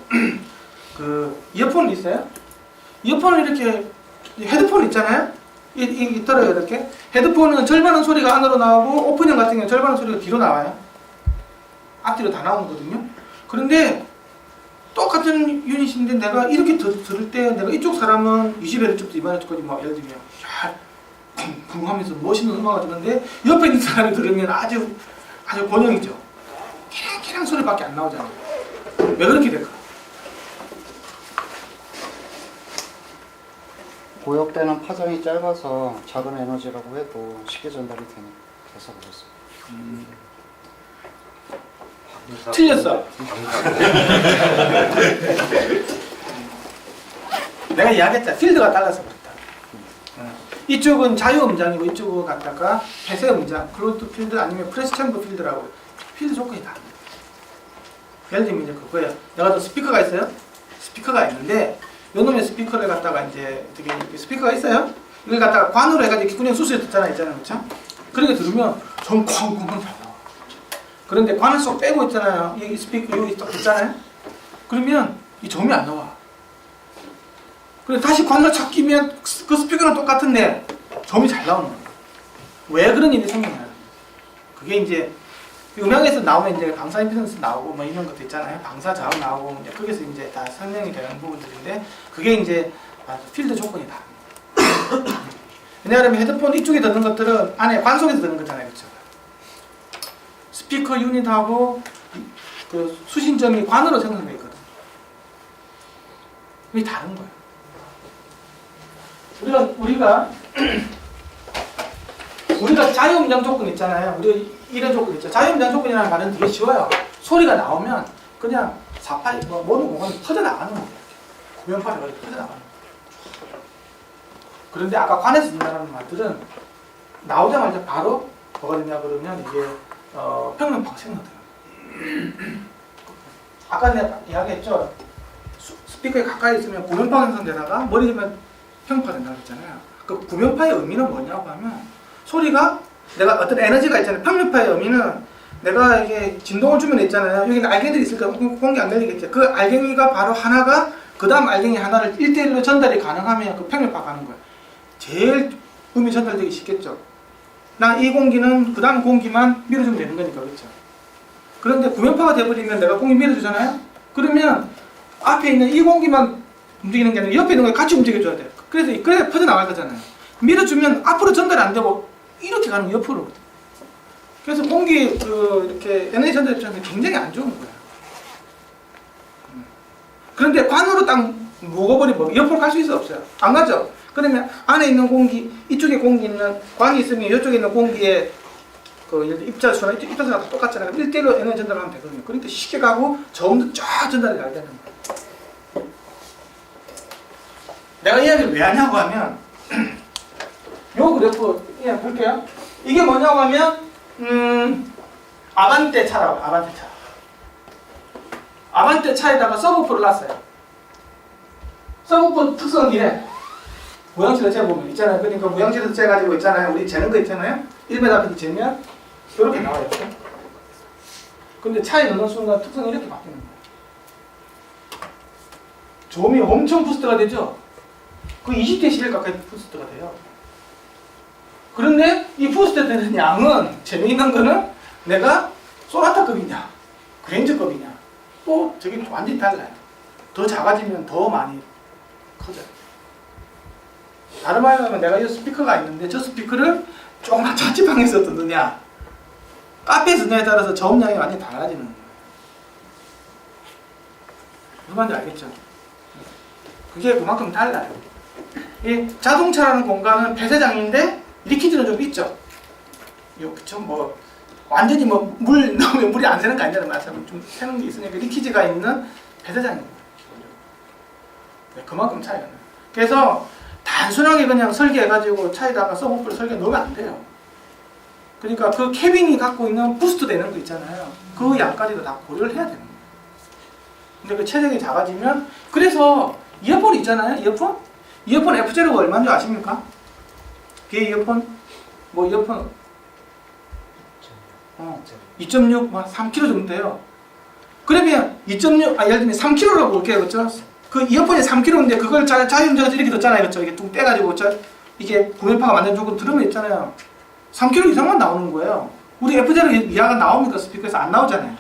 그 이어폰 있어요? 이어폰을 이렇게 헤드폰 있잖아요? 있더라고요. 이렇게 헤드폰은 절반은 소리가 안으로 나오고 오픈형 같은 경우는 절반은 소리가 뒤로 나와요. 앞뒤로 다 나오거든요. 그런데 똑같은 유닛인데 내가 이렇게 들을 때 내가 이쪽 사람은 20Hz부터 200Hz까지 막 예를 들면 쿵쿵 하면서 멋있는 음악을 듣는데 옆에 있는 사람이 들으면 아주 곤형이죠. 캐랑 소리밖에 안 나오잖아요. 왜 그렇게 될까? 고역되는 파장이 짧아서 작은 에너지라고 해도 쉽게 전달이 돼서 그렇습니다. 틀렸어. 내가 이야기했잖아. 필드가 달라서 그렇다. 이쪽은 자유음장이고 이쪽은 갖다가 폐쇄음장, 클로즈드 필드 아니면 프레스 챔버 필드라고 필드 조건이 다릅니다. 예를 들면 이제 그거예요. 내가 또 스피커가 있어요. 스피커가 있는데 요놈의 스피커를 갖다가 이제 어떻게 스피커가 있어요. 이걸 갖다가 관으로 해가지고 그냥 수수에 듣잖아 있잖아요, 그렇죠? 그렇게 들으면 전 쾅쾅 잘 나와. 그런데 관을 쏙 빼고 있잖아요. 여기 스피커 여기 딱 있잖아요. 그러면 이 점이 안 나와. 그래 다시 관을 착 끼면 그 스피커랑 똑같은데 점이 잘 나오는 거예요. 왜 그런 일이 생기냐? 그게 이제 음향에서 나오면 이제 방사 임피던스 나오고 뭐 이런 것도 있잖아요. 방사 자음 나오고 이제 거기서 이제 다 설명이 되는 부분들인데 그게 이제 필드 조건이 다릅니다. 왜냐하면 헤드폰 이쪽에 듣는 것들은 안에 관 속에서 듣는 거잖아요, 그렇죠? 스피커 유닛하고 그 수신점이 관으로 생성되어 있거든. 그게 다른 거예요. 우리가 자유음장 조건 있잖아요. 우리 이런 조건 있죠. 자유음장 조건이라는 말은 되게 쉬워요. 소리가 나오면 그냥 사파이 모든 공간이 퍼져나가는 거예요. 구연파를 가지고 퍼져나가는 거예요. 그런데 아까 관에서 듣는다는 말들은 나오자마자 바로 뭐가 되냐 그러면 이게 평면파가 생성돼요. 아까 내가 이야기했죠. 스피커에 가까이 있으면 구면파가 생성되다가 머리 되면 평면파가 된다고 했잖아요. 그 구면파의 의미는 뭐냐고 하면 소리가 내가 어떤 에너지가 있잖아요. 평면파의 의미는 내가 이게 진동을 주면 있잖아요. 여기는 알갱이들이 있을까? 공기 안 걸리겠죠. 그 알갱이가 바로 하나가 그 다음 알갱이 하나를 1대1로 전달이 가능하면 그 평면파가 가는 거예요. 제일 음이 전달되기 쉽겠죠. 나 이 공기는 그 다음 공기만 밀어주면 되는 거니까, 그렇죠? 그런데 구면파가 돼버리면 내가 공기 밀어주잖아요? 그러면 앞에 있는 이 공기만 움직이는 게 아니라 옆에 있는 거 같이 움직여줘야 돼요. 그래서 퍼져나갈 거잖아요. 밀어주면 앞으로 전달이 안 되고 이렇게 가는 거예요, 옆으로. 그래서 공기 이렇게 에너지 전달 입장에서 굉장히 안 좋은 거예요. 그런데 관으로 딱 묶어버리면 옆으로 갈 수 있어 없어요? 안 가죠? 그러면 안에 있는 공기, 이쪽에 공기 있는 관이 있으면 이쪽에 있는 공기에 그 입자수나 입자수가 다 똑같잖아요. 1대1로 에너지 전달하면 되거든요. 그러니까 쉽게 가고 저음도 쫙 전달이 잘 되는 거예요. 내가 이야기를 왜 하냐고 하면 요 그래프 그냥 볼게요. 이게 뭐냐고 하면 아반떼 차라고. 아반떼 차. 아반떼 차에다가 서브프를 놨어요. 서브프 특성은 이래. 모양새를 재보면 있잖아요. 그러니까 모양새를 재가지고 있잖아요. 우리 재는 거 있잖아요. 1m PD 재면 이렇게 나와요. 이렇게. 근데 차에 넣는 순간 특성이 이렇게 바뀌는 거예요. 저음이 엄청 부스트가 되죠. 그 20dB 가까이 부스트가 돼요. 그런데 이 부스트 되는 양은 재미있는 거는 내가 소나타급이냐 그랜저급이냐 또 저기 완전히 달라요. 더 작아지면 더 많이 커져요. 다른 말로 하면 내가 이 스피커가 있는데 저 스피커를 조그만 자취방에서 듣느냐 카페에서 듣느냐에 따라서 저음량이 완전히 달라지는 거예요. 무슨 말인지 알겠죠? 그게 그만큼 달라요. 이 자동차라는 공간은 폐쇄장인데 리퀴즈는 좀 있죠. 그쵸? 뭐 완전히 뭐 물 넣으면 물이 안 새는 거 아니냐는 말씀 좀 새는 게 있으니까 리퀴즈가 있는 폐쇄장입니다. 네, 그만큼 차이가 나요. 그래서 단순하게 그냥 설계해가지고 차에다가 서브우프를 설계 넣으면 안 돼요. 그러니까 그 캐빈이 갖고 있는 부스트 되는 거 있잖아요. 그 양까지도 다 고려를 해야 되는 거예요. 근데 그 체력이 작아지면 그래서 이어폰 있잖아요. 이어폰 F0가 얼마인 줄 아십니까? 그 이어폰 뭐 이어폰 2.6, 3kg 정도 돼요. 그러면 2.6, 예를 들면 3kg라고 볼게요. 그렇죠? 그 이어폰이 3kg인데 그걸 자유운전에서 이렇게 듣잖아요. 그렇죠? 이게 뚝 떼가지고 이게 구매파가 만든 쪽으로 들으면 있잖아요. 3kg 이상만 나오는 거예요. 우리 F0 이하가 나옵니까? 스피커에서 안 나오잖아요.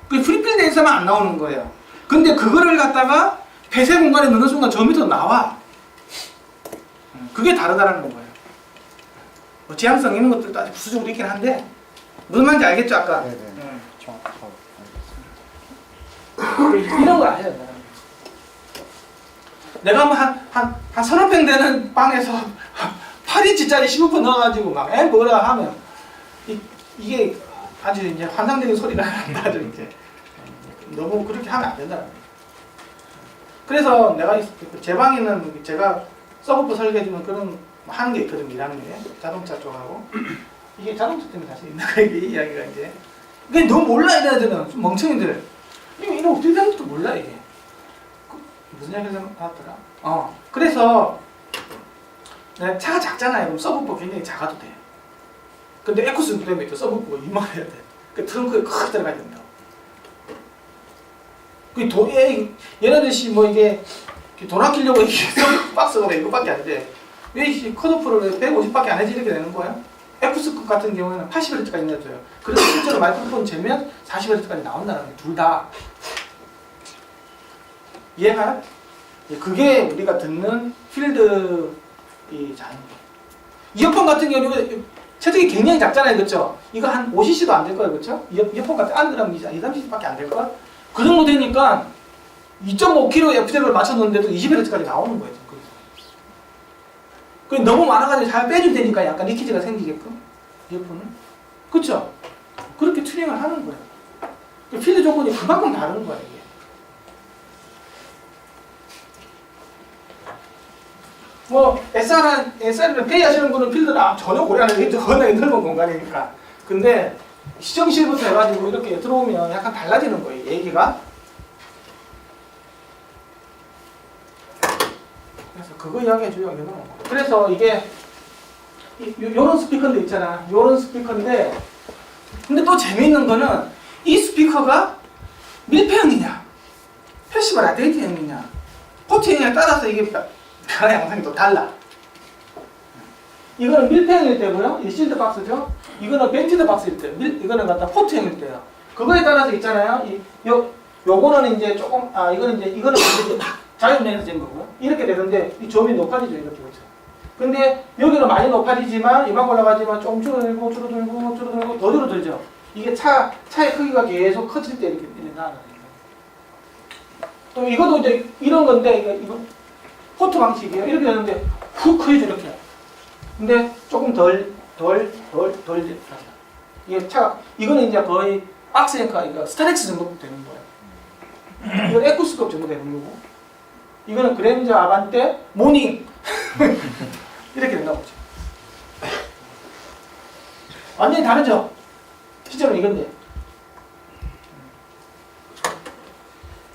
그 프리필 댄서만 안 나오는 거예요. 근데 그거를 갖다가 폐쇄 공간에 넣는 순간 저 밑으로 나와. 그게 다르다는 거예요. 뭐 제한성 있는 것들도 아직 부수적으로 있긴 한데 무슨 말인지 알겠죠? 아까? 네네. 정확하고 이런 걸 안 해요. 내가 뭐 한 서너 평 되는 방에서 8인치짜리 15% 넣어가지고 막 뭐라 하면 이게 아주 이제 환상적인 소리가 난다. 아주 이제 너무 그렇게 하면 안 된다는 거예요. 그래서 내가 제 방에는 제가 서브프 설계해주는 그런 하는 게 있거든요. 1학년에 자동차 쪽하고 이게 자동차 때문에 사실 있는 거예요. 이 이야기가 이제 이게 너무 몰라 이런 애들은 좀 멍청이들 이거 어떻게 되는지도 몰라 이게 무슨 이야기를 나왔더라? 그래서 차가 작잖아요. 그럼 서브프가 굉장히 작아도 돼요. 근데 에쿠스 때문에 또 서브프가 이만해야 돼. 그 트렁크에 크게 들어가야 된다. 얘네들이 뭐 이게 돈 아끼려고 이게 서브프 박스가 왜 이거밖에 안 돼? 왜 컷오프를 150밖에 안 해지 이렇게 되는 거예요? F스급 같은 경우에는 80Hz까지 내줘요. 그래서 실제로 마이크로폰 재면 40Hz까지 나온다는 게 둘 다. 이해가요? 그게 우리가 듣는 필드 이 잔. 이어폰 같은 경우는 체중이 굉장히 작잖아요. 그렇죠? 이거 한 5cc도 안 될 거예요. 그렇죠? 이어폰 같은 안에 들어가면 2, 30cc밖에 안 될 걸? 그 정도 되니까 2.5kg F0을 맞춰놓는데도 20Hz까지 나오는 거예요. 그 너무 많아가지고 잘 빼주면 되니까 약간 리키지가 생기게끔 이어폰은 그렇죠? 그렇게 튜닝을 하는 거예요. 그 필드 조건이 그만큼 다른 거예요. 이게. 뭐 SR을 페이 하시는 분은 필드를 전혀 고려 안 해도 워낙에 넓은 공간이니까. 근데 시정실부터 해가지고 이렇게 들어오면 약간 달라지는 거예요. 얘기가. 그래서 그거 이야기해 주려고 해놓은 거예요. 그래서 이게 요런 스피커인데 있잖아. 요런 스피커인데 근데 또 재미있는 거는 이 스피커가 밀폐형이냐 패시브 라디에이트형이냐 포트형에 따라서 이게 변화 양상이 또 달라. 이거는 밀폐형일 때고요. 이 실드 박스죠. 이거는 벤티드 박스일 때. 이거는 갖다 포트형일 때요. 그거에 따라서 있잖아요. 요거는 이제 조금 이거는 이제 자유면에서 된 거고요. 이렇게 되는데 이 점이 높아지죠. 이렇게 그렇죠. 근데 여기는 많이 높아지지만 이만큼 올라가지만 조금 줄어들고 더 줄어들죠. 이게 차의 크기가 계속 커질 때 이렇게 나가는 거예요. 또 이것도 이제 이런 건데 이거 포트 방식이에요. 이렇게 되는데 훅 커지죠. 이렇게. 근데 조금 덜 이게 이거는 이제 거의 박스니까 이거 스타렉스 정도 되는 거예요. 이건 에쿠스급 정도 되는 거고. 이거는 그랜저 아반떼 모닝 이렇게 된다고 보죠. 완전히 다르죠? 실제로 이건데.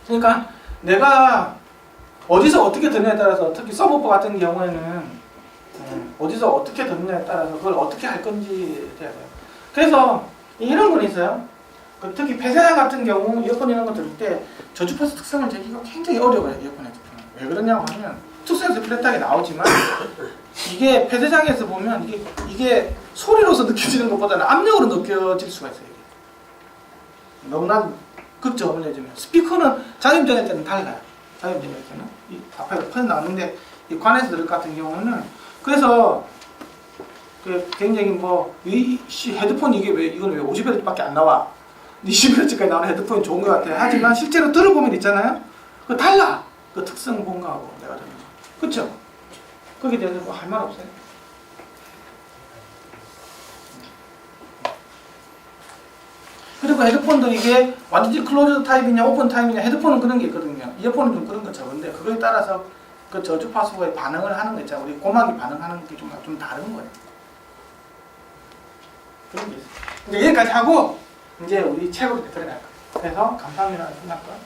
그러니까 내가 어디서 어떻게 듣느냐에 따라서 특히 서브우퍼 같은 경우에는 어디서 어떻게 듣느냐에 따라서 그걸 어떻게 할 건지 돼야 돼요. 그래서 이런 건 있어요. 특히 폐쇄장 같은 경우 이어폰 이런 거 들을 때 저주파수 특성을 재기가 굉장히 어려워요. 이어폰의 특성은. 왜 그러냐고 하면 특성에서 플랫하게 나오지만 이게 폐쇄장에서 보면 이게 소리로서 느껴지는 것보다는 압력으로 느껴질 수가 있어요. 이게. 너무나 극적으로 내주면 스피커는 자유음전일 때는 달라요. 자유음전일 때는 이 앞에서 퍼져 나오는데 이 관에서 들을 같은 경우는 그래서 굉장히 이 헤드폰 이거는 왜 50Hz밖에 안 나와? 20Hz까지 나오는 헤드폰이 좋은 것 같아요. 하지만 실제로 들어보면 있잖아요. 그 달라. 그 특성 본 거하고 내가 듣는 거. 그쵸? 거기에 대해서 뭐 할 말 없어요? 그리고 헤드폰도 이게 완전히 클로즈 타입이냐 오픈 타입이냐 헤드폰은 그런 게 있거든요. 이어폰은 좀 그런 거 적은데 그거에 따라서 그 저주 파수가 반응을 하는 거 있잖아요. 우리 고막이 반응하는 게 좀 다른 거예요. 그런 게 있어요. 이제 여기까지 하고 이제 우리 책으로 들어갈 거예요. 그래서 감사합니다. 끝날 거예요.